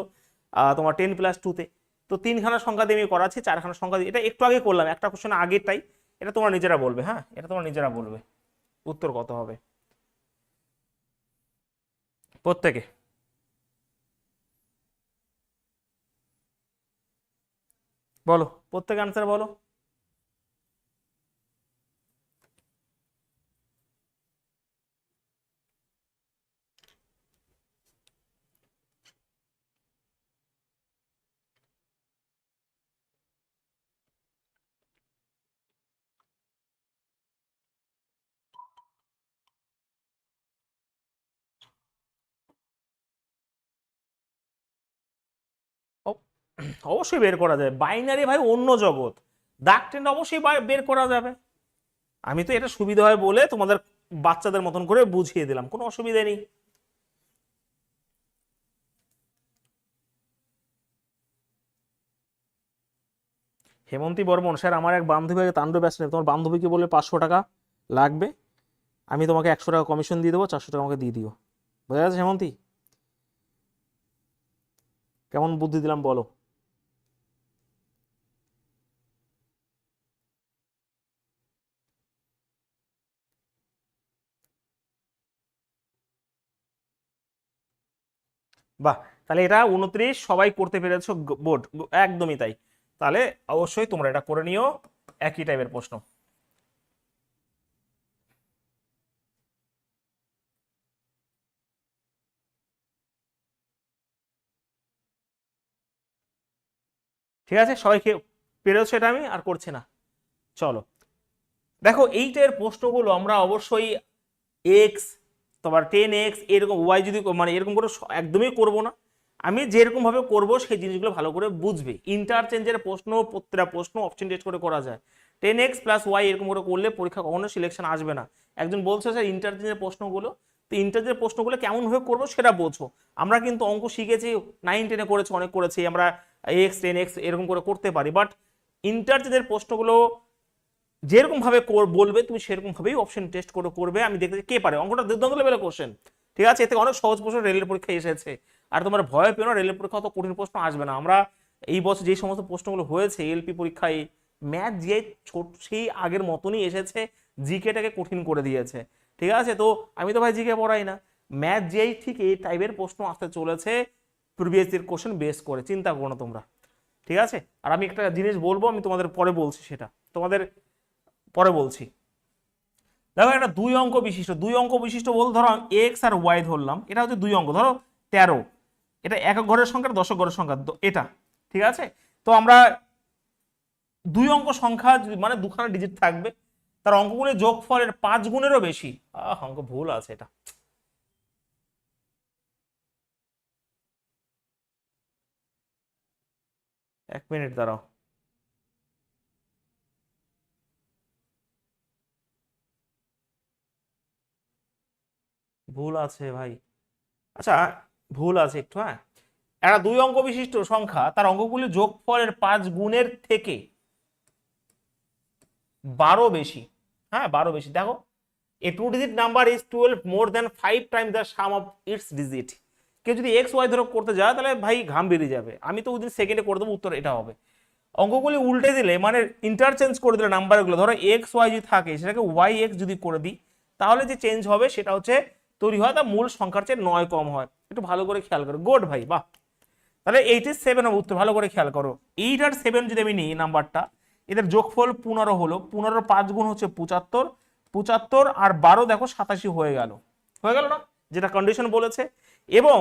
তোমার 10+2-তে। তো 3খানা সংখ্যা দিয়ে আমি করাচ্ছি, 4খানা সংখ্যা দিয়ে। এটা একটু আগে করলাম, একটা কোশ্চেন আগেরটাই। এটা তোমরা নিজেরা বলবে, হ্যাঁ এটা তোমরা নিজেরা বলবে উত্তর কত হবে প্রত্যেকে। বলো, প্রত্যেকে আনসার বলো। ও- অবশ্যই বের করা যাবে, বাইনারি ভাই অন্য জগৎ। দাগ টেনে অবশ্যই বের করা যাবে। আমি তো এটা সুবিধা হয় বলে তোমাদের বাচ্চাদের মতন করে বুঝিয়ে দিলাম, কোনো অসুবিধা নেই। হেমন্তী বর্মন, স্যার আমার এক বান্ধবী তাণ্ডব ব্যস্ত নেই, তোমার বান্ধবীকে বলে 500 টাকা লাগবে, আমি তোমাকে 100 টাকা কমিশন দিয়ে দেবো, 400 টাকা আমাকে দিয়ে দিও। বোঝা যাচ্ছে হেমন্তী? কেমন বুদ্ধি দিলাম বলো? বাহ, তাহলে এটা 29 সবাই করতে পেরেছো, বোর্ড একদমই তাই। তাহলে অবশ্যই তোমরা এটা করে নিও, একই টাইপের প্রশ্ন। ঠিক আছে, সবাইকে পেরেছো, এটা আমি আর করছি না। চলো দেখো, এইটার প্রশ্নগুলো আমরা অবশ্যই এক্স, তোমার 10x এরকম ওয়াই যদি মানে এরকম করে একদমই করব না। আমি যেরকম ভাবে করব সেই জিনিসগুলো ভালো করে বুঝবে। ইন্টারচেঞ্জের প্রশ্ন, প্রত্যেকটা প্রশ্ন অপশন টেস্ট করে করা যায়। 10x+y এরকম করে করলে পরীক্ষা কখনো সিলেকশন আসবে না। একজন বলছে স্যার ইন্টারচেঞ্জের প্রশ্নগুলো, তো ইন্টারচেঞ্জের প্রশ্নগুলো কেমন ভাবে করবো সেটা বোঝো। আমরা কিন্তু অঙ্ক শিখেছি, 9 10-এ করেছি, অনেক করেছি আমরা, x 10x এরকম করে করতে পারি, বাট ইন্টারচেঞ্জের প্রশ্নগুলো যেরকম ভাবে বলবে তুমি সেরকম ভাবেই অপশন টেস্ট করে করবে। আমি দেখতে কে পারে, অঙ্কটা দুর্দান্ত লেভেলের কোশ্চেন। ঠিক আছে, এতে অনেক সহজ প্রশ্ন রেলের পরীক্ষায় এসেছে। আর তোমার ভয় পেও না, রেলের পরীক্ষা অত কঠিন প্রশ্ন আসবে না। আমরা এই বছর যে সমস্ত প্রশ্নগুলো হয়েছে এলপি পরীক্ষায়, ম্যাথ যে ছোট সেই আগের মতনই এসেছে, জিকেটাকে কঠিন করে দিয়েছে। ঠিক আছে, তো আমি তো ভাই জিকে পড়াই না, ম্যাথ যেই ঠিক এই টাইপের প্রশ্ন আসতে চলেছে প্রিভিয়াস ইয়ার কোশ্চেন বেস করে, চিন্তা করো না তোমরা। ঠিক আছে, আর আমি একটা জিনিস বলবো, আমি তোমাদের পরে বলছি, সেটা তোমাদের পরে বলছি। দেখো একটা দুই অঙ্ক বিশিষ্ট বলতে ধরো এক্স আর ওয়াই ধরলাম, এটা হচ্ছে 2 অঙ্ক, ধরো 13, এটা একক ঘরের সংখ্যা, দশক ঘরের সংখ্যা এটা। ঠিক আছে, তো আমরা 2 অঙ্ক সংখ্যা মানে দুখানা ডিজিট থাকবে, তার অঙ্কগুলোর যোগফলের 5 গুণেরও বেশি। অঙ্ক ভুল আছে এটা। এক মিনিট দাঁড়াও, ভুল আছে ভাই। আচ্ছা, ভুল আছে একটু, হ্যাঁ। একটা 2 অঙ্ক বিশিষ্ট সংখ্যা তার অঙ্কগুলি যোগফলের 5 গুণের থেকে 12 বেশি। হ্যাঁ 12 বেশি। দেখো a 2 digit number is 12 more than 5 times the sum of its digit। কেউ যদি এক্স ওয়াই ধরে করতে যায় তাহলে ভাই ঘাম বেরিয়ে যাবে। আমি তো ওই সেকেন্ডে করে দেবো, উত্তর এটা হবে। অঙ্কগুলি উল্টে দিলে মানে ইন্টারচেঞ্জ করে দিলে নাম্বারগুলো, ধরো এক্স ওয়াই যদি থাকে সেটাকে ওয়াই এক্স যদি করে দিই তাহলে যে চেঞ্জ হবে সেটা হচ্ছে তৈরি হয় তার মূল সংখ্যার চেয়ে 9 কম হয়। একটু ভালো করে খেয়াল করো। গুড ভাই, বাহ। তাহলে 87 হবে উত্তর, ভালো করে খেয়াল করো। 8 আর 7 যদি আমি নিই নাম্বারটা, এদের যোগফল 15 হলো, 15 5 গুণ হচ্ছে 75, 75 আর 12 দেখো 87 হয়ে গেল না, যেটা কন্ডিশন বলেছে। এবং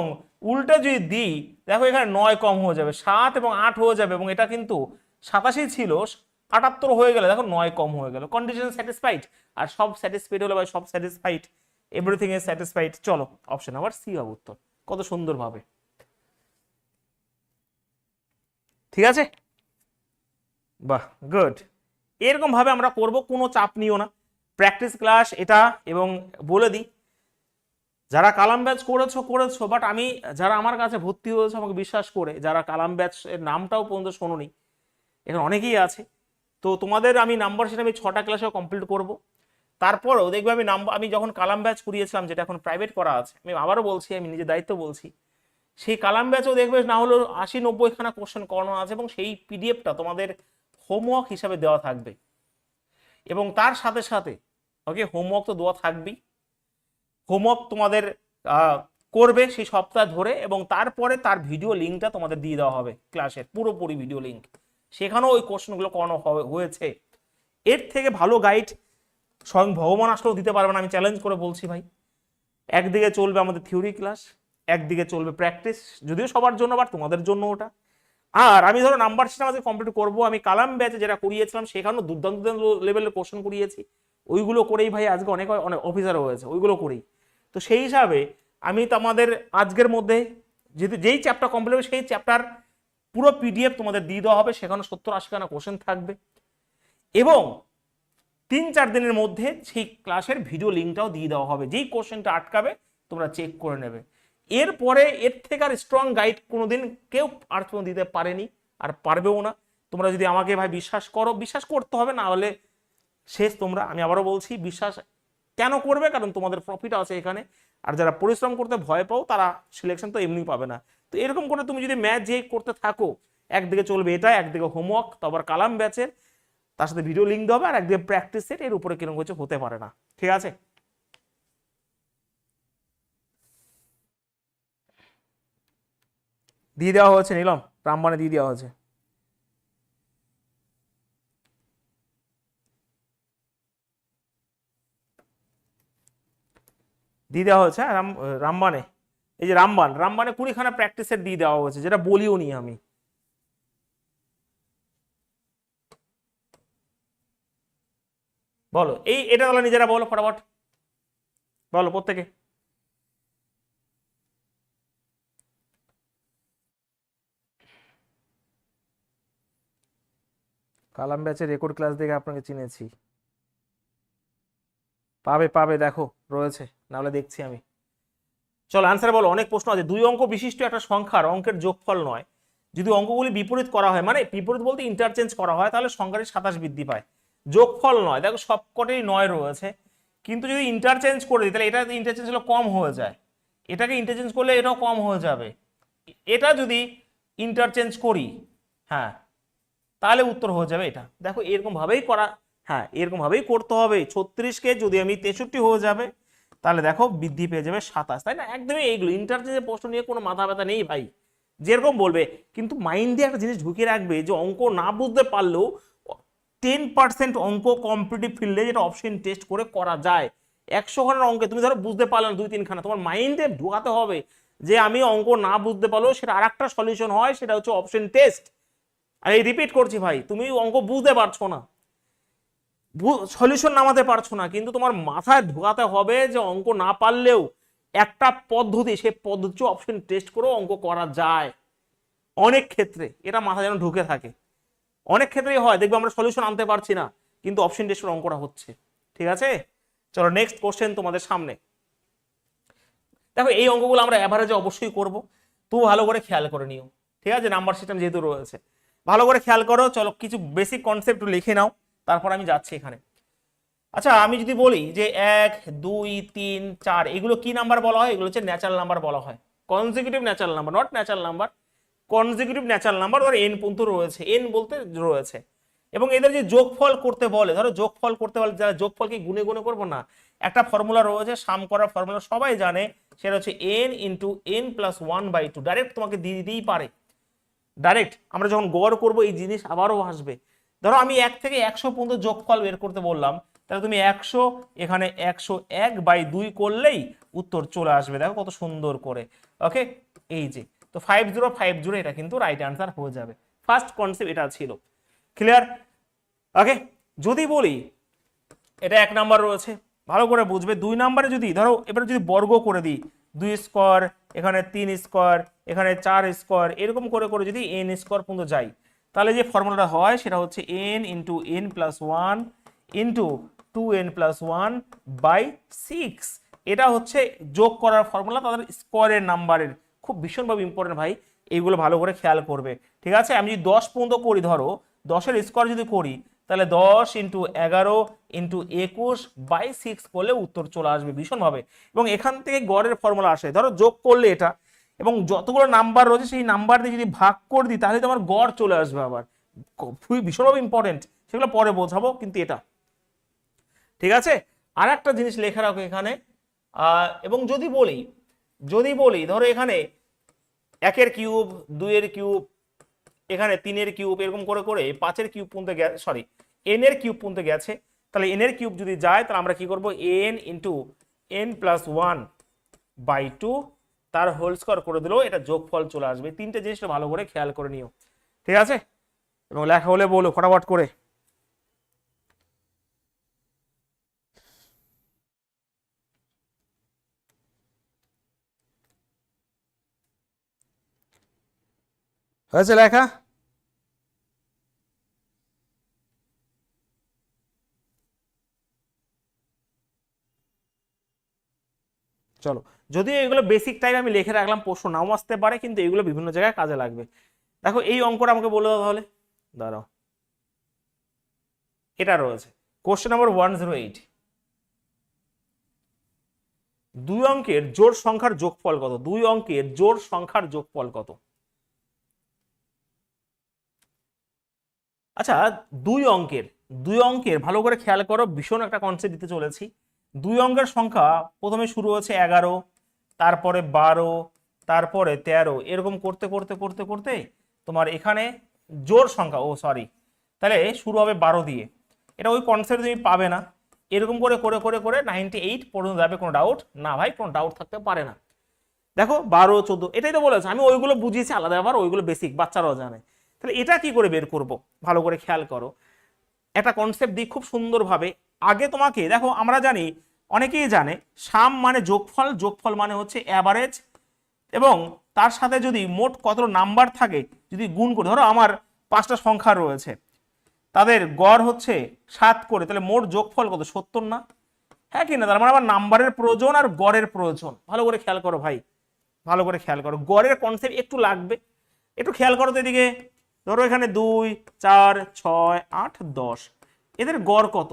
উল্টা যদি দিই দেখো এখানে 9 কম হয়ে যাবে, 7 এবং 8 হয়ে যাবে, এবং এটা কিন্তু 87 ছিল 78 হয়ে গেলে দেখো 9 কম হয়ে গেল। কন্ডিশন স্যাটিসফাইড, আর সব স্যাটিসফাইড হলো ভাই, সব স্যাটিসফাইড, এভরিথিং ইজ স্যাটিসফাইড। চলো অপশন নাম্বার সি হবে উত্তর। কত সুন্দরভাবে, ঠিক আছে, বাহ, গুড। এরকম ভাবে আমরা করব, কোনো চাপ নিও না, প্র্যাকটিস ক্লাস এটা। এবং বলে দিই, যারা কালাম ব্যাচ করেছো, বাট আমি যারা আমার কাছে ভর্তি হয়েছে আমাকে বিশ্বাস করে, যারা কালাম ব্যাচ এর নামটাও পর্যন্ত শোনোনি, এখানে অনেকেই আছে, তো তোমাদের আমি নাম্বার সেটা আমি 6টা ক্লাসেও কমপ্লিট করব। তারপরেও দেখবে আমি যখন কালাম ব্যাচ করিয়েছিলাম, যেটা এখন প্রাইভেট করা আছে, আমি আবারও বলছি, আমি নিজের দায়িত্ব বলছি, সেই কালাম ব্যাচেও দেখবে না হলেও 80-90 খানা কোশ্চেন করানো আছে, এবং সেই পিডিএফটা তোমাদের হোমওয়ার্ক হিসাবে দেওয়া থাকবে। এবং তার সাথে সাথে ওকে হোমওয়ার্ক তো দেওয়া থাকবেই, হোমওয়ার্ক তোমাদের করবে সেই সপ্তাহ ধরে, এবং তারপরে তার ভিডিও লিঙ্কটা তোমাদের দিয়ে দেওয়া হবে, ক্লাসের পুরোপুরি ভিডিও লিঙ্ক, সেখানেও ওই কোশ্চেনগুলো করানো হয়েছে। এর থেকে ভালো গাইড স্বয়ং ভগবান আসলেও দিতে পারবে না, আমি চ্যালেঞ্জ করে বলছি ভাই। একদিকে চলবে আমাদের থিওরি ক্লাস, একদিকে চলবে প্র্যাকটিস, যদিও সবার জন্য, বাট তোমাদের জন্য ওটা। আর আমি ধরো নাম্বার সিস্টেম আজকে কমপ্লিট করবো, আমি কালাম ব্যাচে যেটা করিয়েছিলাম সেখানেও দুর্দান্ত লেভেলের কোশ্চেন করিয়েছি, ওইগুলো করেই ভাই আজকে অনেক অফিসার হয়েছে, ওইগুলো করেই। তো সেই হিসাবে আমি তোমাদের আজকের মধ্যে যেই চ্যাপ্টার কমপ্লিট হবে সেই চ্যাপ্টার পুরো পিডিএফ তোমাদের দিয়ে দেওয়া হবে, সেখানে 70-80 খানা কোশ্চেন থাকবে, এবং 3-4 দিনের মধ্যে সেই ক্লাসের ভিডিও লিঙ্কটাও দিয়ে দেওয়া হবে, যেই কোশ্চেনটা আটকাবে তোমরা চেক করে নেবে। এরপরে এর থেকে আর স্ট্রং গাইড কোনোদিন কেউ আর দিতে পারেনি, আর পারবেও না। তোমরা যদি আমাকে ভাই বিশ্বাস করো, বিশ্বাস করতে হবে, না হলে শেষ তোমরা। আমি আবারও বলছি, বিশ্বাস কেন করবে, কারণ তোমাদের প্রফিট আছে এখানে, আর যারা পরিশ্রম করতে ভয় পাও তারা সিলেকশন তো এমনি পাবে না। তো এরকম করে তুমি যদি ম্যাথ যে করতে থাকো, একদিকে চলবে এটা, একদিকে হোমওয়ার্ক, তারপর কালাম ব্যাচের, তার সাথে ভিডিও লিঙ্ক দেবে, আর একদিকে প্র্যাকটিস সেট, এর উপরে কিরকম কিছু হতে পারে না, ঠিক আছে। দিয়ে দেওয়া হয়েছে, নিলাম রামবানে দিয়ে দেওয়া হয়েছে। দিয়ে দেওয়া হয়েছে রামবানে, এই যে রামবানে 20 খানা প্র্যাকটিসের দিয়ে দেওয়া হয়েছে, যেটা বলিও নি আমি। বলো এটা তাহলে নিজেরা বলো ফটাফট, বলো প্রত্যেকে। কালাম ব্যাচের রেকর্ড ক্লাস দেখে আপনাকে চিনেছি, পাবে দেখো রয়েছে, নাহলে দেখছি আমি। চলো অ্যান্সার বলো, অনেক প্রশ্ন আছে। 2 অঙ্ক বিশিষ্ট একটা সংখ্যার অঙ্কের যোগফল নয়, যদি অঙ্কগুলি বিপরীত করা হয়, মানে বিপরীত বলতে ইন্টারচেঞ্জ করা হয়, তাহলে সংখ্যাটি 27 বৃদ্ধি পায়। যোগফল নয়, দেখো সবকটাই 9 রয়েছে, কিন্তু যদি ইন্টারচেঞ্জ করে দিই তাহলে এটা ইন্টারচেঞ্জ হলে কম হয়ে যায়, এটাকে ইন্টারচেঞ্জ করলে এটাও কম হয়ে যাবে, এটা যদি ইন্টারচেঞ্জ করি, হ্যাঁ, তাহলে উত্তর হয়ে যাবে এটা। দেখো এরকম ভাবেই করা, হ্যাঁ এরকম ভাবেই করতে হবে। 36কে যদি আমি 63 হয়ে যাবে, তাহলে দেখো বৃদ্ধি পেয়ে যাবে 27, তাই না? একদমই এইগুলো ইন্টারচেঞ্জের প্রশ্ন নিয়ে কোনো মাথা ব্যথা নেই ভাই, যেরকম বলবে। কিন্তু মাইন্ডে একটা জিনিস ঢুকিয়ে রাখবে, যে অঙ্ক না বুঝতে পারলেও 10% অঙ্ক কম্পিটিটিভ ফিল্ডে যেটা অপশন টেস্ট করে করা যায়। 100 খানার অঙ্কে তুমি ধরো বুঝতে পারলে না 2-3 খানা, তোমার মাইন্ডে ঢুকাতে হবে যে আমি অঙ্ক না বুঝতে পারলেও সেটা আরেকটা সলিউশন হয়, সেটা হচ্ছে অপশন টেস্ট। আর এই রিপিট করছি ভাই, তুমি অঙ্ক বুঝতে পারছো না, সলিউশন নামাতে পারছো না, কিন্তু তোমার মাথায় ঢোকাতে হবে যে অঙ্ক না পারলেও একটা পদ্ধতি, সেই পদ্ধতি অপশন টেস্ট করেও অঙ্ক করা যায়। অনেক ক্ষেত্রে এটা মাথা যেন ঢুকে থাকে, অনেক ক্ষেত্রেই হয় দেখবে আমরা সলিউশন আনতে পারছি না, কিন্তু অপশন টেস্ট করে অঙ্কটা হচ্ছে, ঠিক আছে। চলো নেক্সট কোশ্চেন তোমাদের সামনে। দেখো এই অঙ্কগুলো আমরা অ্যাভারেজে অবশ্যই করব, তো ভালো করে খেয়াল করে নিও, ঠিক আছে, নাম্বার সিস্টেম যেহেতু রয়েছে ভালো করে খেয়াল করো। চলো কিছু বেসিক কনসেপ্ট লিখে নাও, তারপর আমি যাচ্ছি এখানে। আচ্ছা আমি যদি বলি যে 1 2 3 4 এগুলো কি নাম্বার বলা হয়? এগুলো হচ্ছে ন্যাচারাল নাম্বার বলা হয়, consecutive natural number, not natural number, consecutive natural number. ধরো এন পর্যন্ত রয়েছে, এন বলতে রয়েছে, এবং এদের যে যোগফল করতে বলে, ধরো যোগফল করতে বলে, যারা যোগফলকে গুনে গুনে করবো না, একটা ফর্মুলা রয়েছে সাম করার ফর্মুলা, সবাই জানে, সেটা হচ্ছে n into n plus 1/2। Direct তোমাকে দিয়ে দিতেই পারে, ডাইরেক্ট আমরা যখন গড় করবো এই জিনিস আবারও আসবে। ধরো আমি 1 থেকে 100 পর্যন্ত যোগফল বের করতে বললাম, তাহলে তুমি 100 এখানে 101/2 করলেই উত্তর চলে আসবে। দেখো কত সুন্দর করে, ওকে। এই যে তো 5050 এটা কিন্তু রাইট অ্যান্সার হয়ে যাবে। ফার্স্ট কনসেপ্ট এটা ছিল, ক্লিয়ার, ওকে। যদি বলি এটা 1 নাম্বার রয়েছে, ভালো করে বুঝবে। 2 নাম্বারে যদি ধরো এবারে যদি বর্গ করে দিই, 2 স্কোয়ার, এখানে 3 স্কোয়ার, এখানে 4 স্কোয়ার, এরকম করে করে যদি n স্কোয়ার পর্যন্ত যাই, তাহলে যে ফর্মুলাটা হয় সেটা হচ্ছে n into n plus 1 into 2n plus 1/6। এটা হচ্ছে যোগ করার ফর্মুলা তাদের স্কোয়ারের নাম্বারের, খুব ভীষণভাবে ইম্পর্টেন্ট ভাই, এইগুলো ভালো করে খেয়াল করবে, ঠিক আছে। আমি যদি 10 পর্যন্ত করি, ধরো 10-এর স্কোয়ার যদি করি, তাহলে 10 ইন্টু 11 ইন্টু 21/6 করলে উত্তর চলে আসবে ভীষণভাবে। এবং এখান থেকে গড়ের ফর্মুলা আসে, ধরো যোগ করলে এটা, এবং যতগুলো নাম্বার রয়েছে সেই নাম্বার দিয়ে যদি ভাগ করে দিই, তাহলে তোমার গড় চলে আসবে আবার, খুবই ভীষণভাবে ইম্পর্টেন্ট, সেগুলো পরে বোঝাবো, কিন্তু এটা ঠিক আছে। আর একটা জিনিস লেখা রাখো এখানে, এবং যদি বলি ধরো এখানে 1-এর কিউব, 2-এর কিউব, এখানে 3-এর কিউব, এরকম করে করে 5-এর কিউব পর্যন্ত গেছে, সরি n-এর কিউব পর্যন্ত গেছে, তাহলে n-এর কিউব যদি যায়, তাহলে আমরা কি করব, n ইন্টু n প্লাস 1/2 তার হোল স্কোয়ার করে দিলেও এটা যোগফল চলে আসবে। তিনটে জিনিসটা ভালো করে খেয়াল করে নিও, ঠিক আছে। এবং লেখা হলে বলো ফটাফট করে। হয়েছে লেখা? চলো, যদিও এগুলো বেসিক টাইপ আমি লিখে রাখলাম, প্রশ্ন নাও আসতে পারে, কিন্তু এগুলো বিভিন্ন জায়গায় কাজে লাগবে। দেখো এই অঙ্কটা আমাকে বলে দাও তাহলে, দাঁড়াও, এটা রয়েছে কোশ্চেন নাম্বার 108। 2 অঙ্কের জোড় সংখ্যার যোগফল কত? 2 অঙ্কের জোড় সংখ্যার যোগফল কত? আচ্ছা 2 অঙ্কের ভালো করে খেয়াল করো, ভীষণ একটা কনসেপ্ট দিতে চলেছি। 2 অঙ্কের সংখ্যা প্রথমে শুরু হচ্ছে 11, তারপরে 12, তারপরে 13, এরকম করতে করতে করতে করতে তোমার এখানে জোড় সংখ্যা, ও সরি, তাহলে শুরু হবে 12 দিয়ে। এটা ওই কনসেপ্ট তুমি পাবে না, এরকম করে করে করে করে 98 পর্যন্ত যাবে। কোনো ডাউট না ভাই, কোনো ডাউট থাকতে পারে না। দেখো 12 14, এটাই তো বলেছে, আমি ওইগুলো বুঝিয়েছি আলাদা, আবার ওইগুলো বেসিক বাচ্চারাও জানে। তাহলে এটা কি করে বের করব, ভালো করে খেয়াল করো, একটা কনসেপ্ট দিই খুব সুন্দরভাবে। আগে তোমাকে দেখো, আমরা জানি, অনেকেই জানে, সাম মানে যোগফল, যোগফল মানে হচ্ছে অ্যাভারেজ, এবং তার সাথে যদি মোট কত নাম্বার থাকে যদি গুণ করে, ধরো আমার 5টা সংখ্যা রয়েছে, তাদের গড় হচ্ছে 7 করে, তাহলে মোট যোগফল কত? 70 না? হ্যাঁ কি না? তার মানে আমার নাম্বারের প্রয়োজন আর গড়ের প্রয়োজন। ভালো করে খেয়াল করো ভাই, ভালো করে খেয়াল করো, গড়ের কনসেপ্ট একটু লাগবে, একটু খেয়াল করো তো এদিকে। ধরো এখানে 2 4 6 8 10, এদের গড় কত?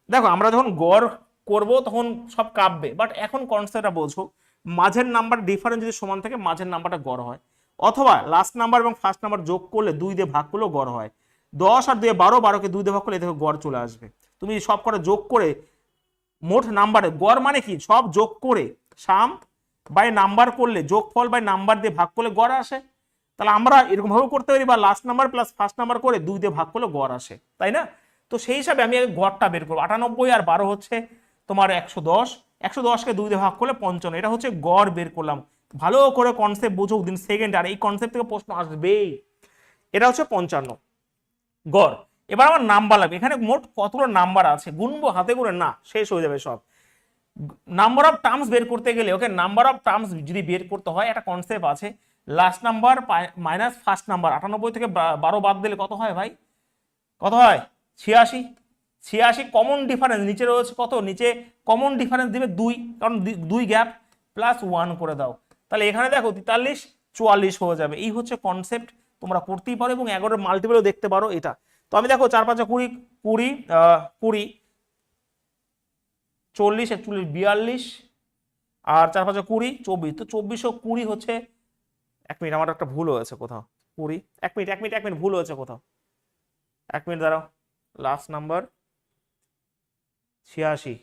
দেখো আমরা যখন গড় করব তখন সব কাঁপবে, বাট এখন কনসেপ্টটা বোঝো, মাঝের নাম্বার ডিফারেন্স যদি সমান থাকে, মাঝের নাম্বারটা গড় হয়, অথবা লাস্ট নাম্বার এবং ফার্স্ট নাম্বার যোগ করলে 2 দিয়ে ভাগ করলেও গড় হয়। 10 আর 2 12, 12কে 2 দিয়ে ভাগ করলে দেখো গড় চলে আসবে। তুমি সব কটা যোগ করে মোট নাম্বারে গড় মানে কি, সব যোগ করে সাম বাই নাম্বার করলে, যোগফল বাই নাম্বার দিয়ে ভাগ করলে গড় আসে। তাহলে আমরা এরকম ভাবে করতে পারি, বা last number plus first number করে 2 দিয়ে ভাগ করলে গড় আসে, তাই না? তো সেই হিসাবে আমি গড়টা বের করবো। 98 আর 12 হচ্ছে তোমার 110, 110কে 2 দিয়ে ভাগ করলে 55, এটা হচ্ছে গড় বের করলাম। ভালো করে কনসেপ্ট বুঝো উইদিন সেকেন্ড, আর এই কনসেপ্ট থেকে প্রশ্ন আসবেই। এটা হচ্ছে 55 গড়। এবার আমার নাম্বার লাগবে, এখানে মোট কতগুলো নাম্বার আছে গুনবো হাতে করে? না, শেষ হয়ে যাবে সব। নাম্বার অফ টার্মস বের করতে গেলে, ওকে, নাম্বার অফ টার্মস যদি বের করতে হয়, একটা কনসেপ্ট আছে, last number minus first number. 98 থেকে 12 বাদ দিলে কত হয় ভাই? কত হয়? 86। 86 কমন ডিফারেন্স নিচে রয়েছে কত? নিচে কমন ডিফারেন্স দিবে 2, কারণ 2 গ্যাপ, প্লাস 1 করে দাও। তাহলে এখানে দেখো 43 44 হয়ে যাবে। এই হচ্ছে কনসেপ্ট, তোমরা করতেই পারো এবং 11-এর মাল্টিপলও দেখতে পারো এটা। তো আমি দেখো 4 5 20 20 20 40 41 42 আর 4 5 20 24, তো 2420 হচ্ছে। 1 মিনিট, আমার একটা ভুল হয়েছে কোথাও। 20, 1 মিনিট 1 মিনিট 1 মিনিট ভুল হয়েছে কোথাও। 1 মিনিট দাঁড়াও, লাস্ট নাম্বার 86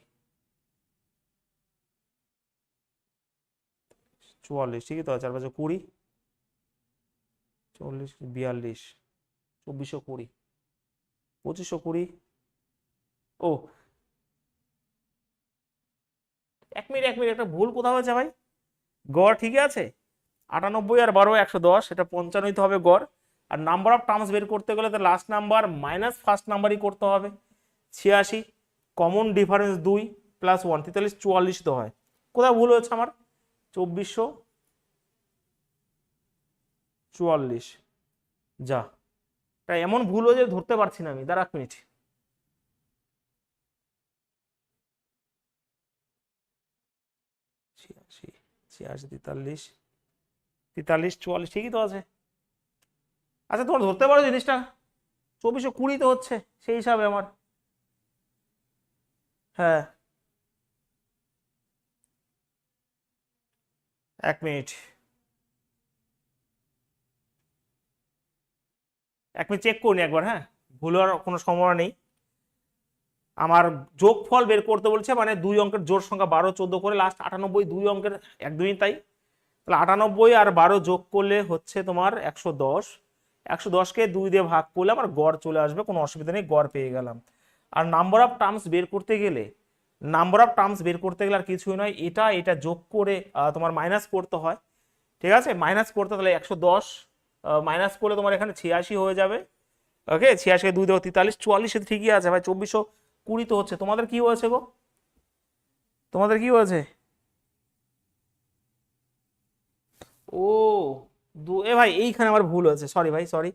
44, ঠিকই তো। 4 5 20 40 42 2420 2520। ও 1 মিনিট 1 মিনিট, একটা ভুল কোথাও হয়েছে ভাই। গড় ঠিকই আছে, 98 আর 12 110, এটা 55 হবে গড়। আর নাম্বার অফ টার্মস বের করতে গেলে তো লাস্ট নাম্বার মাইনাস ফার্স্ট নাম্বারই করতে হবে। 86 কমন ডিফারেন্স 2 প্লাস 1 43 44 তো হয়। কোথায় ভুল হয়েছে আমার? 2444 যা, এটা এমন ভুল হয়েছে ধরতে পারছি না আমি। দাঁড়া 1 মিনিট। ছিয়াশি 86 43 43 44 ঠিকই তো আছে। আচ্ছা তোমার ধরতে পারো জিনিসটা? 2420 তো হচ্ছে সেই হিসাবে আমার। হ্যাঁ 1 মিনিট 1 মিনিট চেক করুন একবার। হ্যাঁ, ভুল হওয়ার কোনো সম্ভাবনা নেই। আমার যোগফল বের করতে বলছে, মানে 2 অঙ্কের জোড় সংখ্যা 12 14 করে লাস্ট 98, 2 অঙ্কের একদমই তাই। তাহলে 98 আর 12 যোগ করলে হচ্ছে তোমার 110। 110কে 2 দিয়ে ভাগ করলে আমার গড় চলে আসবে, কোনো অসুবিধা নেই, গড় পেয়ে গেলাম। আর নাম্বার অফ টার্মস বের করতে গেলে, আর কিছুই নয়, এটা এটা যোগ করে তোমার মাইনাস করতে হয়। ঠিক আছে, মাইনাস করতে, তাহলে 110 মাইনাস করলে তোমার এখানে 86 হয়ে যাবে। ওকে, 86কে 2 দেবো 43 44, ঠিকই আছে ভাই। 2420 তো হচ্ছে। তোমাদের কি হয়েছে গো? তোমাদের কি হয়েছে? ও এ ভাই এইখানে আমার ভুল হয়েছে, সরি ভাই সরি।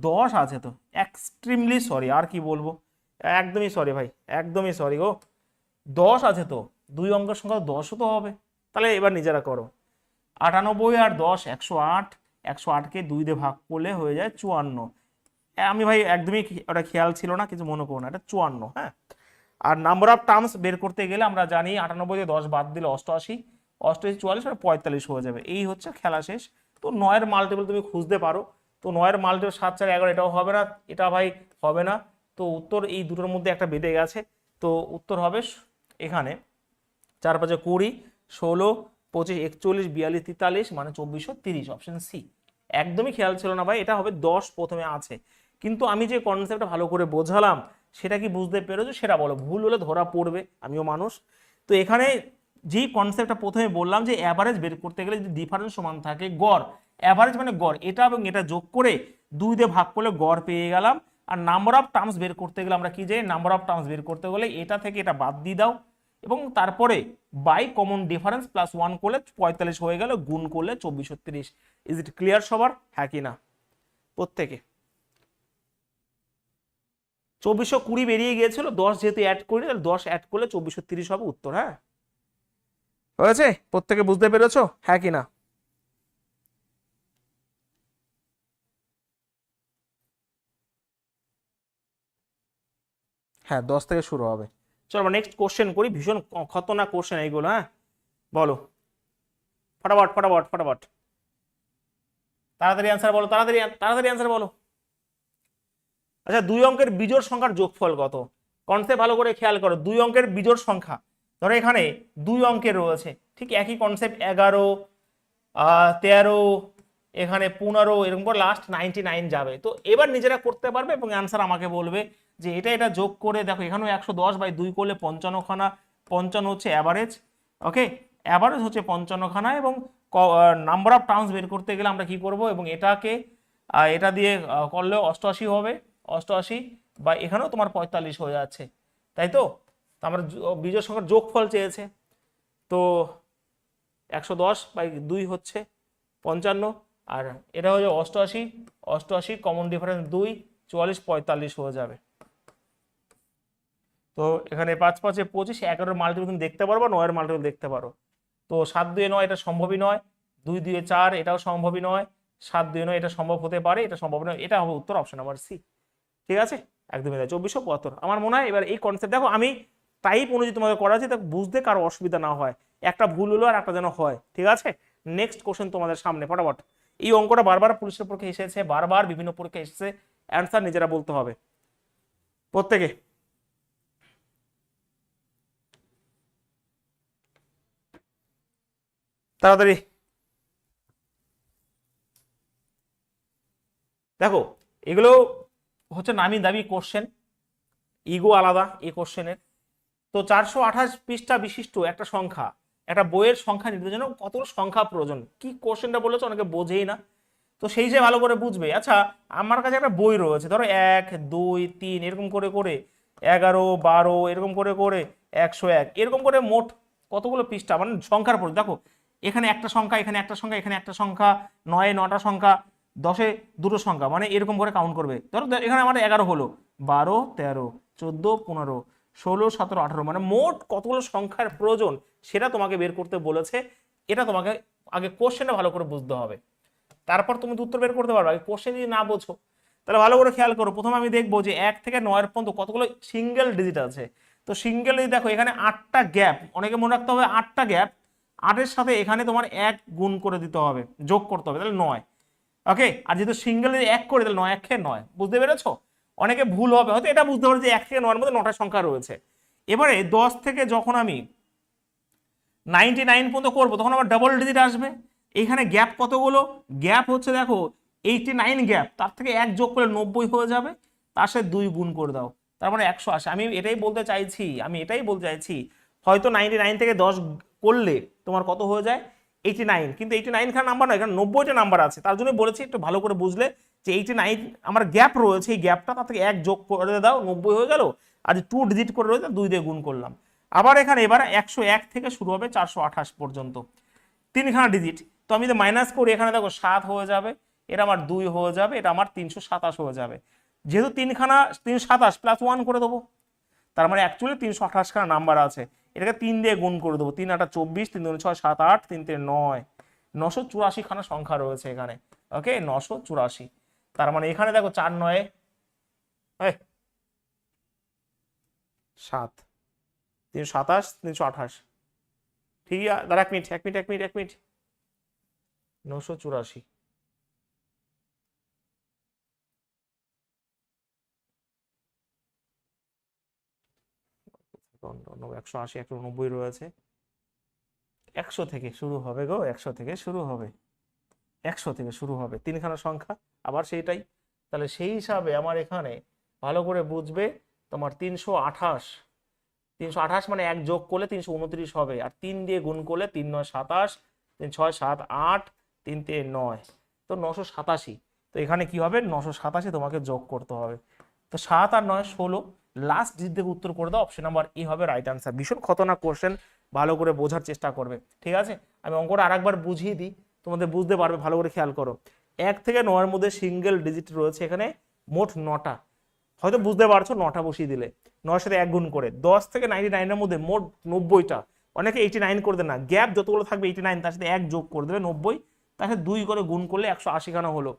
10 আছে তো, এক্সট্রিমলি সরি, আর কি বলবো। একদমই সরি ভাই, একদমই সরি গো। 10 আছে তো, 2 অঙ্কের সংখ্যা 10ও তো হবে। তাহলে এবার নিজেরা করো। 98 আর 10 108, 108কে 2 দিয়ে ভাগ করলে হয়ে যায় 54। আমি ভাই একদমই ওটা খেয়াল ছিল না, কিছু মনে করো না, এটা 54। হ্যাঁ, আর নাম্বার অফ টার্মস বের করতে গেলে আমরা জানি 98 10 বাদ দিলে 88, 88 44 আর 45 হয়ে যাবে। এই হচ্ছে খেলা শেষ। তো 9-এর মাল্টিপল তুমি খুঁজতে পারো। তো 9-এর মাল্টিপল 7 4 11, এটাও হবে না, এটা ভাই হবে না। তো উত্তর এই দুটোর মধ্যে একটা বেঁধে গেছে। তো উত্তর হবে এখানে 4 5 20 16 25 41 42 43, মানে 2430, অপশন সি। একদমই খেয়াল ছিল না ভাই, এটা হবে 10 প্রথমে আছে। কিন্তু আমি যে কনসেপ্টটা ভালো করে বোঝালাম সেটা কি বুঝতে পেরেছো সেটা বলো, ভুল হলে ধরা পড়বে, আমিও মানুষ। তো এখানে যেই কনসেপ্টটা প্রথমে বললাম যে অ্যাভারেজ বের করতে গেলে যদি ডিফারেন্স সমান থাকে, গড়, অ্যাভারেজ মানে গড়, এটা এবং এটা যোগ করে 2 দিয়ে ভাগ করলে গড় পেয়ে গেলাম। আর নাম্বার অফ টার্মস বের করতে গেলে আমরা কি জানি, নাম্বার অফ টার্মস বের করতে গেলে এটা থেকে এটা বাদ দিয়ে দাও এবং তারপরে বাই কমন ডিফারেন্স প্লাস 1 করলে 45 হয়ে গেল, গুণ করলে 2430। ইজ ইট ক্লিয়ার সবার? হ্যাঁ কি না প্রত্যেকে? 2420 বেরিয়ে গিয়েছিল, 10 যেহেতু অ্যাড করি, তাহলে 10 অ্যাড করলে 2430 হবে উত্তর। হ্যাঁ, হয়েছে? প্রত্যেকে বুঝতে পেরেছো? হ্যাঁ কি না? হ্যাঁ, 10 থেকে শুরু হবে। চলো আমরা নেক্সট কোশ্চেন করি, ভীষণ খতরনাক কোশ্চেন এইগুলো। হ্যাঁ বলো, ফটাফট ফটাফট ফটাফট, তাড়াতাড়ি অ্যান্সার বলো, তাড়াতাড়ি তাড়াতাড়ি অ্যান্সার বলো। আচ্ছা, 2 অঙ্কের বিজোড় সংখ্যার যোগফল কত? কনসেপ্ট ভালো করে খেয়াল করো। 2 অঙ্কের বিজোড় সংখ্যা, ধরো এখানে 2 অঙ্কের রয়েছে, ঠিক একই কনসেপ্ট, 11 13, এখানে 15, এরকম করে লাস্ট 99 যাবে। তো এবার নিজেরা করতে পারবে এবং অ্যান্সার আমাকে বলবে যে এটা এটা যোগ করে দেখো, এখানেও 110/2 করলে 55 খানা, 55 হচ্ছে অ্যাভারেজ। ওকে, অ্যাভারেজ হচ্ছে 55 খানা। এবং নাম্বার অফ টার্মস বের করতে গেলে আমরা কি করব, এবং এটাকে এটা দিয়ে করলে 88 হবে, 88, বা এখানেও তোমার 45 হয়ে যাচ্ছে, তাই তো? তো আমরা বিজোড় সংখ্যার যোগফল চেয়েছে, তো 110/2 হচ্ছে 55, আর এটা হচ্ছে 88, 88 কমন ডিফারেন্স 2 44 45 হয়ে যাবে। তো এখানে 5 5 25, 11-এর মাল্টিপল তুমি দেখতে পারো বা 9-এর মাল্টিপল দেখতে পারো। তো 7 2 9, এটা সম্ভবই নয়। 2 2 4, এটাও সম্ভবই নয়। 7 2 নয়, এটা সম্ভব হতে পারে, এটা সম্ভব নয়, এটা হবে উত্তর অপশন নাম্বার সি। ঠিক আছে, একদমই তাই, 2475। আমার মনে হয় এবার এই কনসেপ্ট দেখো আমি টাইপ অনুযায়ী তোমাদের করা আছে, তা বুঝতে কারো অসুবিধা না হয়, একটা ভুল হলো আর একটা যেন হয়। ঠিক আছে, নেক্সট কোশ্চেন তোমাদের সামনে ফটাফট। এই অঙ্কটা বারবার পুলিশের পরীক্ষা এসেছে, বারবার বিভিন্ন পরীক্ষা এসেছে, অ্যান্সার নিজেরা বলতে হবে প্রত্যেকে। তাড়াতাড়ি দেখো, এগুলো হচ্ছে নামি দামি কোশ্চেন, ইগো আলাদা এই কোশ্চেনের। তো 428 পৃষ্ঠা বিশিষ্ট একটা সংখ্যা, একটা বইয়ের সংখ্যা নির্ণয়ের জন্য কতগুলো সংখ্যা প্রয়োজন, কি কোশ্চেনটা বলেছে অনেকে বোঝেই না, তো সেই যে ভালো করে বুঝবে। আচ্ছা, আমার কাছে একটা বই রয়েছে, ধরো 1 2 3 এরকম করে করে 11 12 এরকম করে করে 101 এরকম করে মোট কতগুলো পৃষ্ঠা, মানে সংখ্যার পর দেখো এখানে একটা সংখ্যা, এখানে একটা সংখ্যা, এখানে একটা সংখ্যা, 9 9টা সংখ্যা, 10 2টো সংখ্যা, মানে এরকম করে কাউন্ট করবে। ধরো এখানে আমার 11 হলো, 12 13 14 15 16 17 18, মানে মোট কতগুলো সংখ্যার প্রয়োজন সেটা তোমাকে বের করতে বলেছে। এটা তোমাকে আগে কোশ্চেনটা ভালো করে বুঝতে হবে, তারপর তুমি উত্তর বের করতে পারবে। কোশ্চেন যদি না বোঝো তাহলে ভালো করে খেয়াল করো। প্রথমে আমি দেখবো যে 1 থেকে 9 পর্যন্ত কতগুলো সিঙ্গেল ডিজিট আছে। তো সিঙ্গেল যদি দেখো এখানে 8টা গ্যাপ, অনেকে মনে রাখতে হবে 8টা গ্যাপ, 8-এর সাথে এখানে তোমার 1 গুণ করে দিতে হবে, যোগ করতে হবে, তাহলে 9। ওকে, আর যেহেতু সিঙ্গেল যদি 1 করে, তাহলে 9 1 9। বুঝতে পেরেছো? অনেকে ভুল হবে, হয়তো এটা বুঝতে পারে যে 1 থেকে 9 এর মধ্যে 9টা সংখ্যা রয়েছে। এবারে 10 থেকে যখন আমি 99 পর্যন্ত করবো তখন আমার ডাবল ডিজিট আসবে। এইখানে গ্যাপ কতগুলো, গ্যাপ হচ্ছে দেখো 89 গ্যাপ, তার থেকে 1 যোগ করলে 90 হয়ে যাবে, তার সাথে 2 গুণ করে দাও, তার মানে 180। আমি এটাই বলতে চাইছি, হয়তো 99 থেকে 10 করলে তোমার কত হয়ে যায় 89, কিন্তু 89 খানা নাম্বার নয়, এখানে 90টা নাম্বার আছে, তার জন্য বলেছি একটু ভালো করে বুঝলে যে 89 আমার গ্যাপ রয়েছে, এই গ্যাপটা তার থেকে 1 যোগ করে দাও, 90 হয়ে গেল, আর 2 ডিজিট করে রয়েছে 2 দিয়ে গুণ করলাম। আবার এখানে এবার 101 থেকে শুরু হবে 428 পর্যন্ত, 3খানা ডিজিট। তো আমি যদি মাইনাস করি, এখানে দেখো 7 হয়ে যাবে, এটা আমার 2 হয়ে যাবে, এটা আমার 327 হয়ে যাবে। যেহেতু 3খানা 327 প্লাস 1 করে দেবো, তার মানে অ্যাকচুয়ালি 328 খানা নাম্বার আছে, এটাকে 3 দিয়ে গুণ করে দেবো, 3 8 24, 3 2 6 7 8, 3 3 9, 984 খানা সংখ্যা রয়েছে এখানে। ওকে, 984। তার মানে এখানে দেখো 4 9 7, 327 328। ঠিক আছে দাঁড়া, এক মিনিট 984, দণ্ড 180 190 রয়েছে, 100 থেকে শুরু হবে গো, 100 থেকে শুরু হবে, 100 থেকে শুরু হবে, 3খানা সংখ্যা আবার সেইটাই। তাহলে সেই হিসাবে আমার এখানে ভালো করে বুঝবে, তোমার 328 মানে 1 যোগ করলে 329 হবে, আর 3 দিয়ে গুণ করলে 3 9 27, 3 6 7 8, 3 3 9, তো 987। তো এখানে কি হবে 987 তোমাকে যোগ করতে হবে। তো 7 আর 9 16, লাস্ট ডিজিট থেকে উত্তর করে দাও, অপশন নাম্বার এ হবে রাইট আনসার। ভীষণ খতরনাক কোশ্চেন, ভালো করে বোঝার চেষ্টা করবে। ঠিক আছে, আমি অঙ্কটা আরেকবার বুঝিয়ে দিই, তোমাদের বুঝতে পারবে, ভালো করে খেয়াল করো। 1 থেকে 9 এর মধ্যে সিঙ্গেল ডিজিট রয়েছে এখানে মোট 9টা, হয়তো বুঝতে পারছো, 9টা বসিয়ে দিলে 9 সাথে 1 গুণ করে। 10 থেকে 99 এর মধ্যে মোট 90টা, অনেকে 89 করে দেন না, গ্যাপ যতগুলো থাকবে 89 তার সাথে 1 যোগ করে দেবে 90, তার সাথে 2 করে গুণ করলে 180 খানা হলো।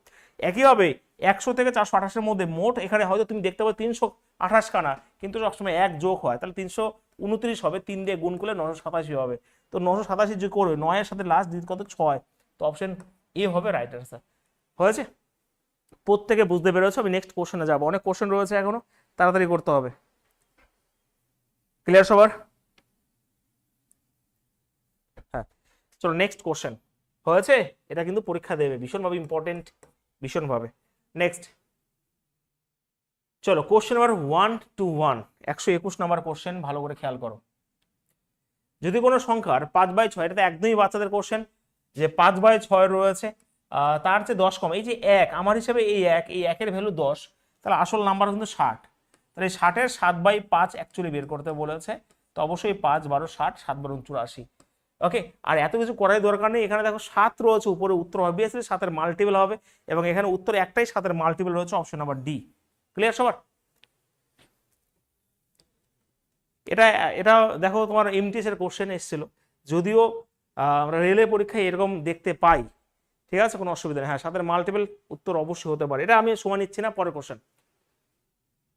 একইভাবে 100 থেকে 428 এর মধ্যে মোট, এখানে হয়তো তুমি দেখতে পাবে 328 খানা, কিন্তু সবসময় 1 যোগ হয়, তাহলে 329 হবে, 3 দিয়ে গুণ করলে 987 হবে। তো 987 যে করবে, 9 এর সাথে লাস্ট ডিজিট কত 6, তো অপশন এ হবে রাইট অ্যান্সার। হয়েছে? প্রত্যেকে বুঝতে পেরেছো? আমি নেক্সট কোশ্চেনে যাবো, অনেক কোশ্চেন রয়েছে এখনো, তাড়াতাড়ি করতে হবে। ক্লিয়ার সবার? হ্যাঁ, চলো নেক্সট কোশ্চেন। হয়েছে? এটা কিন্তু পরীক্ষা দেবে, ভীষণভাবে ইম্পর্টেন্ট, ভীষণভাবে। নেক্সট চলো কোশ্চেন নাম্বার 121, 121 নাম্বার কোশ্চেন, ভালো করে খেয়াল করো। যদি কোনো সংখ্যার 5/6, এটা তো একদমই বাচ্চাদের কোশ্চেন, যে 5/6 রয়েছে, তার চেয়ে 10 কম, এই যে 1, আমার হিসাবে এই 1-এর ভ্যালু 10, তাহলে আসল নাম্বার কিন্তু 60, তাহলে এই 60-এর 7/5 অ্যাকচুয়ালি বের করতে বলেছে। তো অবশ্যই 5 12 60, 7 12 84। ওকে, আর এত কিছু করার দরকার নেই, এখানে দেখো 7 রয়েছে উপরে, উত্তর অবভিয়াসলি 7-এর মাল্টিপল হবে, এবং এখানে উত্তর একটাই 7-এর মাল্টিপল রয়েছে, অপশন নাম্বার ডি। ক্লিয়ার সবার? এটা এটা দেখো তোমার এমটিএস এর কোশ্চেন এসেছিল, যদিও আমরা রেলওয়ে পরীক্ষায় এরকম দেখতে পাই, ঠিক আছে, কোনো অসুবিধা নেই। হ্যাঁ, সাথে মাল্টিপল উত্তর অবশ্যই হতে পারে, এটা আমি সময় নিচ্ছি না, পরের কোশ্চেন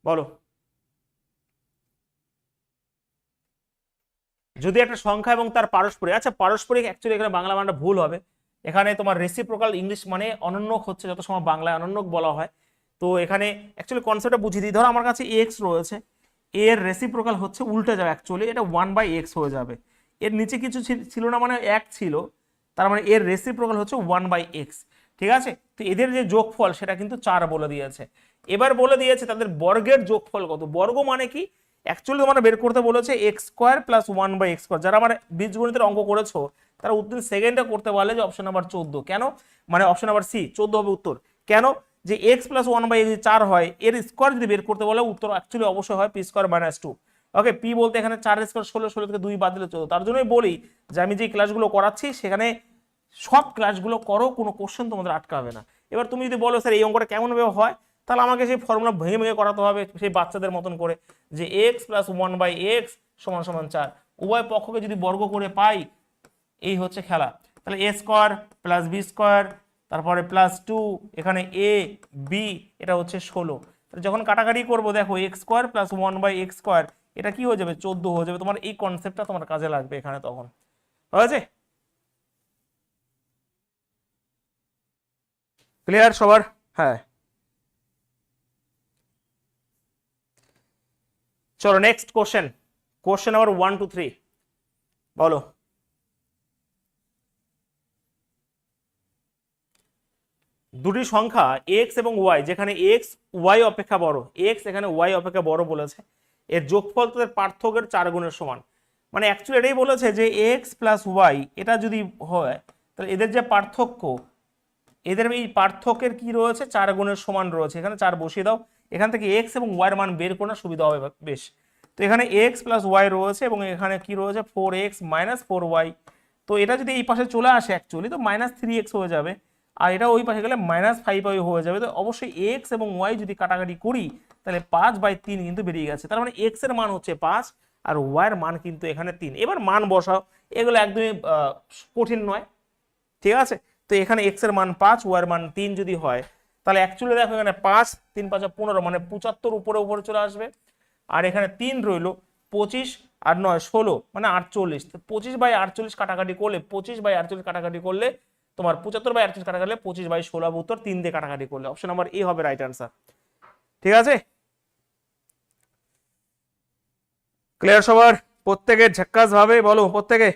বলো। যদি একটা সংখ্যা এবং তার পারস্পরিক, আচ্ছা পারস্পরিক অ্যাকচুয়ালি এখানে বাংলা মানটা ভুল হবে, এখানে তোমার রেসিপ্রোকাল, ইংলিশ মানে অনন্যক হচ্ছে, যত সময় বাংলায় অনন্যক বলা হয়। তো এখানে অ্যাকচুয়ালি কনসেপ্টটা বুঝিয়ে দিই। ধরো আমার কাছে এক্স রয়েছে, এর রেসিপ্রোকাল হচ্ছে উল্টে যাবে, অ্যাকচুয়ালি এটা 1/x হয়ে যাবে। এর নিচে কিছু ছিল না, মানে এক ছিল, তার মানে এর রেসিপ্রোকাল হচ্ছে 1/x। ঠিক আছে, তো এদের যে যোগফল সেটা কিন্তু 4 বলে দিয়েছে। এবার বলে দিয়েছে তাদের বর্গের যোগফল কত। বর্গ মানে কি, অ্যাকচুয়ালি তোমরা বের করতে বলেছে x square plus 1/x square. যারা আমার বীজগণিতের অঙ্ক করেছো তারা উত্তর সেকেন্ডে করতে পারলে যে অপশন নাম্বার 14, কেন মানে অপশন নাম্বার সি 14 হবে উত্তর। কেন, যে এক্স প্লাস 1/x যদি 4 হয়, এর স্কোয়ার যদি বের করতে বলে উত্তর অ্যাকচুয়ালি অবশ্যই হয় পি স্কোয়ার মাইনাস 2। ওকে, পি বলতে এখানে 4 স্কোয়ার 16, 16 থেকে 2 বাদ দিলে 14। তার জন্যই বলি যে আমি যে ক্লাসগুলো করাচ্ছি সেখানে সব ক্লাসগুলো করো, কোনো কোশ্চেন তোমাদের আটকাবে না। এবার তুমি যদি বলো স্যার এই অঙ্কটা কেমন ভাবে হয়, তাহলে আমাকে সেই ফর্মুলা ভেঙে ভেঙে করাতে হবে সেই বাচ্চাদের মতন করে, যে এক্স প্লাস 1/x সমান সমান 4, উভয় পক্ষকে যদি বর্গ করে পাই, এই হচ্ছে খেলা। তাহলে এ স্কোয়ার প্লাস বি স্কোয়ার, তারপরে প্লাস 2, এখানে এ বি, এটা হচ্ছে 16। তাহলে যখন কাটাকাটি করবো দেখো x square plus 1/x square, এটা কি হয়ে যাবে 14 হয়ে যাবে। তোমার এই কনসেপ্টটা তোমার কাজে লাগবে এখানে তখন, হয়েছে? ক্লিয়ার সবার? হ্যাঁ, চলো নেক্সট কোশ্চেন, কোশ্চেন নাম্বার 1 2 3 বলো। দুটি সংখ্যা এক্স এবং ওয়াই, যেখানে এক্স ওয়াই অপেক্ষা বড়, এক্স এখানে ওয়াই অপেক্ষা বড় বলেছে, এর যোগফল তাদের পার্থক্যের 4 গুণের সমান। মানে অ্যাকচুয়ালি এটাই বলেছে যে এক্স প্লাস ওয়াই এটা যদি হয়, তাহলে এদের যে পার্থক্য, এদের এই পার্থক্যের কি রয়েছে 4 গুণের সমান রয়েছে। এখানে 4 বসিয়ে দাও, এখান থেকে এক্স এবং ওয়াই এর মান বের করার সুবিধা হবে বেশ। তো এখানে এক্স প্লাস ওয়াই রয়েছে এবং এখানে কি রয়েছে 4x মাইনাস 4y। তো এটা যদি এই পাশে চলে আসে অ্যাকচুয়ালি তো -3x হয়ে যাবে, আর এটা ওই পাশে গেলে -5y হয়ে যাবে। তো অবশ্যই এক্স এবং ওয়াই যদি কাটাকাটি করি তাহলে 5/3 কিন্তু বেরিয়ে গেছে। তার মানে এক্স এর মান হচ্ছে 5 আর ওয়াই এর মান কিন্তু এখানে 3। এবার মান বসাও, এগুলো একদমই কঠিন নয়, ঠিক আছে। তো এখানে এক্স এর মান 5, ওয়াই এর মান 3 যদি হয়, তাহলে অ্যাকচুয়ালি দেখো এখানে 5 3 5 15 মানে 75 উপরে উপরে চলে আসবে। আর এখানে 3 রইলো, 25 আর 9 16 মানে 48। 25/48 কাটাকাটি করলে, 25/48 কাটাকাটি করলে তোমার 75/48 কাটাকাটি করলে 25/16 উত্তর, 3 দিয়ে কাটাকাটি করলে অপশন নাম্বার এ হবে রাইট আনসার। ঠিক আছে, ক্লিয়ার সবার? প্রত্যেকের ঝাক্কাস ভাবে বলো প্রত্যেকে।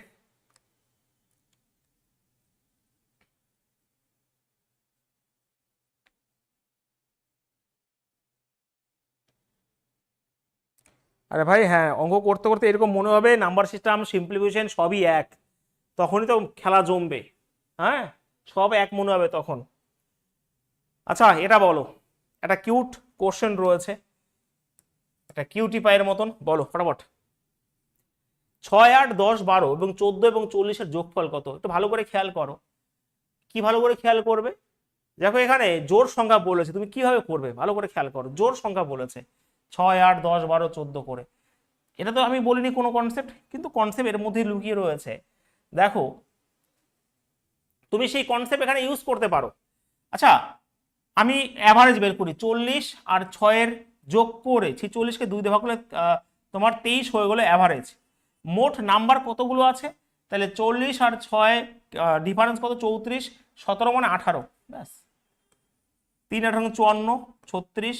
আরে ভাই হ্যাঁ, অঙ্ক করতে করতে এরকম মনে হবে নাম্বার সিস্টেম সিম্পলিফিকেশন সবই এক, তখনই তো খেলা জমবে। হ্যাঁ, সব এক মনে হবে তখন। আচ্ছা এটা বলো, একটা কিউট কোশ্চেন রয়েছে, একটা কিউটি পায়ের মতন, বলো ফটাফট। 6 8 10 12 এবং 14 এবং 40-এর যোগফল কত? একটু ভালো করে খেয়াল করো। কি ভালো করে খেয়াল করবে? দেখো এখানে জোড় সংখ্যা বলেছে, তুমি কিভাবে করবে ভালো করে খেয়াল করো। জোড় সংখ্যা বলেছে 6 8 10 12 14 করে, এটা তো আমি বলিনি কোনো কনসেপ্ট, কিন্তু কনসেপ্ট এর মধ্যেই লুকিয়ে রয়েছে। দেখো তুমি সেই কনসেপ্ট এখানে ইউজ করতে পারো। আচ্ছা আমি অ্যাভারেজ বের করি, 40 আর 6-এর যোগ করে 46-কে 2 দিয়ে ভাগ করলে তোমার 23 হয়ে গেলো অ্যাভারেজ। মোট নাম্বার কতগুলো আছে? তাহলে 40 আর 6 ডিফারেন্স কত? 34, 17 মানে 18, ব্যাস। 3 18 54, 36,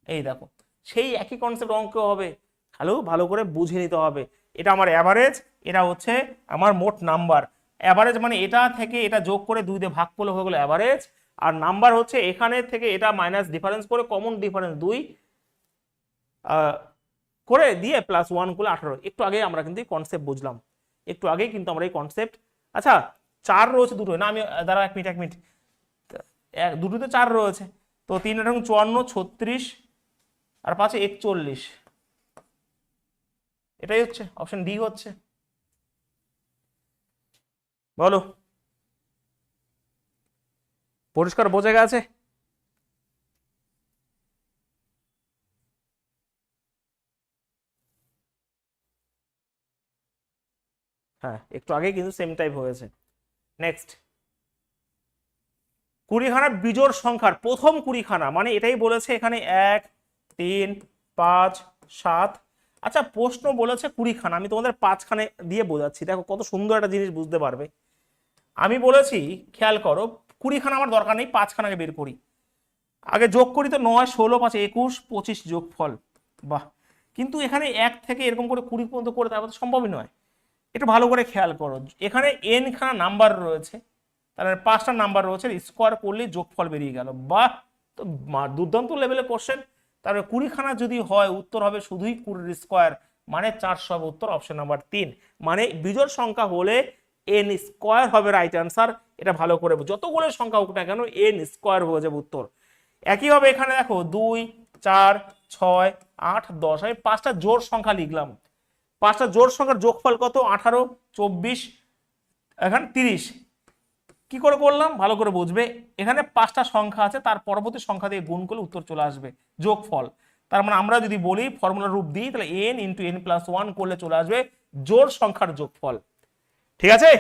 এই দেখো সেই একই কনসেপ্ট অঙ্ক হবে, ভালো ভালো করে বুঝে নিতে হবে। এটা আমার অ্যাভারেজ, এটা হচ্ছে আমার মোট নাম্বার। অ্যাভারেজ মানে এটা থেকে এটা যোগ করে 2 দিয়ে ভাগ করলে হয়ে গেলো অ্যাভারেজ, আর নাম্বার হচ্ছে এখানে থেকে এটা মাইনাস ডিফারেন্স করে কমন ডিফারেন্স 2 করে দিয়ে +1 করলে 18। একটু আগে আমরা কিন্তু এই কনসেপ্ট বুঝলাম, একটু আগেই কিন্তু আমরা এই কনসেপ্ট। আচ্ছা 4 রয়েছে দুটো না, আমি দাঁড়া এক মিনিট এক মিনিট, দুটোতে 4 রয়েছে, তো 3 18 54, 36 আর 5 41, এটাই হচ্ছে অপশন ডি হচ্ছে। বলো পরিষ্কার বোঝা গেছে? হ্যাঁ একটু আগে কিন্তু সেম টাইপ হয়েছে। নেক্সট, কুড়িখানা বিজোড় সংখ্যার প্রথম কুড়িখানা, মানে এটাই বলেছে এখানে 1 3 5 7। আচ্ছা প্রশ্ন বলেছে কুড়িখানা, আমি তোমাদের 5খানে দিয়ে বোঝাচ্ছি, দেখো কত সুন্দর একটা জিনিস বুঝতে পারবে। আমি বলেছি খেয়াল করো, কুড়িখানা আমার দরকার নেই, 5খানাকে বের করি। আগে যোগ করি তো 9 16 5 21 25 যোগফল। বাহ, কিন্তু এখানে 1 থেকে এরকম করে 20 পর্যন্ত করে তারপর তো সম্ভবই নয়। একটু ভালো করে খেয়াল করো, এখানে n খানা নাম্বার রয়েছে, তাহলে 5টা নাম্বার রয়েছে, স্কোয়ার করলে যোগফল বেরিয়ে গেল। বাহ, তো দুর্দান্ত লেভেলের কোশ্চেন। তারপরে 20খানা যদি হয় উত্তর হবে শুধুই 20 স্কোয়ার, মানে 400 হবে উত্তর, অপশন নাম্বার 3। মানে বিজোড় সংখ্যা হলে n স্কোয়ার হবে রাইট আনসার। এটা ভালো করে যতগুলো সংখ্যা হোক না কেন n স্কোয়ার হয়ে যাবে উত্তর। একইভাবে এখানে দেখো 2 4 6 8 10, আমি 5টা জোড় সংখ্যা লিখলাম। 5টা জোড় সংখ্যার যোগফল কত? 18 24 এখানে 30। কি করে করলাম ভালো করে বুঝবে, এখানে 5টা সংখ্যা আছে, তার পরবর্তী সংখ্যা দিয়ে গুণ করলে উত্তর চলে আসবে যোগফল। তার মানে আমরা যদি বলি ফর্মুলা রূপ দিই, তাহলে n × n+1 করলে চলে আসবে জোড় সংখ্যার যোগফল। ঠিক আছে,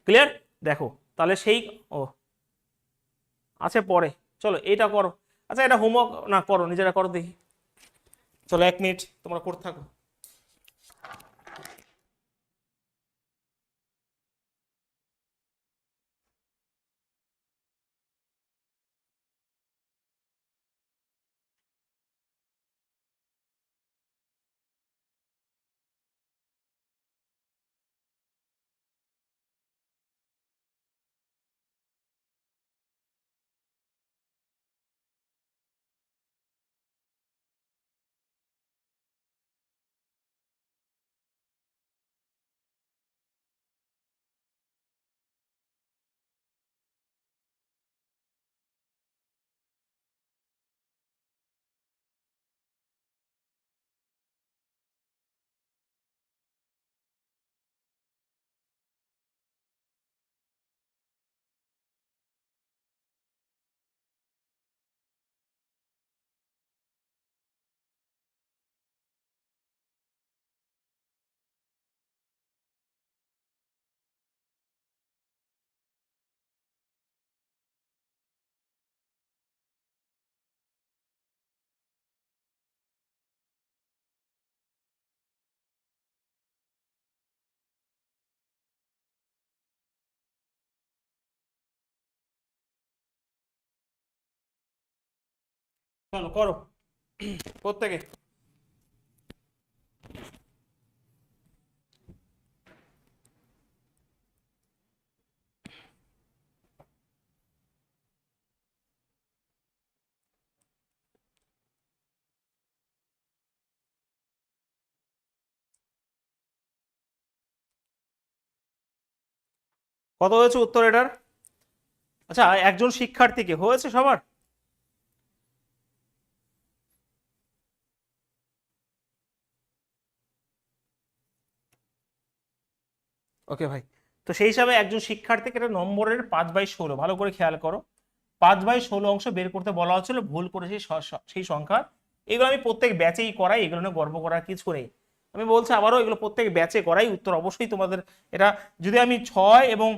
ক্লিয়ার? দেখো তাহলে সেই ও আছে পরে, চলো এটা করো। আচ্ছা এটা হোমওয়ার্ক না করো, নিজেরা করো দেখি। চলো 1 মিনিট তোমরা করতে থাকো। চলো করো প্রত্যেকে। কত হয়েছে উত্তর এটার? আচ্ছা একজন শিক্ষার্থীকে হয়েছে সবার? ওকে ভাই, তো সেই হিসাবে একজন শিক্ষার্থীকে একটা নম্বরের 5/16, ভালো করে খেয়াল করো, 5/16 অংশ বের করতে বলা হচ্ছিল, ভুল করে সেই সংখ্যা। এগুলো আমি প্রত্যেক ব্যাচেই করাই, এগুলো নিয়ে গর্ব করার কিছু নেই। আমি বলছি আবারও, এগুলো প্রত্যেক ব্যাচে করাই, উত্তর অবশ্যই তোমাদের এটা। যদি আমি 6 এবং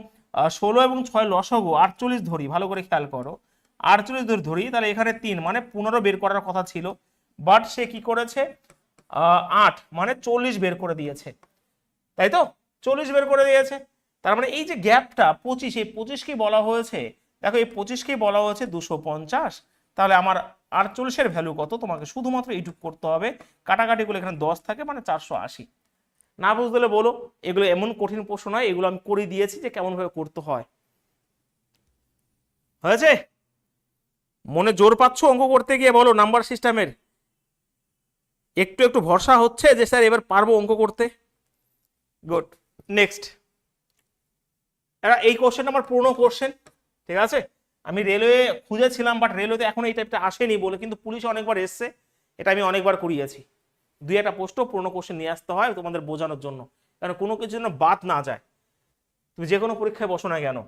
16 এবং 6 লসাগু 48 ধরি, ভালো করে খেয়াল করো, 48 ধরি, তাহলে এখানে 3 মানে 15 বের করার কথা ছিল, বাট সে কি করেছে 8 মানে 40 বের করে দিয়েছে, তাই তো? 40 বের করে দিয়েছে। তার মানে এই যে গ্যাপটা 25, এই 25কেই বলা হয়েছে, দেখো এই 25কেই বলা হয়েছে 250। তাহলে আমার 48-এর ভ্যালু কত, তোমাকে শুধুমাত্র এইটুকু করতে হবে, কাটাকাটিগুলো এখানে 10 থাকে, মানে 480। না বুঝলে বলো, এগুলো এমন কঠিন প্রশ্ন নয়, এগুলো আমি করে দিয়েছি যে কেমন ভাবে করতে হয়। হয়েছে? মনে জোর পাচ্ছ অঙ্ক করতে গিয়ে? বলো নাম্বার সিস্টেমের একটু একটু ভরসা হচ্ছে যে স্যার এবার পারবো অঙ্ক করতে? গুড। নেক্সট, এই কোশ্চেন আমার পুরনো কোশ্চেন, ঠিক আছে? আমি রেলওয়ে খুঁজেছিলাম, বাট রেলওয়েতে এখন এই টাইপটা আসেনি বলে, কিন্তু পুলিশে অনেকবার এসছে, এটা আমি অনেকবার করিয়েছি। 2-1টা পোস্টও পুরনো কোশ্চেন নিয়ে আসতে হয় তোমাদের বোঝানোর জন্য, কারণ কোনো কিছু যেন বাদ না যায়, তুমি যে কোনো পরীক্ষায় বসো না কেন।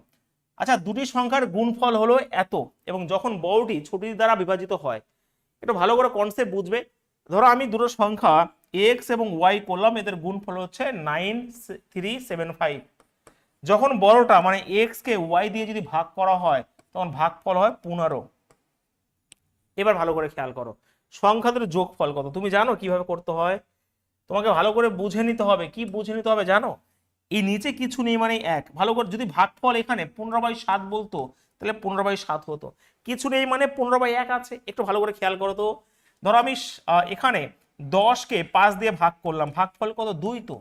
আচ্ছা, দুটি সংখ্যার গুণফল হলো এত, এবং যখন বড়টি ছোটটির দ্বারা বিভাজিত হয়, একটু ভালো করে কনসেপ্ট বুঝবে। ধরো আমি দুটো সংখ্যা এক্স এবং ওয়াই করলাম, এদের গুণফল হচ্ছে 9375। যখন বড়টা মানে এক্স কে ওয়াই দিয়ে যদি ভাগ করা হয় তখন ভাগফল হয় 15। এবার ভালো করে খেয়াল করো, সংখ্যাদের যোগফল কত তুমি জানো কিভাবে করতে হয়? তোমাকে ভালো করে বুঝে নিতে হবে। কি বুঝে নিতে হবে জানো? এই নিচে কিছু নেই মানে এক, ভালো করে যদি ভাগফল এখানে 15/7 বলতো তাহলে 15/7 হতো। কিছু নেই মানে 15/1 আছে। একটু ভালো করে খেয়াল করো তো। ধরো আমি এখানে 10কে 5 দিয়ে ভাগ করলাম, ভাগফল কত? 2 তো,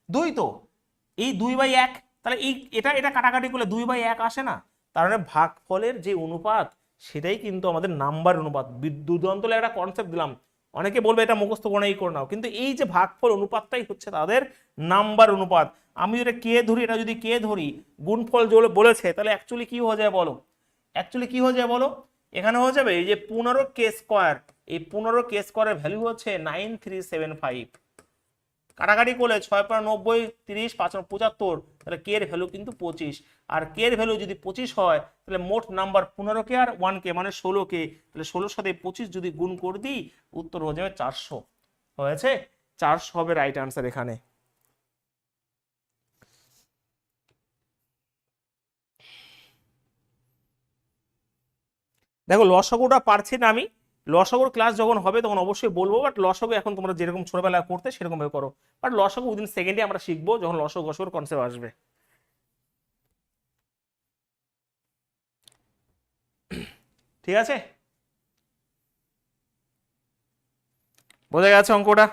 2 তো, এই 2/1, তাহলে এই এটা এটা কাটাকাটি করলে 2/1 আসে না? তার মানে ভাগফলের যে অনুপাত সেটাই কিন্তু আমাদের নাম্বার অনুপাত। দুর্দান্ত একটা কনসেপ্ট দিলাম, অনেকে বলবে এটা মুখস্থ করে এই করে নাও, কিন্তু এই যে ভাগফল অনুপাতটাই হচ্ছে তাদের নাম্বার অনুপাত। আমি যদি কে ধরি, এটা যদি কে ধরি, গুণফল বলেছে, তাহলে অ্যাকচুয়ালি কি হয়ে যায় বলো? অ্যাকচুয়ালি কি হয়ে যায় বলো? এখানে হয়ে যাবে এই যে 15k², এই 15k² ভ্যালু হচ্ছে 9375। কাটাকাটি করলে 6×90 30 5×75, তাহলে কে এর ভ্যালু কিন্তু 25। আর কে এর ভ্যালু যদি 25 হয় তাহলে মোট নাম্বার 15k আর 1k মানে 16k, তাহলে 16 সাথে 25 যদি গুণ করে দিই উত্তর হয়ে যাবে 400। হয়েছে? 400 হবে রাইট আনসার এখানে। দেখো লসাগুটা পারছি না আমি, লসাগুর ক্লাস যখন হবে তখন অবশ্যই বলবো, বাট লসাগু এখন তোমরা যেরকম ছোটবেলায় করতে সেরকম ভাবে করো। বাট লসাগু উইদিন সেকেন্ডে আমরা শিখবো যখন লসাগু গসাগুর কনসেপ্ট আসবে। ঠিক আছে, বোঝা গেছে অঙ্কটা?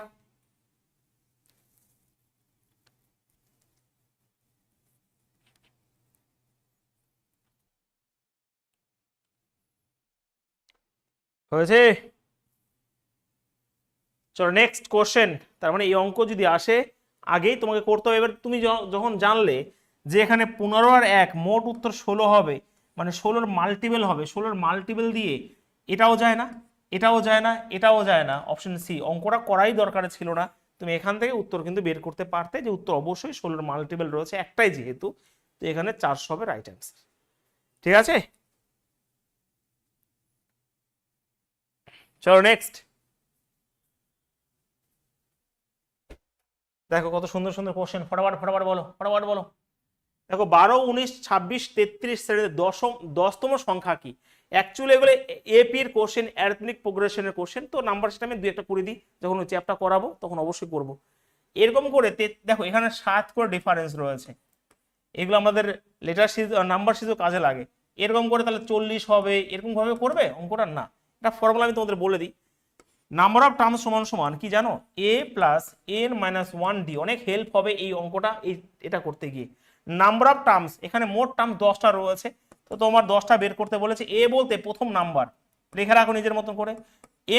হয়েছে? চলো নেক্সট কোশ্চেন। তার মানে এই অঙ্ক যদি আসে আগেই তোমাকে করতে হবে। এবার তুমি যখন জানলে যে এখানে 15 আর 1 মোট উত্তর 16 হবে, মানে 16-র মাল্টিপল হবে, 16-র মাল্টিপল দিয়ে এটাও যায় না, এটাও যায় না, এটাও যায় না, অপশন সি। অঙ্কটা করাই দরকার ছিল না, তুমি এখান থেকে উত্তর কিন্তু বের করতে পারতে যে উত্তর অবশ্যই 16-র মাল্টিপল রয়েছে একটাই যেহেতু, তো এখানে 400 হবে রাইট অ্যান্সার। ঠিক আছে, চলো নেক্সট। দেখো কত সুন্দর সুন্দর কোশ্চেন, ফটাফট ফটাফট বলো, ফটাফট বলো। দেখো 12 19 26 33 শ্রেণীতে 10তম সংখ্যা কি? অ্যাকচুয়ালি এগুলো এপির কোশ্চেন, অ্যারিথমেটিক প্রোগ্রেশনের কোশ্চেন, তো নাম্বার সিস্টেমে দুই একটা করে দিই, যখন ওই চ্যাপ্টার করাবো তখন অবশ্যই করব। এরকম করে দেখো এখানে 7 করে ডিফারেন্স রয়েছে, এগুলো আমাদের লেটার সিরিজ নাম্বার সিরিজও কাজে লাগে। এরকম করে তাহলে 40 হবে, এরকম ভাবে করবে অঙ্কটা না। এটা ফর্মুলা আমি তোমাদের বলে দিই। নাম্বার অফ টার্মস সমান সমান কি জানো? a plus n minus 1d। অনেক হেল্প হবে এই অঙ্কটা এটা করতে গিয়ে। নাম্বার অফ টার্মস, এখানে মোট টার্ম 10টা রয়েছে, তো তোমার 10টা বের করতে বলেছে। a বলতে প্রথম নাম্বার, লিখে রাখো নিজের মতন করে।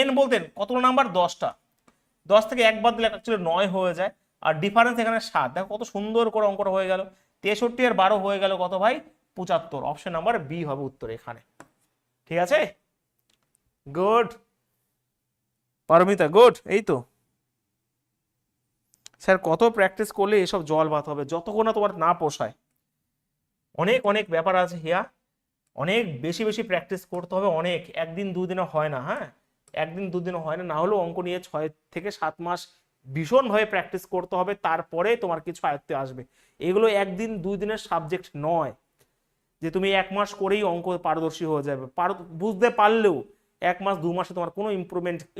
n বলতে কতগুলো নাম্বার? 10টা। 10 থেকে এক বাদ দিলে অ্যাকচুয়ালি 9 হয়ে যায়। আর ডিফারেন্স এখানে 7। দেখো কত সুন্দর করে অঙ্কটা হয়ে গেল। 63 আর 12 হয়ে গেল কত ভাই? 75। অপশন নাম্বার বি হবে উত্তর এখানে। ঠিক আছে, গুড পারমিতা, গুড। এই তো স্যার, কত প্র্যাকটিস করলে এসব জল ভাত হবে, যতক্ষণ না তোমার না পোষায়। অনেক অনেক ব্যাপার আছে হিয়া, অনেক বেশি বেশি প্র্যাকটিস করতে হবে, অনেক। একদিন দুদিনে হয় না, হ্যাঁ, একদিন দুদিনে হয় না। না হলেও অঙ্ক নিয়ে 6 থেকে 7 মাস ভীষণভাবে প্র্যাকটিস করতে হবে, তারপরে তোমার কিছু আয়ত্তে আসবে। এগুলো একদিন দুই দিনের সাবজেক্ট নয় যে তুমি 1 মাস করেই অঙ্ক পারদর্শী হয়ে যাবে। বুঝতে পারলেও 1 মাস 2 মাসে তোমার কোনো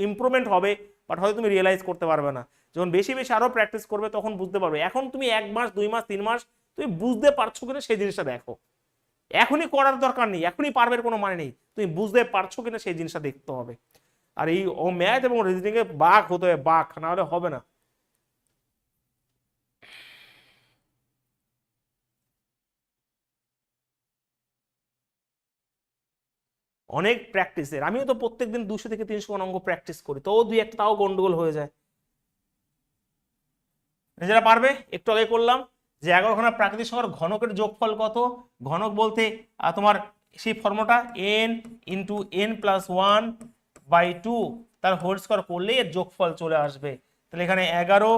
ইমপ্রুভমেন্ট হবে, বাট হয়তো তুমি রিয়েলাইজ করতে পারবে না। যখন বেশি বেশি আরো প্র্যাকটিস করবে তখন বুঝতে পারবে। এখন তুমি 1 মাস 2 মাস 3 মাস তুমি বুঝতে পারছো কিনা সেই জিনিসটা দেখো। এখনই করার দরকার নেই, এখনই পারবে কোনো মানে নেই, তুমি বুঝতে পারছো কিনা সেই জিনিসটা দেখতে হবে। আর এই ম্যাথ এবং রিজনিং এ বাক হতে হবে, বাক, না হলে হবে না। অনেক প্র্যাকটিসের, আমিও তো প্রত্যেকদিন 200 থেকে 300 অঙ্ক প্র্যাকটিস করি, তো দুই একটা তাও গন্ডগোল হয়ে যায়। যারা পারবে, একটু আগে করলাম যে 11খানা প্রাকৃতিক সংখ্যার ঘনকের যোগফল কত? ঘনক বলতে তোমার সেই ফর্মুলাটা n × n+1/2 তার হোল স্কয়ার করলেই এর যোগফল চলে আসবে। তাহলে এখানে 11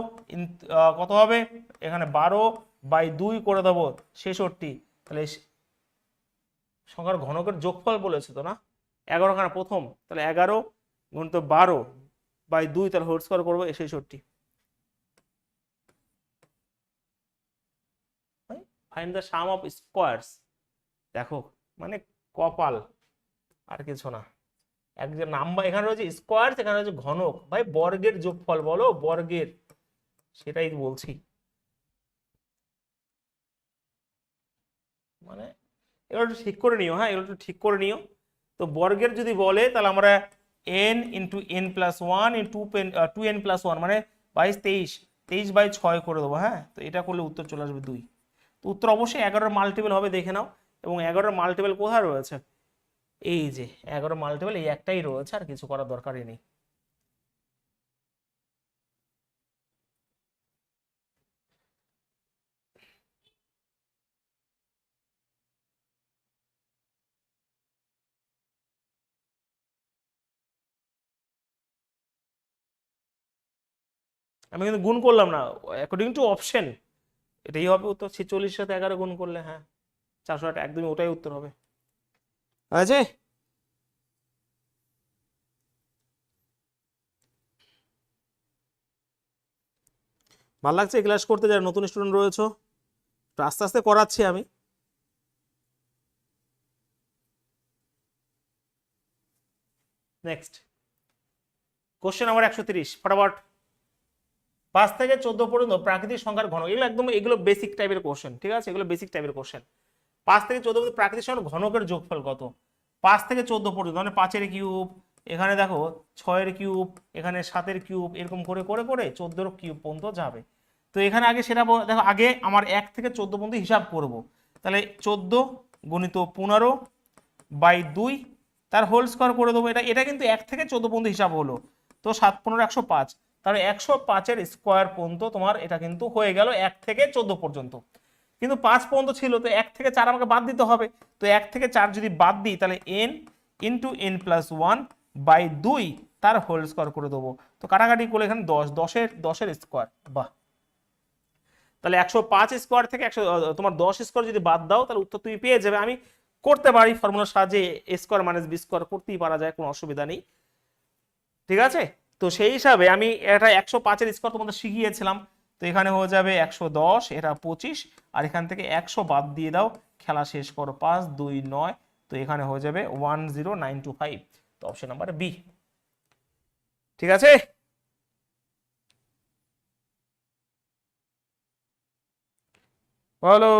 কত হবে? এখানে 12/2 করে দেবো 66। তাহলে সংখ্যার ঘনকের যোগফল বলেছে তো না, 11খানা প্রথম, তাহলে 11 × 12/2 তাহলে হোল স্কয়ার করবো 66। Find the some of squares. দেখো মানে কপাল, আর কিছু না। একজন নাম্বার এখানে রয়েছে স্কোয়ার, এখানে রয়েছে ঘনক, ভাই বর্গের যোগফল বলো, বর্গের, সেটাই বলছি। মানে এগুলো একটু ঠিক করে নিও, হ্যাঁ এগুলো একটু ঠিক করে নিও। তো বর্গের যদি বলে তাহলে আমরা n into n plus one into 2n+1 মানে 22 23, 23/6 করে দেবো। হ্যাঁ, তো এটা করলে উত্তর চলে আসবে 2। তো উত্তর অবশ্যই 11-এর মাল্টিপল হবে, দেখে নাও। এবং 11-এর মাল্টিপল কোথায় রয়েছে? এই যে 11 মাল্টিপল এই একটাই রয়েছে, আর কিছু করার দরকারই নেই। আমি কিন্তু গুণ করলাম না, অ্যাকর্ডিং টু অপশন এটাই হবে উত্তর। 46 সাথে 11 গুণ করলে হ্যাঁ 408, একদমই ওটাই উত্তর হবে। আছে। ভালো লাগছে ক্লাস করতে, যারা নতুন স্টুডেন্ট রয়েছে আস্তে আস্তে করাচ্ছি আমি। নেক্সট কোশ্চেন নাম্বার 130, ফটাফট। 5 থেকে 14 পর্যন্ত প্রাকৃতিক সংখ্যার ঘনক, এগুলো একদম এগুলো বেসিক টাইপের কোশ্চেন, ঠিক আছে, এগুলো বেসিক টাইপের কোশ্চেন। 5 থেকে 14 পর্যন্ত প্রাকৃতিক সংখ্যার ঘনকের যোগফল কত? 5 থেকে 14 পর্যন্ত মানে 5-এর কিউব, এখানে দেখো 6-এর কিউব, এখানে 7-এর কিউব, এরকম করে করে করে 14-এর কিউব পর্যন্ত যাবে। তো এখানে আগে সেটা দেখো, আগে আমার 1 থেকে 14 পর্যন্ত হিসাব করব। তাহলে 14 গুণিত 15/2 তার হোল স্কোয়ার করে দেবো। এটা এটা কিন্তু 1 থেকে 14 পর্যন্ত হিসাব হলো। তো 7 15 105, তাহলে 105-এর স্কোয়ার পর্যন্ত তোমার এটা কিন্তু হয়ে গেল 1 থেকে 14 পর্যন্ত। কিন্তু 5 পর্যন্ত ছিল, তো 1 থেকে 4 আমাকে বাদ দিতে হবে। তো 1 থেকে 4 যদি বাদ দিই তাহলে n ইন্টু n+1/2 তার হোল স্কোয়ার করে দেবো। তো কাটাকাটি করলে এখানে 10, 10-এর স্কোয়ার। বাহ, তাহলে 105 স্কোয়ার থেকে 100 তোমার 10 স্কোয়ার যদি বাদ দাও তাহলে উত্তর তুমি পেয়ে যাবে। আমি করতে পারি ফর্মুলার সাহায্যে, a square minus b square করতেই পারা যায়, কোনো অসুবিধা নেই, ঠিক আছে। তো সেই হিসাবে আমি এটা 105-এর স্কোয়ার তোমাদের শিখিয়েছিলাম। তো এখানে হয়ে যাবে 110, এটা 25, আর এখান থেকে 100 বাদ দিয়ে দাও, খেলা শেষ করো, 5 2 9, তো এখানে হয়ে যাবে 10925। তো অপশন নাম্বার বি, ঠিক আছে। বলো।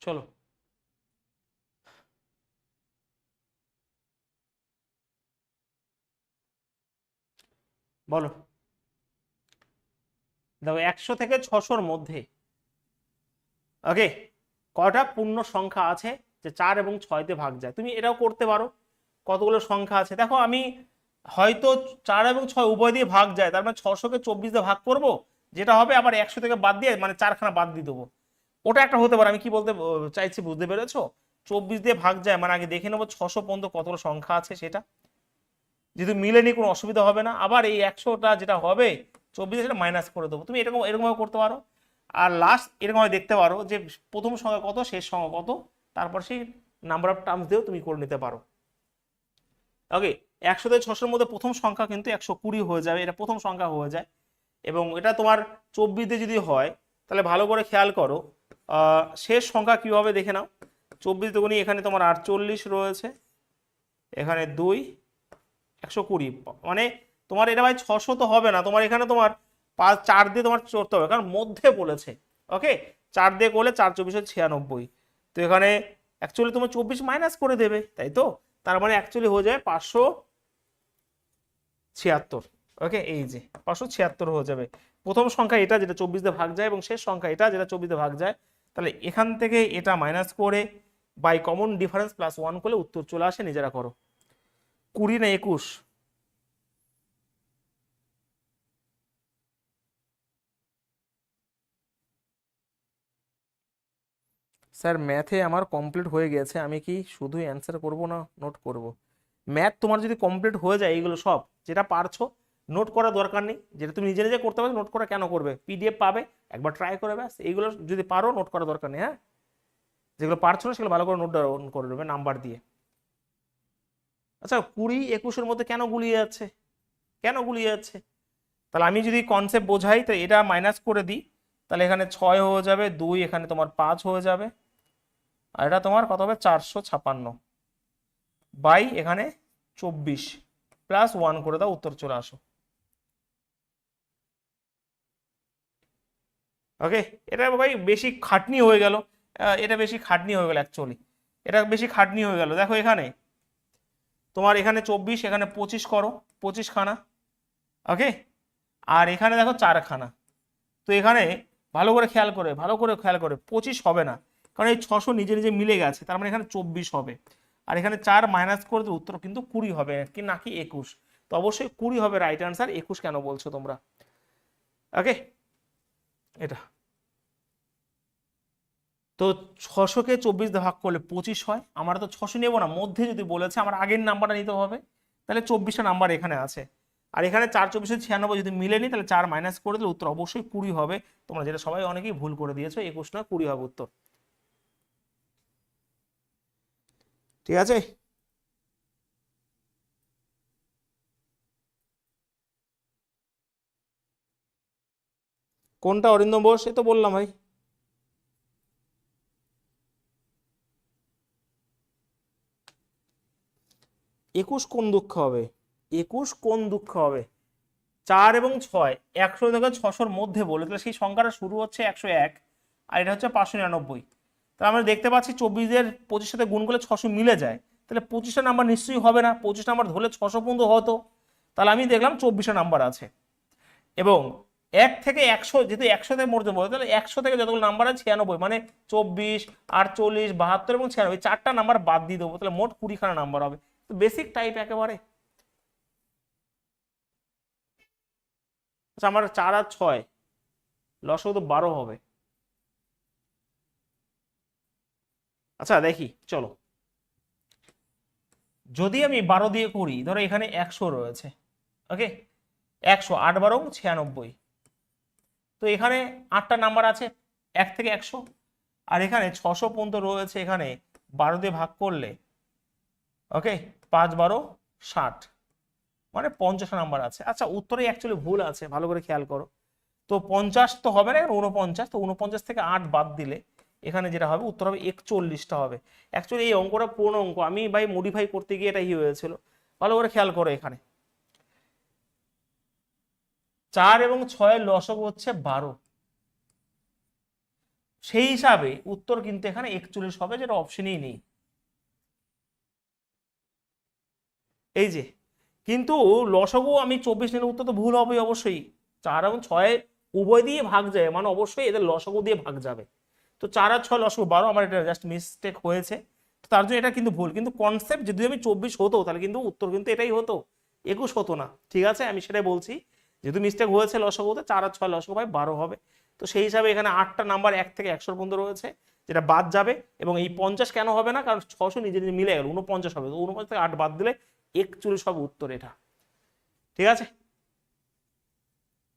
চলো বলো। দেখো 100 থেকে 600-র মধ্যে ওকে কটা পূর্ণ সংখ্যা আছে যে 4 এবং 6-তে ভাগ যায়? তুমি এটাও করতে পারো, কতগুলো সংখ্যা আছে দেখো। আমি হয়তো 4 এবং 6 উভয় দিয়ে ভাগ যায়, তার মানে 600-কে 24 দিয়ে ভাগ করব, যেটা হবে আবার 100 থেকে বাদ দিয়ে মানে 4খানা বাদ দিয়ে দেবো। ওটা একটা হতে পারে। আমি কি বলতে চাইছি বুঝতে পেরেছো? 24 দিয়ে ভাগ যায় মানে আগে দেখে নেবো 600 পর্যন্ত কতগুলো সংখ্যা আছে, সেটা যদি মিলেনি কোনো অসুবিধা হবে না। আবার এই 100টা যেটা হবে 24 সেটা মাইনাস করে দেবো। তুমি এরকম এরকমভাবে করতে পারো। আর লাস্ট এরকমভাবে দেখতে পারো যে প্রথম সংখ্যা কত, শেষ সংখ্যা কত, তারপর সেই নাম্বার অফ টার্মস দিয়েও তুমি করে নিতে পারো। ওকে, 100 থেকে 600-র মধ্যে প্রথম সংখ্যা কিন্তু 120 হয়ে যাবে, এটা প্রথম সংখ্যা হয়ে যায়। এবং এটা তোমার 24 দিয়ে যদি হয় তাহলে ভালো করে খেয়াল করো শেষ সংখ্যা কি হবে দেখে নাও। 24 দুগুণী এখানে তোমার 48 রয়েছে, এখানে 2, 120, মানে তোমার এটা ভাই 600 তো হবে না, তোমার এখানে তোমার 4 দিয়ে তোমার চড়তে হবে, কারণ মধ্যে বলেছে। ওকে, 4 দিয়ে করলে 4 24 96, তো এখানে অ্যাকচুয়ালি তোমার 24 মাইনাস করে দেবে, তাই তো? তার মানে অ্যাকচুয়ালি হয়ে যায় 576। ওকে, এই যে 576 হয়ে যাবে। প্রথম সংখ্যা এটা যেটা 24 দিয়ে ভাগ যায়, এবং শেষ সংখ্যা এটা যেটা 24 দিয়ে ভাগ যায়। তাহলে এখান থেকে এটা মাইনাস করে বাই কমন ডিফারেন্স +1 করলে উত্তর চলে আসে। নিজেরা করো। 20 না 21? স্যার ম্যাথে আমার কমপ্লিট হয়ে গেছে, আমি কি শুধু অ্যান্সার করব না নোট করব? ম্যাথ তোমার যদি কমপ্লিট হয়ে যায় এইগুলো সব যেটা পারছো নোট করার দরকার নেই, যেটা তুমি নিজে নিজে করতে পারছো নোট করা কেন করবে? পিডিএফ পাবে, একবার ট্রাই করে ব্যাস। এইগুলো যদি পারো নোট করার দরকার নেই। হ্যাঁ, যেগুলো পারছো না সেগুলো ভালো করে নোট ডাউন করে নেবে নাম্বার দিয়ে। আচ্ছা 20-21-এর মধ্যে কেন গুলিয়ে যাচ্ছে, কেন গুলিয়ে যাচ্ছে? তাহলে আমি যদি কনসেপ্ট বোঝাই তো এটা মাইনাস করে দিই, তাহলে এখানে 6 হয়ে যাবে, 2 এখানে তোমার 5 হয়ে যাবে, আর এটা তোমার কত হবে 456 বাই এখানে 24 প্লাস 1 করে দাও, উত্তর চলে আসো। ওকে, এটা ভাই বেশি খাটনি হয়ে গেল, এটা বেশি খাটনি হয়ে গেল অ্যাকচুয়ালি, এটা বেশি খাটনি হয়ে গেল। দেখো এখানে তোমার এখানে 24, এখানে 25 করো, 25 খানা। ওকে, আর এখানে দেখো 4 খানা। তো এখানে ভালো করে খেয়াল করে, ভালো করে খেয়াল করে 25 হবে না, কারণ এই 600 নিজে নিজে মিলে গেছে, তার মানে এখানে 24 হবে। আর এখানে 4 মাইনাস করে দিলে উত্তর কিন্তু 20 হবে, কি নাকি 21? তো অবশ্যই 20 হবে রাইট আনসার, 21 কেন বলছো তোমরা? ওকে, এটা তো 600-কে 24 দিয়ে ভাগ করলে 25 হয়। আমরা তো 600 নেবো না, মধ্যে যদি বলেছে আমার আগের নাম্বারটা নিতে হবে, তাহলে 24টা নাম্বার এখানে আছে। আর এখানে 4-24-96 যদি মিলে নি তাহলে 4 মাইনাস করে দিলে উত্তর অবশ্যই 20 হবে। তোমরা যেটা সবাই অনেকেই ভুল করে দিয়েছো, 21 নয় 20 হবে উত্তর। ঠিক আছে, কোনটা অরিন্দম বোস? এ তো বললাম ভাই। 21 কোন দুঃখ হবে? 21 কোন দুঃখ হবে? 4 এবং 6 100 থেকে 600-র মধ্যে বলে, তাহলে সেই সংখ্যাটা শুরু হচ্ছে 101 আর এটা হচ্ছে 599। তাহলে আমরা দেখতে পাচ্ছি 24-এর 25 সাথে গুণ করলে 600 মিলে যায়, তাহলে 25টা নাম্বার নিশ্চয়ই হবে না, 25 নাম্বার ধরলে 600 পর্যন্ত হতো। তাহলে আমি দেখলাম 24টা নাম্বার আছে, এবং 1 থেকে 100 যেহেতু 100 থেকে মধ্যে বলে, তাহলে 100 থেকে যতগুলো নাম্বার আছে 96, মানে 24, 48, 72 এবং 96, 4টা নাম্বার বাদ দিয়ে দেবো, তাহলে মোট 20 খানা নাম্বার হবে। তো বেসিক টাইপ একেবারে। আচ্ছা আমার 4 আর 6 লসও তো 12 হবে। আচ্ছা দেখি চলো, যদি আমি 12 দিয়ে করি, ধরো এখানে 100 রয়েছে। ওকে, 100, 8 12 96, তো এখানে 8টা নাম্বার আছে 1 থেকে 100, আর এখানে 600 পর্যন্ত রয়েছে, এখানে 12 দিয়ে ভাগ করলে ওকে 5 12 60, মানে 50 নাম্বার আছে। আচ্ছা উত্তরে অ্যাকচুয়ালি ভুল আছে, ভালো করে খেয়াল করো। তো 50 তো হবে না, 49, তো 49 থেকে 8 বাদ দিলে এখানে যেটা হবে উত্তর হবে 41টা হবে। অ্যাকচুয়ালি এই অঙ্কটা পুরনো অঙ্ক, আমি ভাই মডিফাই করতে গিয়ে এটা হয়েছিল, ভালো করে খেয়াল করো। এখানে 4 এবং 6 লসগু হচ্ছে 12, সেই হিসাবে উত্তর কিন্তু এখানে 41 হবে, যেটা অপশনেই নেই। এই যে, কিন্তু লসগু আমি 24 নিলে উত্তর তো ভুল হবে অবশ্যই। 4 এবং 6 উভয় দিয়ে ভাগ যায়, মানে অবশ্যই এদের লসগু দিয়ে ভাগ যাবে। তো 4 আর 6 লসগু 12, আমার এটা জাস্ট মিস্টেক হয়েছে, তো তার জন্য এটা কিন্তু ভুল। কিন্তু কনসেপ্ট যদি আমি 24 হতো তাহলে কিন্তু উত্তর কিন্তু এটাই হতো, 21 হতো না। ঠিক আছে, আমি সেটাই বলছি, যেহেতু মিস্টেক হয়েছে লসগুতে, 4 আর 6 লসগু ভাই 12 হবে। তো সেই হিসাবে এখানে 8টা নাম্বার 1 থেকে 100 পর্যন্ত রয়েছে, যেটা বাদ যাবে। এবং এই 50 কেন হবে না, কারণ 600 নিজে নিজে মিলে গেল, 49 হবে, তো 49 থেকে 8 বাদ দিলে 41 হবে উত্তর এটা। ঠিক আছে,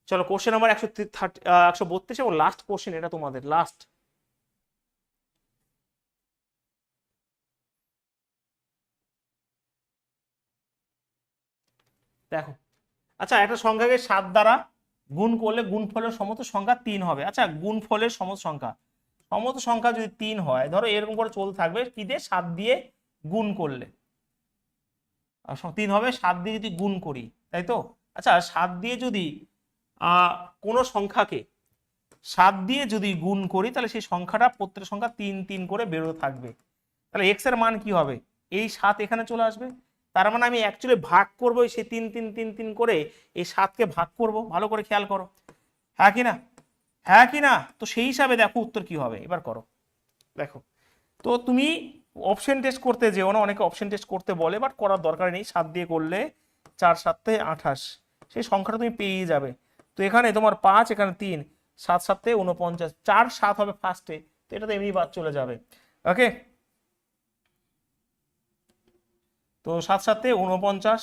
চলো কোশ্চেন নাম্বার 132 এবং লাস্ট কোশ্চেন, এটা তোমাদের লাস্ট। দেখো, আচ্ছা একটা সংখ্যাকে 7 দ্বারা গুণ করলে গুণফলের সমস্ত সংখ্যা 3 হবে। আচ্ছা গুণফলের সমস্ত সংখ্যা যদি 3 হয়, ধরো এরকম করে চলতে থাকবে, কি দিয়ে? 7 দিয়ে গুণ করলে 3 হবে, 7 দিয়ে যদি গুণ করি, তাই তো? আচ্ছা 7 দিয়ে যদি কোনো সংখ্যাকে 7 দিয়ে যদি গুণ করি, তাহলে সেই সংখ্যাটা প্রত্যেক সংখ্যা 3 3 করে বেরোতে থাকবে। তাহলে এক্স এর মান কি হবে? এই 7 এখানে চলে আসবে, তার মানে আমি অ্যাকচুয়ালি ভাগ করবো সেই 3 3 3 3 করে, এই 7কে ভাগ করব। ভালো করে খেয়াল করো, হ্যাঁ কি না? হ্যাঁ কি না? তো সেই হিসাবে দেখো উত্তর কি হবে, এবার করো। দেখো, তো তুমি অপশন টেস্ট করতে যেও না, অনেকে অপশন টেস্ট করতে বলে, বাট করার দরকার নেই। 7 দিয়ে করলে 4 7 28, সেই সংখ্যাটা তুমি পেয়ে যাবে। তো এখানে তোমার 5, এখানে 3, 7 7 49, 4 7 হবে ফার্স্টে, তো এটা তো এমনি বাদ চলে যাবে। ওকে, তো 7 7 49,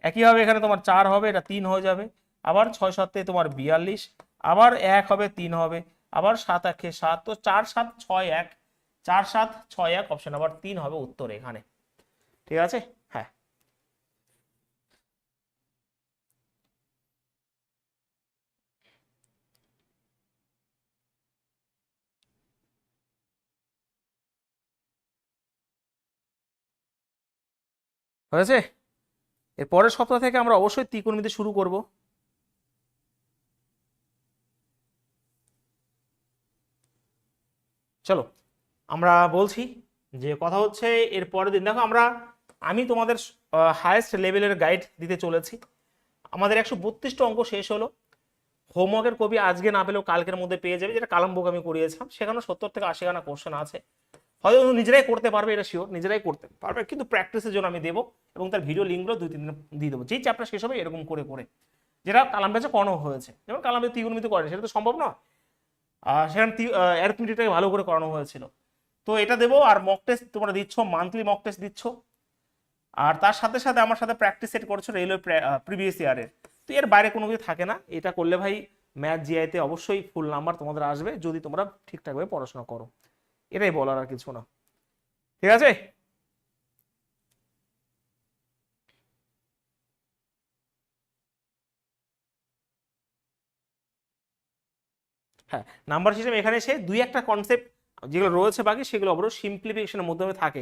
একইভাবে এখানে তোমার 4 হবে, এটা 3 হয়ে যাবে, আবার 6 7 তোমার 42, আবার 1 হবে 3 হবে, আবার 7 1 7, তো 4 7 6 1, 4 7 6 1, অপশন নাম্বার 3 হবে উত্তর এখানে। ঠিক আছে, হ্যাঁ। হয়েছে, এর পরের সপ্তাহ থেকে আমরা অবশ্যই ত্রিকোণমিতি শুরু করব। চলো আমরা বলছি যে কথা হচ্ছে এর পরের দিন, দেখো আমি তোমাদের হায়েস্ট লেভেলের গাইড দিতে চলেছি। আমাদের 132টা অঙ্ক শেষ হলো। হোমওয়ার্কের কপি আজকে না পেলেও কালকের মধ্যে পেয়ে যাবে, যেটা কালাম বুক আমি করিয়েছিলাম, সেখানে 70 থেকে 80 খানা কোশ্চেন আছে। হয়তো নিজেরাই করতে পারবে, এটা শিওর, নিজেরাই করতে পারবে, কিন্তু প্র্যাকটিসের জন্য আমি দেবো, এবং তার ভিডিও লিঙ্কগুলো 2-3 দিন দিয়ে দেবো, যেই চ্যাপ্টার শেষ হবে এরকম করে করে, যেটা কালাম ব্যাচে করানো হয়েছে। যেমন কালাম ব্যাচে ত্রিকোণমিতি করেনি, সেটা তো সম্ভব নয়, সেখানে অ্যারিথমেটিকটাকে ভালো করে করানো হয়েছিল। তো এটা দেবো, আর মক টেস্ট তোমরা দিচ্ছ, মান্থলি মক টেস্ট দিচ্ছ, আর তার সাথে সাথে আমার সাথে প্র্যাকটিস সেট করছো রেলওয়ে প্রিভিয়াস ইয়ারের। তো এর বাইরে কোনো কিছু থাকে না। এটা করলে ভাই ম্যাথ জিআইতে অবশ্যই ফুল নাম্বার তোমাদের আসবে, যদি তোমরা ঠিকঠাকভাবে পড়াশোনা করো। এটাই বলার, আর কিছু না। ঠিক আছে, হ্যাঁ। নাম্বার সিস্টেম এখানে এসে 2-1টা কনসেপ্ট যেগুলো রয়েছে বাকি, সেগুলো অবশ্যই সিম্পলিফিকেশনের মাধ্যমে থাকে,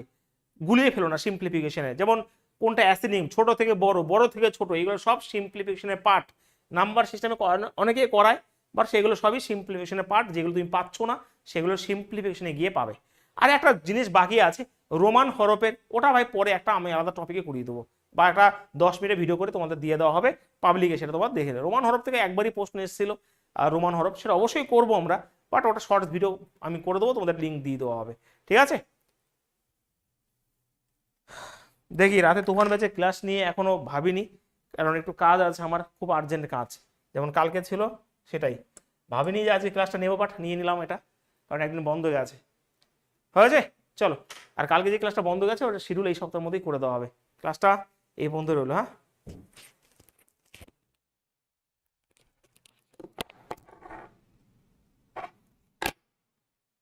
গুলিয়ে ফেলো না সিম্পলিফিকেশনে। যেমন কোনটা অ্যাসেন্ডিং, ছোট থেকে বড়, বড় থেকে ছোট, এগুলো সব সিম্পলিফিকেশনের পার্ট। নাম্বার সিস্টেমে অনেকেই করায়, বাট সেগুলো সবই সিম্পলিফিকেশনের পার্ট। যেগুলো তুমি পাচ্ছ না সেগুলো সিম্পলিফিকেশনে গিয়ে পাবে। আর একটা জিনিস বাকি আছে রোমান হরফের, ওটা ভাই পরে একটা আমি আলাদা টপিকে করিয়ে দেবো, বা একটা 10 মিনিটের ভিডিও করে তোমাদের দিয়ে দেওয়া হবে পাবলিকে, সেটা তোমার দেখে নেবে। রোমান হরফ থেকে একবারই প্রশ্ন এসেছিল, আর রোমান হরফ সেটা অবশ্যই করবো আমরা, বাট ওটা শর্টস ভিডিও আমি করে দেবো, তোমাদের লিঙ্ক দিয়ে দেওয়া হবে। ঠিক আছে, দেখি রাতে তুফান ব্যাচে ক্লাস নিয়ে এখনো ভাবিনি, কারণ একটু কাজ আছে আমার, খুব আর্জেন্ট কাজ, যেমন কালকে ছিল সেটাই। ভাবিনি যে আজকে ক্লাসটা নেবো, বাট নিয়ে নিলাম এটা, কারণ একদিন বন্ধ হয়ে গেছে। হয়েছে, চলো। আর কালকে যে ক্লাসটা বন্ধ গেছে ওটা শিডিউল এই সপ্তাহের মধ্যেই করে দেওয়া হবে। ক্লাসটা এই বন্ধ রইলো, হ্যাঁ।